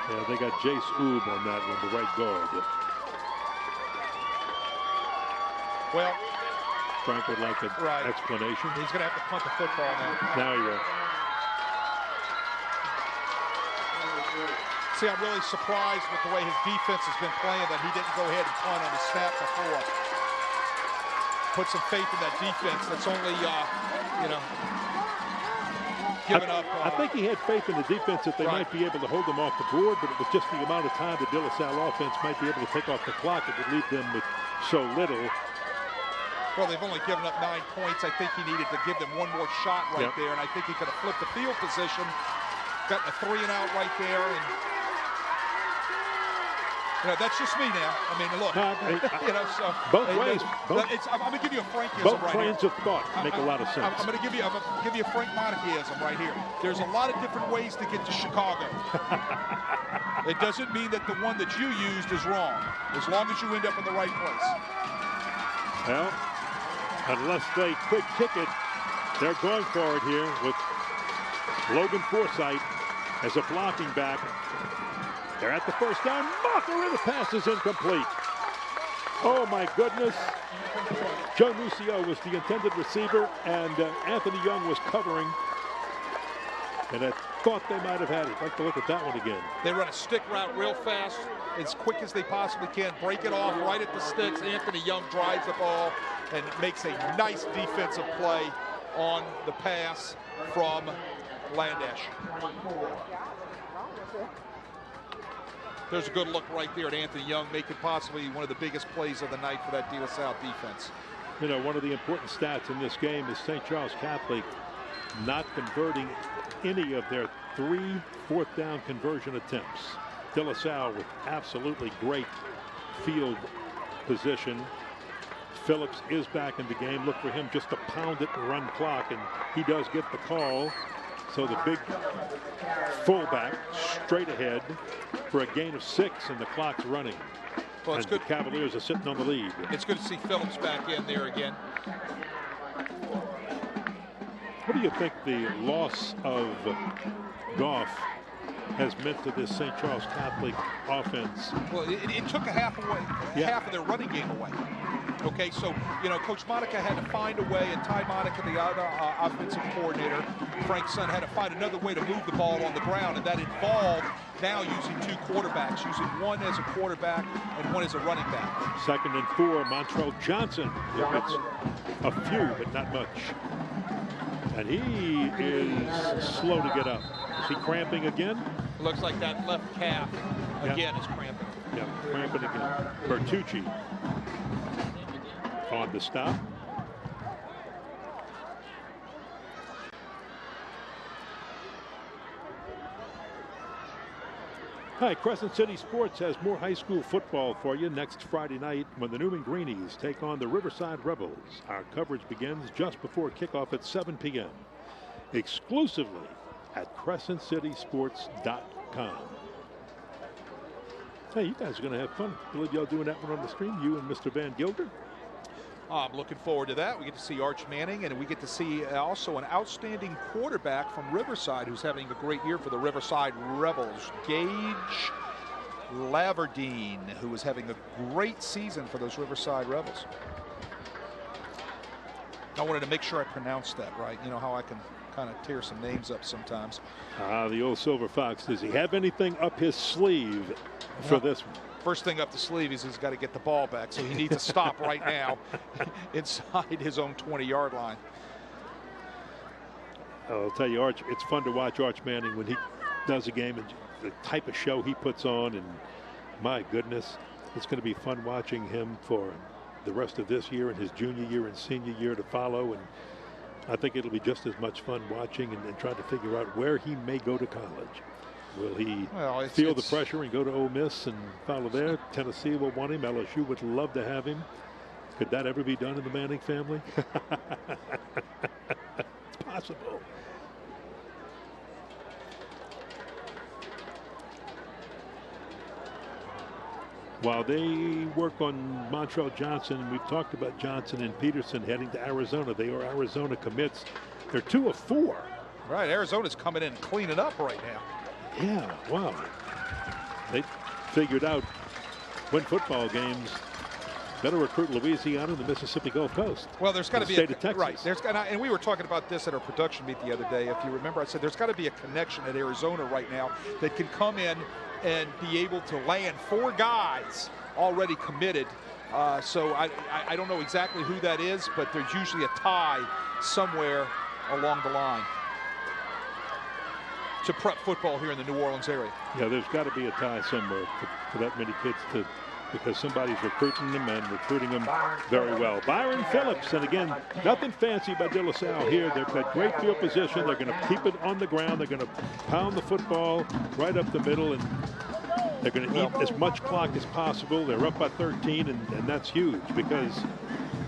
Yeah, they got Jace Oob on that one, the right guard. Well, Frank would like an explanation. He's going to have to punt the football now. Now he will. See, I'm really surprised with the way his defense has been playing that he didn't go ahead and punt on the snap before. Put some faith in that defense. That's only, giving up. I think he had faith in the defense that they might be able to hold them off the board, but it was just the amount of time the De La Salle offense might be able to take off the clock. It would leave them with so little. Well, they've only given up 9 points. I think he needed to give them one more shot right there, and I think he could have flipped the field position, gotten a 3 and out right there, and that's just me now. I mean, look, so both ways. I'm going to give you a Frankism both right trains here. of thought make a lot of sense. I'm going to give you a Frank Monarchyism right here. There's a lot of different ways to get to Chicago. It doesn't mean that the one that you used is wrong, as long as you end up in the right place. Well, unless they quick kick it, they're going for it here with Logan Forsythe as a blocking back. They're at the first down. Mocker, the pass is incomplete. Oh, my goodness. Joe Nucio was the intended receiver, and Anthony Young was covering. And I thought they might have had it. I'd like to look at that one again. They run a stick route real fast, as quick as they possibly can. Break it off right at the sticks. Anthony Young drives the ball and makes a nice defensive play on the pass from Landash. There's a good look right there at Anthony Young, making possibly one of the biggest plays of the night for that De La Salle defense. You know, one of the important stats in this game is St. Charles Catholic not converting any of their 3 fourth-down conversion attempts. De La Salle with absolutely great field position. Phillips is back in the game. Look for him just to pound it and run clock, and he does get the call. So the big fullback straight ahead for a gain of 6, and the clock's running. Well, it's and good. The Cavaliers are sitting on the lead. It's good to see Phillips back in there again. What do you think the loss of Goff has meant to this St. Charles Catholic offense. Well, it took half of their running game away. Okay, so, you know, Coach Monica had to find a way, and Ty Monica, the other offensive coordinator, Frank's son, had to find another way to move the ball on the ground, and that involved now using two quarterbacks, using one as a quarterback and one as a running back. 2nd and 4, Montrell Johnson. It's a few, but not much. And he is slow to get up. Is he cramping again? Looks like that left calf again is cramping. Yeah, cramping again. Bertucci on the stop. Hi, Crescent City Sports has more high school football for you next Friday night when the Newman Greenies take on the Riverside Rebels. Our coverage begins just before kickoff at 7 p.m. exclusively at CrescentCitySports.com. Hey, you guys are going to have fun. I believe y'all doing that one on the stream, you and Mr. Van Gilder. I'm looking forward to that. We get to see Arch Manning, and we get to see also an outstanding quarterback from Riverside who's having a great year for the Riverside Rebels, Gage Laverdine, who is having a great season for those Riverside Rebels. I wanted to make sure I pronounced that right. You know how I can kind of tear some names up sometimes. The old Silver Fox. Does he have anything up his sleeve for this one? First thing up the sleeve is he's got to get the ball back, so he needs to stop right now inside his own 20-yard line. I'll tell you, Arch, it's fun to watch Arch Manning when he does a game and the type of show he puts on, and my goodness, it's going to be fun watching him for the rest of this year and his junior year and senior year to follow. And I think it'll be just as much fun watching and trying to figure out where he may go to college. Will he feel the pressure and go to Ole Miss and follow there? Tennessee will want him. LSU would love to have him. Could that ever be done in the Manning family? It's possible. While they work on Montrell Johnson, we've talked about Johnson and Peterson heading to Arizona. They are Arizona commits. They're 2 of 4. Right, Arizona's coming in and cleaning up right now. Yeah, wow. They figured out win football games. Better recruit Louisiana and the Mississippi Gulf Coast. Well, there's got to be state of Texas. Right. And we were talking about this at our production meet the other day. If you remember, I said there's got to be a connection at Arizona right now that can come in and be able to land 4 guys already committed. So I don't know exactly who that is, but there's usually a tie somewhere along the line to prep football here in the New Orleans area. Yeah, there's got to be a tie somewhere for that many kids because somebody's recruiting them and recruiting them very well. Byron Phillips, and again, nothing fancy by De La Salle here. They've got great field position. They're going to keep it on the ground. They're going to pound the football right up the middle, and they're going to eat as much clock as possible. They're up by 13, and that's huge because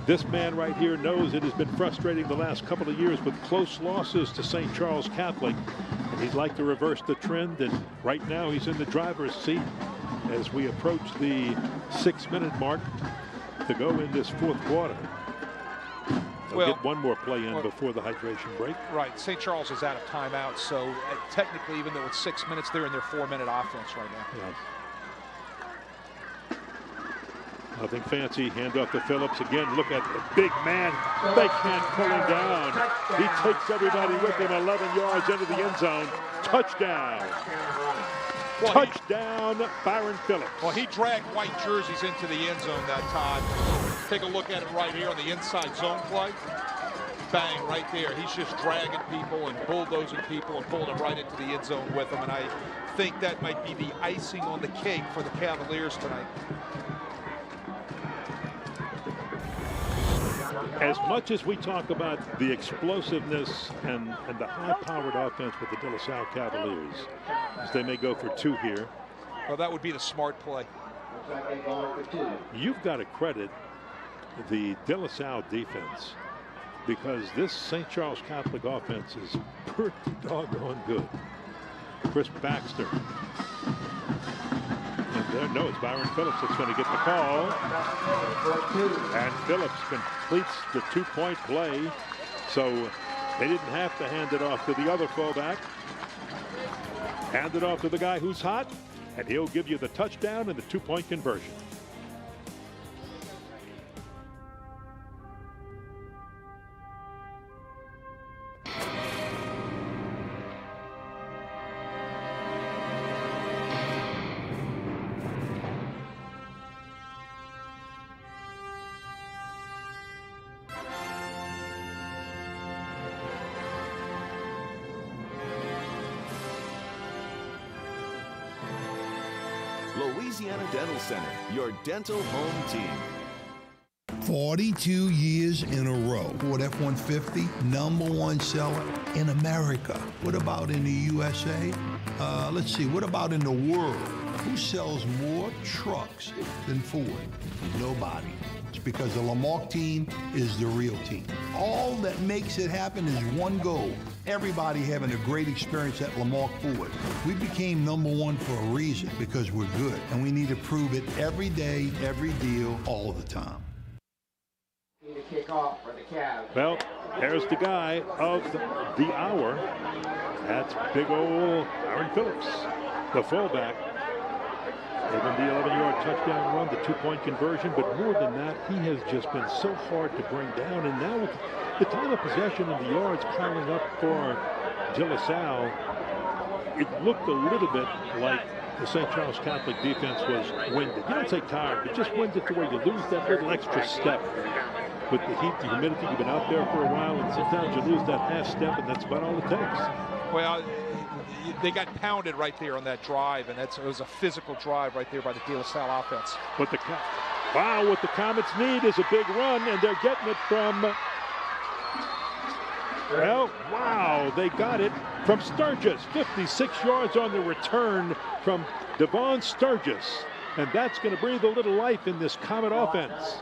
this man right here knows it has been frustrating the last couple of years with close losses to St. Charles Catholic. And he'd like to reverse the trend, and right now he's in the driver's seat as we approach the 6-minute mark to go in this 4th quarter. They'll get one more play in before the hydration break. Right, St. Charles is out of timeout, so technically, even though it's 6 minutes, they're in their 4-minute offense right now. Yeah. Nothing fancy. Hand off to Phillips. Again, look at the big man. They can't pull him down. He takes everybody with him 11 yards into the end zone. Touchdown. Touchdown, Byron Phillips. Well, he dragged white jerseys into the end zone that time. Take a look at it right here on the inside zone play. Bang, right there. He's just dragging people and bulldozing people and pulling them right into the end zone with him. And I think that might be the icing on the cake for the Cavaliers tonight. As much as we talk about the explosiveness and the high-powered offense with the De La Salle Cavaliers, as they may go for 2 here. Well, that would be the smart play. You've got to credit the De La Salle defense because this St. Charles Catholic offense is pretty doggone good. Chris Baxter. And no, it's Byron Phillips that's going to get the call. And Phillips completes the 2-point play. So they didn't have to hand it off to the other fullback. Hand it off to the guy who's hot, and he'll give you the touchdown and the two-point conversion. Louisiana Dental Center, your dental home team. 42 years in a row. Ford F-150, #1 seller in America. What about in the USA? Let's see, what about in the world? Who sells more trucks than Ford? Nobody. It's because the Lamarck team is the real team. All that makes it happen is one goal. Everybody having a great experience at Lamarck Ford. We became #1 for a reason, because we're good. And we need to prove it every day, every deal, all the time. Kickoff for the Cavs. Well, there's the guy of the hour. That's big old Aaron Phillips, the fullback. Gave him the 11-yard touchdown run, the two-point conversion, but more than that, he has just been so hard to bring down. And now with the time of possession and the yards piling up for De La Salle, it looked a little bit like the St. Charles Catholic defense was winded. You don't say tired, but just winded to where you lose that little extra step. With the heat, the humidity, you've been out there for a while, and sometimes you lose that half step, and that's about all it takes. Well, they got pounded right there on that drive, and it was a physical drive right there by the De La Salle offense. But what the Comets need is a big run, and they're getting it from, well, wow, they got it from Sturgis. 56 yards on the return from Devon Sturgis, and that's going to breathe a little life in this Comet offense.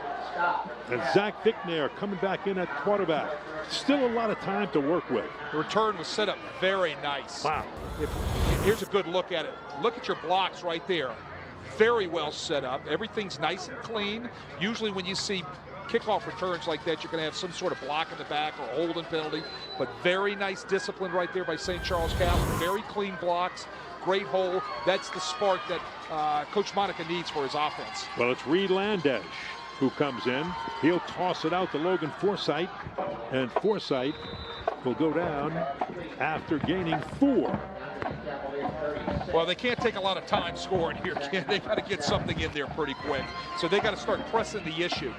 And Zach Fickner coming back in at quarterback. Still a lot of time to work with. The return was set up very nice. Wow. Here's a good look at it. Look at your blocks right there. Very well set up. Everything's nice and clean. Usually when you see kickoff returns like that, you're going to have some sort of block in the back or holding penalty. But very nice discipline right there by St. Charles Catholic. Very clean blocks. Great hole. That's the spark that Coach Monica needs for his offense. Well, it's Reed Landesh who comes in. He'll toss it out to Logan Forsythe, and Forsythe will go down after gaining 4. Well, they can't take a lot of time scoring here, kid. They got to get something in there pretty quick. So they got to start pressing the issue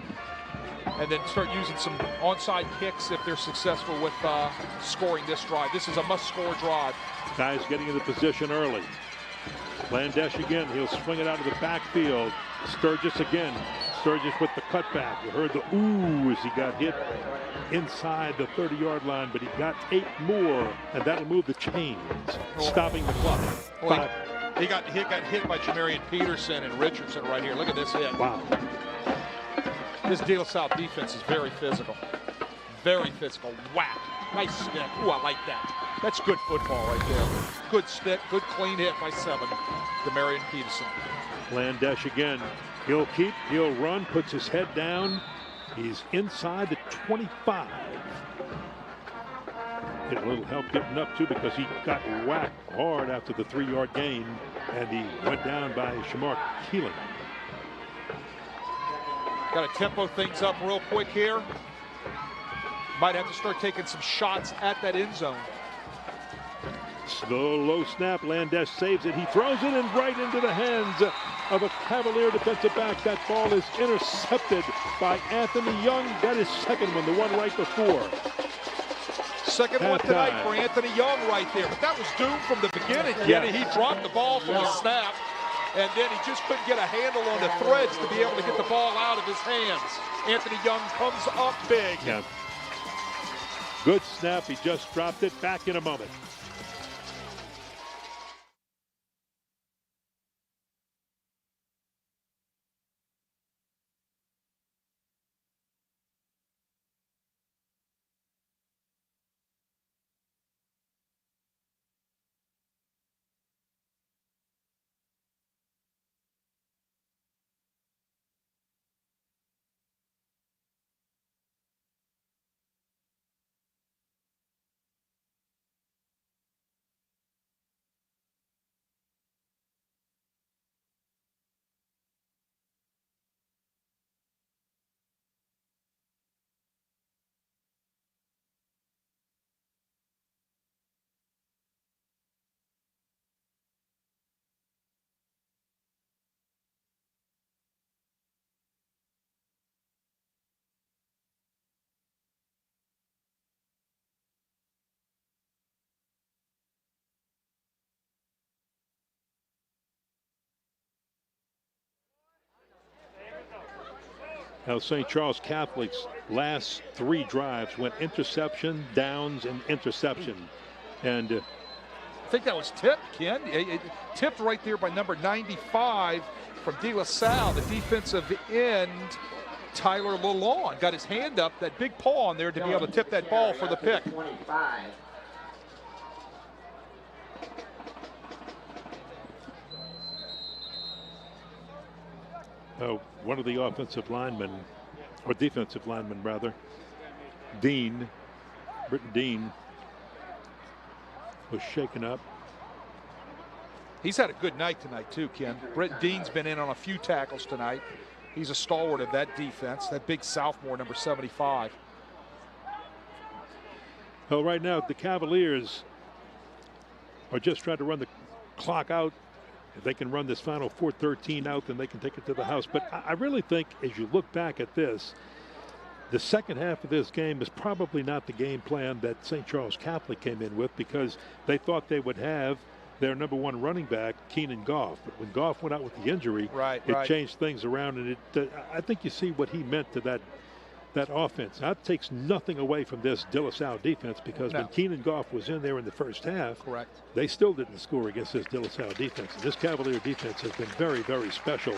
and then start using some onside kicks if they're successful with scoring this drive. This is a must-score drive. Guys getting into position early. Landesh again. He'll swing it out of the backfield. Sturgis again. Sturgis with the cutback. You heard the ooh as he got hit inside the 30-yard line, but he got 8 more, and that'll move the chains, stopping the clock. Well, he got hit by Jamarian Peterson and Richardson right here. Look at this hit. Wow. This De La Salle defense is very physical. Very physical. Whack. Nice stick. Ooh, I like that. That's good football right there. Good stick. Good clean hit by 7. Jamarian Peterson. Landesh again. He'll keep, he'll run, puts his head down. He's inside the 25. Get a little help getting up too, because he got whacked hard after the 3-yard gain, and he went down by Shamar Keelan. Got to tempo things up real quick here. Might have to start taking some shots at that end zone. Slow, low snap. Landesh saves it. He throws it in right into the hands of a Cavalier defensive back. That ball is intercepted by Anthony Young. That is second one, the one right before. Second one tonight for Anthony Young right there. But that was doomed from the beginning. Yeah. He dropped the ball from the snap, and then he just couldn't get a handle on the threads to be able to get the ball out of his hands. Anthony Young comes up big. Yeah. Good snap. He just dropped it. Back in a moment. Now, St. Charles Catholic's last 3 drives went interception, downs, and interception. And I think that was tipped, Ken. It tipped right there by number 95 from De La Salle, the defensive end, Tyler Lalonde. Got his hand up, that big paw on there to be able to tip that ball for the pick. One of the offensive linemen, or defensive linemen rather, Britton Dean, was shaken up. He's had a good night tonight too, Ken. Brett Dean's been in on a few tackles tonight. He's a stalwart of that defense, that big sophomore, number 75. Well, right now the Cavaliers are just trying to run the clock out. If they can run this final 4:13 out, then they can take it to the house. But I really think as you look back at this, the second half of this game is probably not the game plan that St. Charles Catholic came in with, because they thought they would have their number 1 running back, Keenan Goff. But when Goff went out with the injury, it changed things around. And I think you see what he meant to that offense. That takes nothing away from this De La Salle defense, because when Keenan Goff was in there in the first half, they still didn't score against this De La Salle defense. And this Cavalier defense has been very, very special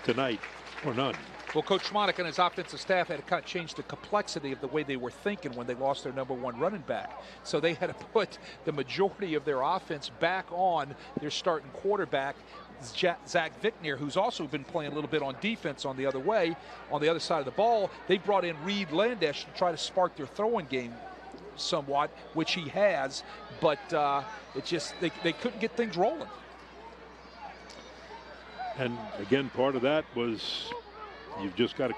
tonight, or none. Well, Coach Schmonek and his offensive staff had to kind of change the complexity of the way they were thinking when they lost their number 1 running back. So they had to put the majority of their offense back on their starting quarterback, Zach Vickner, who's also been playing a little bit on defense on the other side of the ball. They brought in Reed Landesh to try to spark their throwing game somewhat, which he has, but they couldn't get things rolling. And again, part of that was you've just got to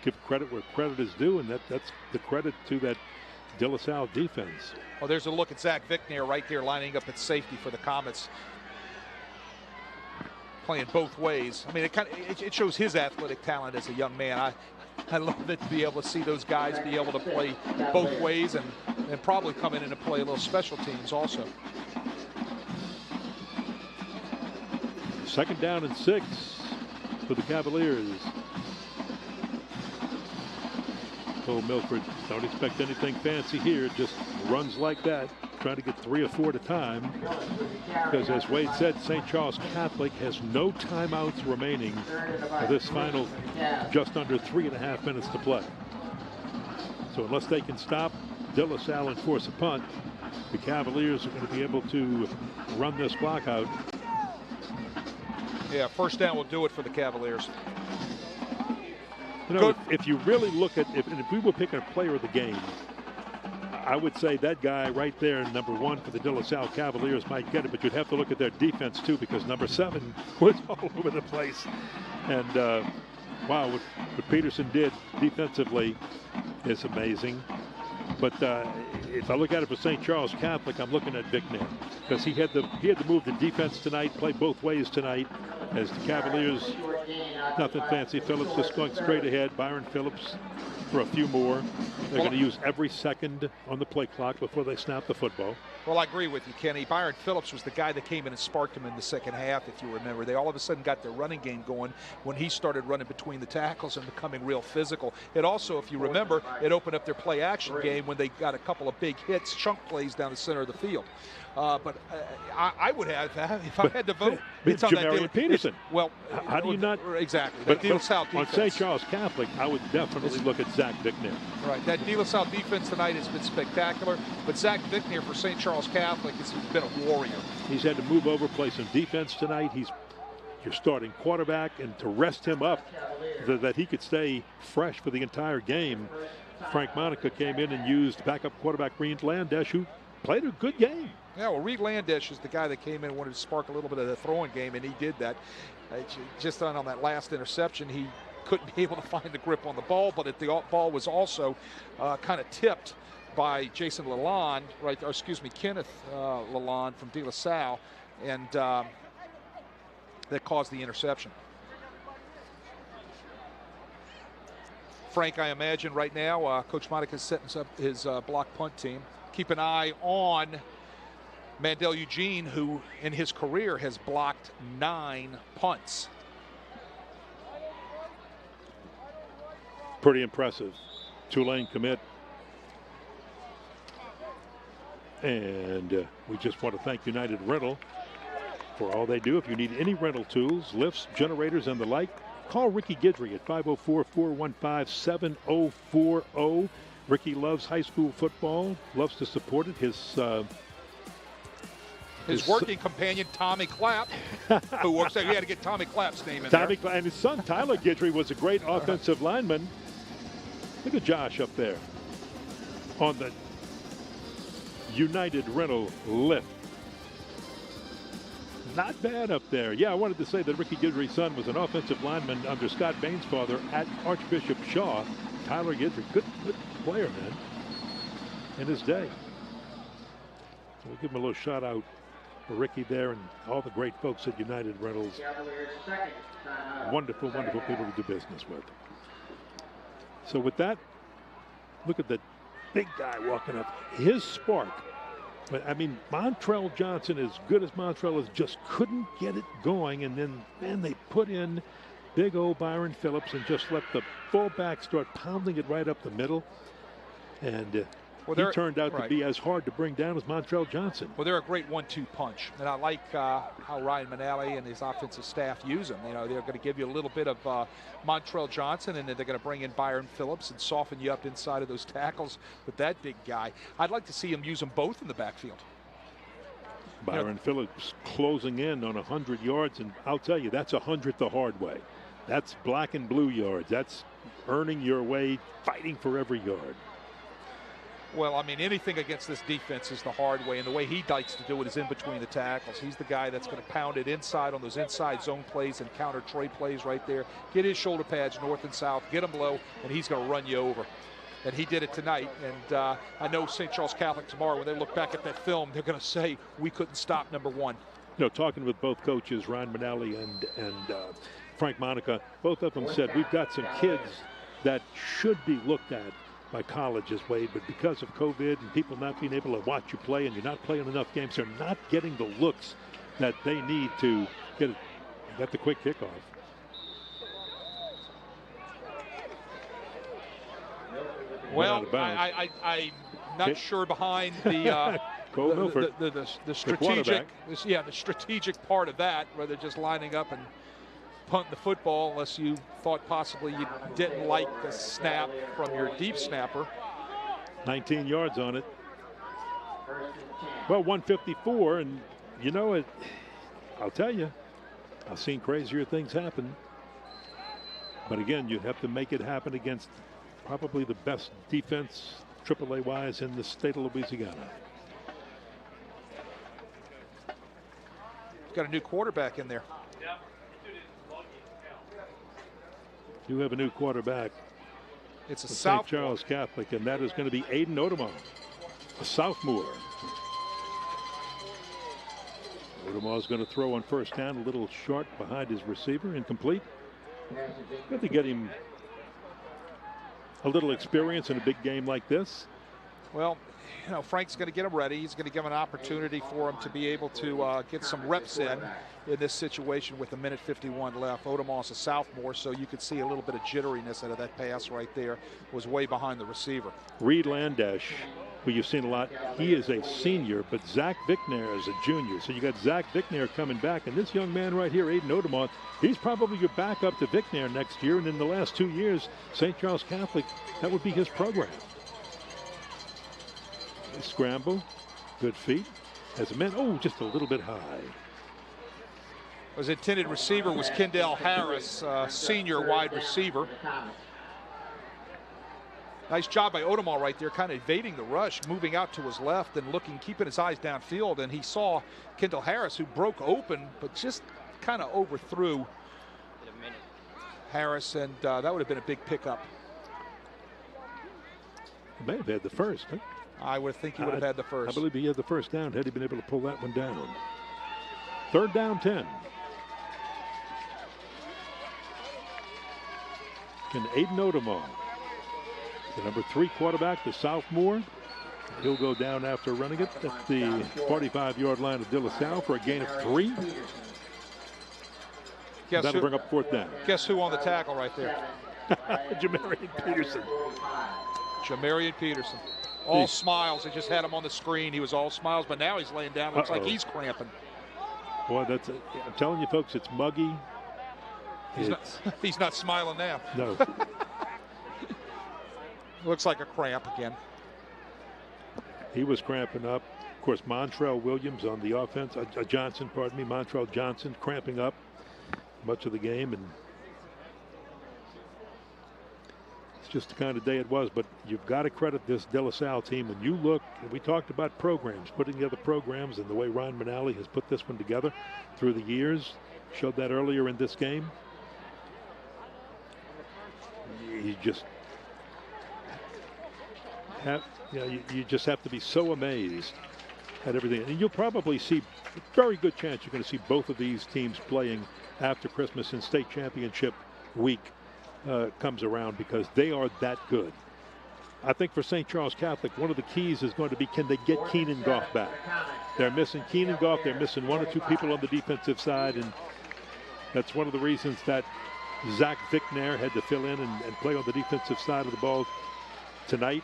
give credit where credit is due, and that's the credit to that De La Salle defense. Well, there's a look at Zach Vickner right there lining up at safety for the Comets, playing both ways. I mean, it shows his athletic talent as a young man. I love it to be able to see those guys be able to play both ways and probably come in and play a little special teams also. 2nd down and 6 for the Cavaliers. Cole Milford, don't expect anything fancy here, just runs like that, trying to get 3 or 4 at a time, because as Wade said, St. Charles Catholic has no timeouts remaining for this final just under 3.5 minutes to play. So unless they can stop De La Salle and force a punt, the Cavaliers are going to be able to run this clock out. Yeah, 1st down will do it for the Cavaliers. You know, if you really look at, if we were picking a player of the game, I would say that guy right there, number 1 for the De La Salle Cavaliers, might get it, but you'd have to look at their defense too, because number 7 was all over the place. And wow, what Peterson did defensively is amazing. But if I look at it for St. Charles Catholic, I'm looking at Vickner, because he had to move the defense tonight, play both ways tonight, as the Cavaliers, nothing fancy. Phillips just going straight ahead. Byron Phillips for a few more. They're going to use every second on the play clock before they snap the football. Well, I agree with you, Kenny. Byron Phillips was the guy that came in and sparked him in the second half, if you remember. They all of a sudden got their running game going when he started running between the tackles and becoming real physical. It also, if you remember, it opened up their play action game when they got a couple of big hits, chunk plays down the center of the field. But I would have, if I had to vote, it's Jamarian Peterson. Well, how do you not? Exactly. But on St. Charles Catholic, I would definitely look at Zach Vickner. Right. That De La Salle defense tonight has been spectacular. But Zach Vickner for St. Charles Catholic has been a warrior. He's had to move over, play some defense tonight. He's your starting quarterback, and to rest him up that he could stay fresh for the entire game, Frank Monica came in and used backup quarterback Reed Landesh, who played a good game. Yeah, well, Reed Landesh is the guy that came in and wanted to spark a little bit of the throwing game, and he did that. Just on that last interception, he couldn't be able to find the grip on the ball, but the ball was also kind of tipped by Jason Lalonde, Kenneth Lalonde from De La Salle, and that caused the interception. Frank, I imagine right now, Coach Monica is setting up his block punt team. Keep an eye on Mandel Eugene, who in his career has blocked 9 punts. Pretty impressive. Tulane commit. And we just want to thank United Rental for all they do. If you need any rental tools, lifts, generators, and the like, call Ricky Guidry at 504-415-7040. Ricky loves high school football, loves to support it. His working companion, Tommy Clapp, who works there. We had to get Tommy Clapp's name in Tommy there. And his son, Tyler Guidry, was a great offensive lineman. Look at Josh up there on the United Rental lift. Not bad up there. Yeah, I wanted to say that Ricky Guidry's son was an offensive lineman under Scott Bain's father at Archbishop Shaw. Tyler Guidry, good player, man, in his day. So we'll give him a little shout out for Ricky there and all the great folks at United Rentals. Wonderful, wonderful people to do business with. So with that, look at the big guy walking up. His spark. But I mean, Montrell Johnson, as good as Montrell is, just couldn't get it going. And then, man, they put in big old Byron Phillips and just let the fullback start pounding it right up the middle. And he turned out to be as hard to bring down as Montrell Johnson. Well, they're a great 1-2 punch. And I like how Ryan Manali and his offensive staff use them. You know, they're going to give you a little bit of Montrell Johnson, and then they're going to bring in Byron Phillips and soften you up inside of those tackles with that big guy. I'd like to see him use them both in the backfield. Byron Phillips closing in on 100 yards, and I'll tell you, that's 100 the hard way. That's black and blue yards. That's earning your way, fighting for every yard. Well, I mean, anything against this defense is the hard way, and the way he likes to do it is in between the tackles. He's the guy that's going to pound it inside on those inside zone plays and counter Trey plays right there. Get his shoulder pads north and south, get them low, and he's going to run you over. And he did it tonight. And I know St. Charles Catholic tomorrow, when they look back at that film, they're going to say, we couldn't stop number one. You know, talking with both coaches, Ryan Manali and Frank Monica, both of them said, we've got some kids that should be looked at by colleges, Wade, but because of COVID and people not being able to watch you play and you're not playing enough games, they're not getting the looks that they need to get the quick kickoff. Well, I'm not sure behind the the strategic part of that, where they're just lining up and punting the football, unless you thought possibly you didn't like the snap from your deep snapper. 19 yards on it. Well, 154, and you know it. I'll tell you, I've seen crazier things happen. But again, you have to make it happen against probably the best defense, AAA-wise, in the state of Louisiana. Got a new quarterback in there. You have a new quarterback. It's a St. Charles Catholic, and that is going to be Aiden Odemar, a sophomore. Odemar is going to throw on first down, a little short behind his receiver, incomplete. Good to get him a little experience in a big game like this. Well, you know, Frank's going to get him ready. He's going to give an opportunity for him to be able to get some reps in this situation with 1:51 left. Odemar's a sophomore, so you could see a little bit of jitteriness out of that pass right there. Was way behind the receiver. Reed Landesh, who you've seen a lot, he is a senior, but Zach Vicknair is a junior. So you got Zach Vicknair coming back, and this young man right here, Aiden Odemar, he's probably your backup to Vicknair next year. And in the last 2 years, St. Charles Catholic, that would be his program. Scramble, good feet. As a man, oh, just a little bit high. His intended receiver was Kendall Harris, senior wide receiver. Nice job by Odemar right there, kind of evading the rush, moving out to his left and looking, keeping his eyes downfield. And he saw Kendall Harris, who broke open, but just kind of overthrew Harris, and that would have been a big pickup. He may have had the first, huh? I would think he would have had the first. I believe he had the first down had he been able to pull that one down. 3rd down 10. And Aiden Odemar, the number 3 quarterback, the sophomore. He'll go down after running it at the 45-yard line of De La Salle for a gain of 3. That'll bring up 4th down. Guess who on the tackle right there? Jamarian Peterson. Jamarian Peterson. All smiles. They just had him on the screen. He was all smiles, but now he's laying down. Looks like he's cramping. Boy, I'm telling you, folks, it's muggy. He's not smiling now. No. Looks like a cramp again. He was cramping up. Of course, Montrell Williams on the offense. Montrell Johnson cramping up much of the game. And it's just the kind of day it was. But you've got to credit this De La Salle team. When you look, we talked about programs, putting together programs, and the way Ryan Manali has put this one together through the years. Showed that earlier in this game. You just you just have to be so amazed at everything. And you'll probably see a very good chance you're going to see both of these teams playing after Christmas and state championship week comes around, because they are that good. I think for St. Charles Catholic, one of the keys is going to be, can they get Keenan Goff back? They're missing Keenan Goff. They're missing one or two people on the defensive side, and that's one of the reasons that Zach Vicknair had to fill in and play on the defensive side of the ball tonight.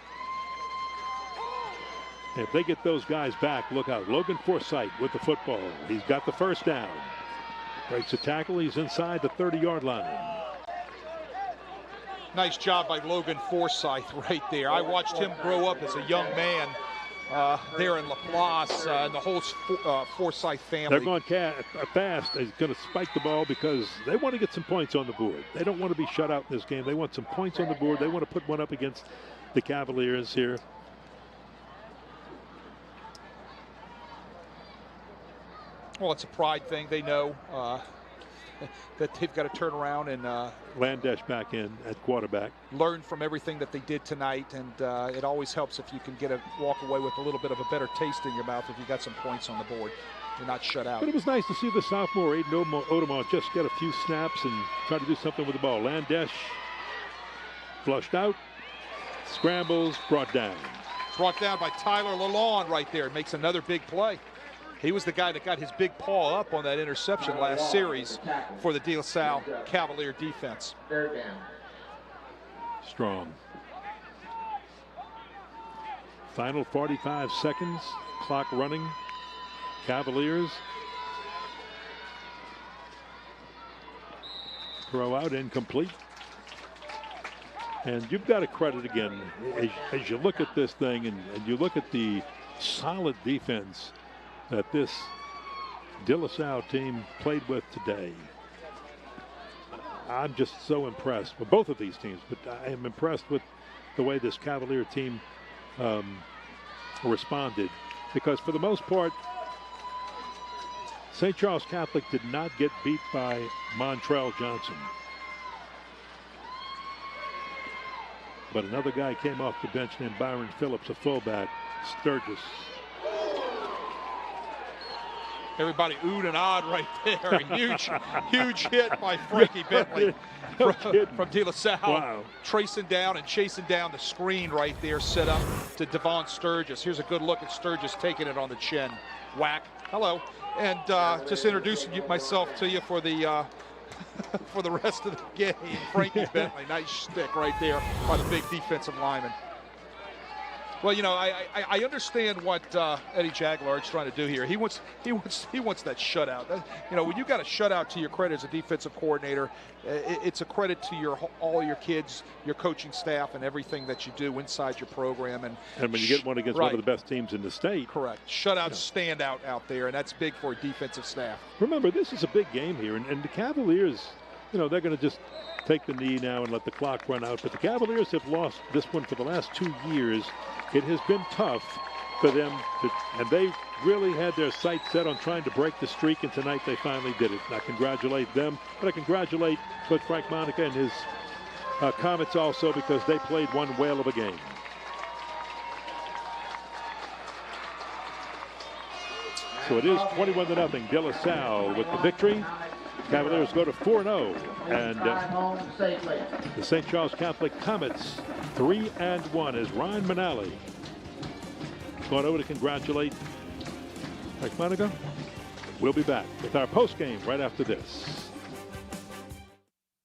If they get those guys back, look out. Logan Forsythe with the football. He's got the first down. Breaks a tackle. He's inside the 30-yard line. Nice job by Logan Forsythe right there. I watched him grow up as a young man there in Laplace, and the whole Forsythe family. They're going fast. They're going to spike the ball because they want to get some points on the board. They don't want to be shut out in this game. They want some points on the board. They want to put one up against the Cavaliers here. Well, it's a pride thing. They know that they've got to turn around and Landesh back in at quarterback. Learn from everything that they did tonight, and it always helps if you can walk away with a little bit of a better taste in your mouth if you got some points on the board. You're not shut out. But it was nice to see the sophomore Aiden Odemont just get a few snaps and try to do something with the ball. Landesh flushed out, scrambles, brought down. Brought down by Tyler Lalonde right there. Makes another big play. He was the guy that got his big paw up on that interception last series for the De La Salle Cavalier defense. Strong. Final 45 seconds. Clock running. Cavaliers. Throw out incomplete. And you've got to credit again, as you look at this thing and you look at the solid defense that this De La Salle team played with today. I'm just so impressed with both of these teams, but I am impressed with the way this Cavalier team responded, because for the most part, St. Charles Catholic did not get beat by Montrell Johnson. But another guy came off the bench named Byron Phillips, a fullback, Sturgis. Everybody oohed and awed right there. A huge hit by Frankie Bentley from De La Salle. Wow. Tracing down and chasing down the screen right there, set up to Devon Sturgis. Here's a good look at Sturgis taking it on the chin. Whack. Hello. And just introducing myself to you for the for the rest of the game. Frankie Bentley, nice stick right there by the big defensive lineman. Well, you know, I understand what Eddie Jaglar's trying to do here. He wants that shutout. You know, when you got a shutout, to your credit as a defensive coordinator, it's a credit to all your kids, your coaching staff, and everything that you do inside your program. And when you get one against one of the best teams in the state. Correct. Shutouts stand out there, and that's big for a defensive staff. Remember, this is a big game here, and the Cavaliers, you know, they're going to just take the knee now and let the clock run out. But the Cavaliers have lost this one for the last 2 years. It has been tough for them, and they really had their sights set on trying to break the streak, and tonight they finally did it. And I congratulate them, but I congratulate Coach Frank Monica and his Comets also, because they played one whale of a game. So it is 21-0, De La Salle with the victory. Cavaliers go to 4-0, and the St. Charles Catholic Comets 3-1 as Ryan Manali going over to congratulate Mike Monica. We'll be back with our post game right after this.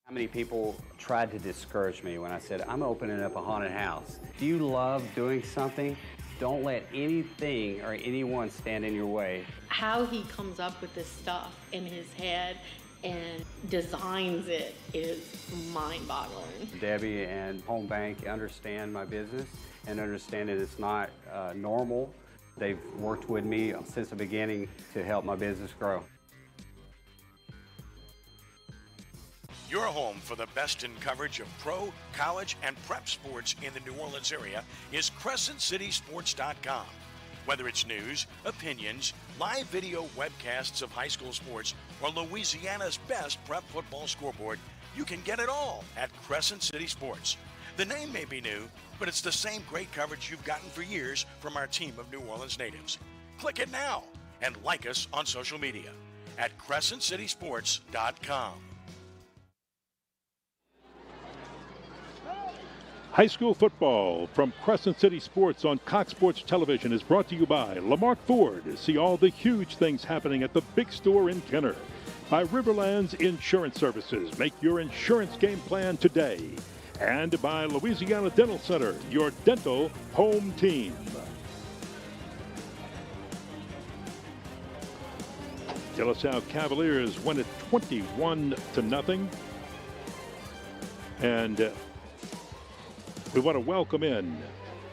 How many people tried to discourage me when I said, I'm opening up a haunted house? If you love doing something, don't let anything or anyone stand in your way. How he comes up with this stuff in his head and designs it is mind-boggling. Debbie and Home Bank understand my business and understand that it's not normal. They've worked with me since the beginning to help my business grow. Your home for the best in coverage of pro, college, and prep sports in the New Orleans area is CrescentCitySports.com. Whether it's news, opinions, live video webcasts of high school sports, or Louisiana's best prep football scoreboard, you can get it all at Crescent City Sports. The name may be new, but it's the same great coverage you've gotten for years from our team of New Orleans natives. Click it now and like us on social media at CrescentCitySports.com. High school football from Crescent City Sports on Cox Sports Television is brought to you by Lamarck Ford. See all the huge things happening at the big store in Kenner. By Riverlands Insurance Services. Make your insurance game plan today. And by Louisiana Dental Center, your dental home team. De La Salle Cavaliers win it 21-0. And we want to welcome in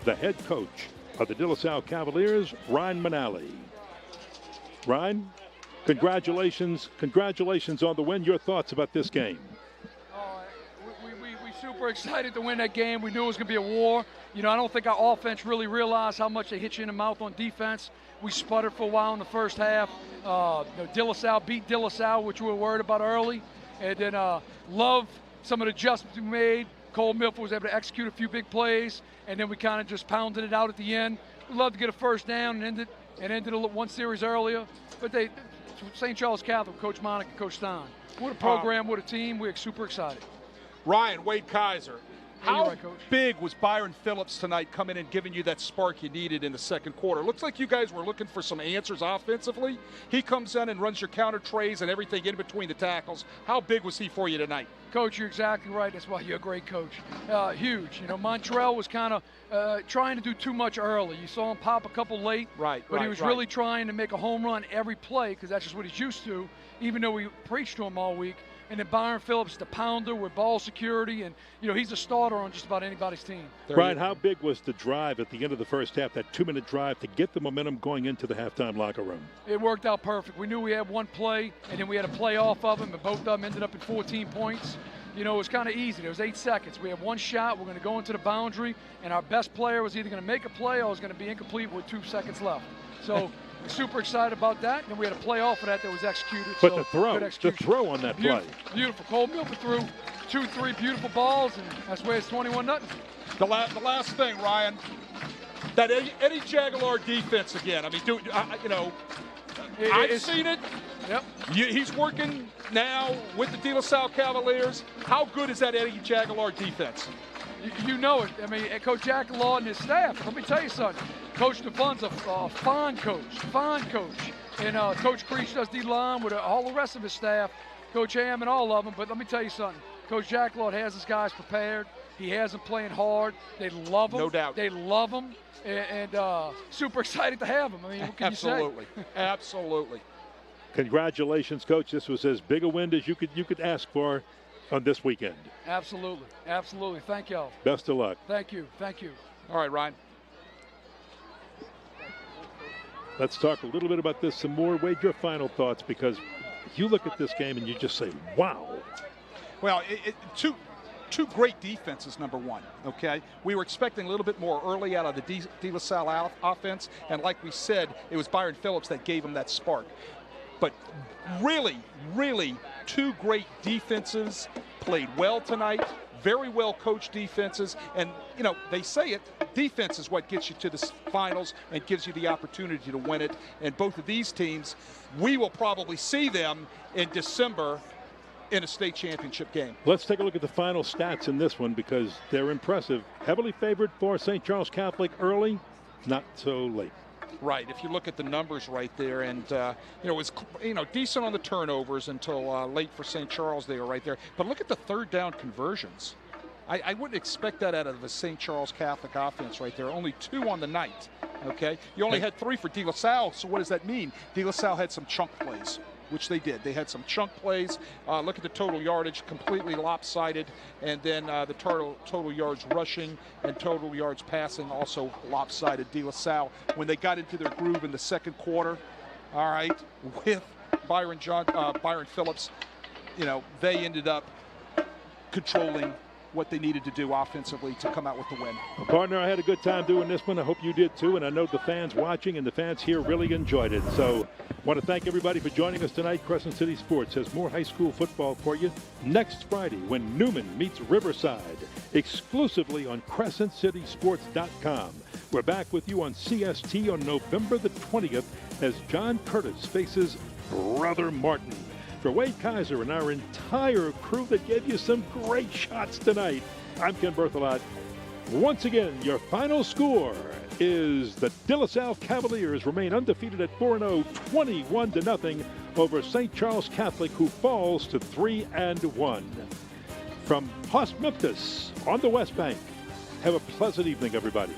the head coach of the De La Salle Cavaliers, Ryan Manali. Ryan, congratulations on the win. Your thoughts about this game? We super excited to win that game. We knew it was going to be a war. You know, I don't think our offense really realized how much they hit you in the mouth on defense. We sputtered for a while in the first half. De La Salle beat De La Salle, which we were worried about early. And then love some of the adjustments we made. Cole Milford was able to execute a few big plays, and then we kind of just pounded it out at the end. We'd love to get a first down and ended one series earlier. But St. Charles Catholic, Coach Monica, Coach Stein. What a program, what a team. We're super excited. Ryan, Wade Kaiser. How right, Coach. big was Byron Phillips tonight coming in, giving you that spark you needed in the second quarter? Looks like you guys were looking for some answers offensively. He comes in and runs your counter trays and everything in between the tackles. How big was he for you tonight? Coach, you're exactly right. That's why you're a great coach. Huge. You know, Montrell was kind of trying to do too much early. You saw him pop a couple late. Right, But he was really trying to make a home run every play because that's just what he's used to, even though we preached to him all week. And then Byron Phillips, the pounder with ball security, and, you know, he's a starter on just about anybody's team. Brian, how big was the drive at the end of the first half, that 2-minute drive to get the momentum going into the halftime locker room? It worked out perfect. We knew we had one play, and then we had a play off of him, and both of them ended up at 14 points. You know, it was kind of easy. There was 8 seconds. We had one shot. We're going to go into the boundary, and our best player was either going to make a play or was going to be incomplete with 2 seconds left. So we're super excited about that. And we had a play off of that was executed. But so the throw on that play. Beautiful. Cole Milford threw 2-3 beautiful balls, and that's where it's 21-0. The last thing, Ryan, that Eddie Jaguar defense again. I mean, I've seen it. Yep. He's working now with the De La Salle Cavaliers. How good is that Eddie Jaguar defense? You know it. I mean, Coach Jackalaw and his staff. Let me tell you something. Coach DeFun's a fine coach. And Coach Creech does D-line with all the rest of his staff, Coach Ham and all of them. But let me tell you something. Coach Jackalaw has his guys prepared. He has them playing hard. They love him. No doubt. They love him. And super excited to have him. I mean, what can you say? Absolutely. Congratulations, Coach. This was as big a win as you could ask for on this weekend. Absolutely. Thank y'all. Best of luck. Thank you. All right, Ryan. Let's talk a little bit about this some more. Wade, your final thoughts, because you look at this game and you just say, wow. Well, two great defenses, number one, okay? We were expecting a little bit more early out of the De La Salle offense, and like we said, it was Byron Phillips that gave him that spark. But really, two great defenses played well tonight, very well coached defenses, and, you know, they say it, defense is what gets you to the finals and gives you the opportunity to win it. And both of these teams, we will probably see them in December in a state championship game. Let's take a look at the final stats in this one because they're impressive. Heavily favored for St. Charles Catholic early, not so late. Right. If you look at the numbers right there, and it was decent on the turnovers until late for St. Charles there, right there. But look at the third down conversions. I wouldn't expect that out of the St. Charles Catholic offense right there. Only 2 on the night. Okay, you only had 3 for De La Salle. So what does that mean? De La Salle had some chunk plays, which they did. They had some chunk plays. Look at the total yardage, completely lopsided, and then the total yards rushing and total yards passing also lopsided. De La Salle, when they got into their groove in the second quarter, all right, with Byron Phillips, they ended up controlling what they needed to do offensively to come out with the win. Well, partner, I had a good time doing this one. I hope you did too, and I know the fans watching and the fans here really enjoyed it. So I want to thank everybody for joining us tonight. Crescent City Sports has more high school football for you next Friday when Newman meets Riverside, exclusively on CrescentCitySports.com. We're back with you on CST on November the 20th as John Curtis faces Brother Martin. For Wade Kaiser and our entire crew that gave you some great shots tonight, I'm Ken Berthelot. Once again, your final score is the De La Salle Cavaliers remain undefeated at 4-0, 21-0 over St. Charles Catholic, who falls to 3-1. From Hoss Memphis on the West Bank, have a pleasant evening, everybody.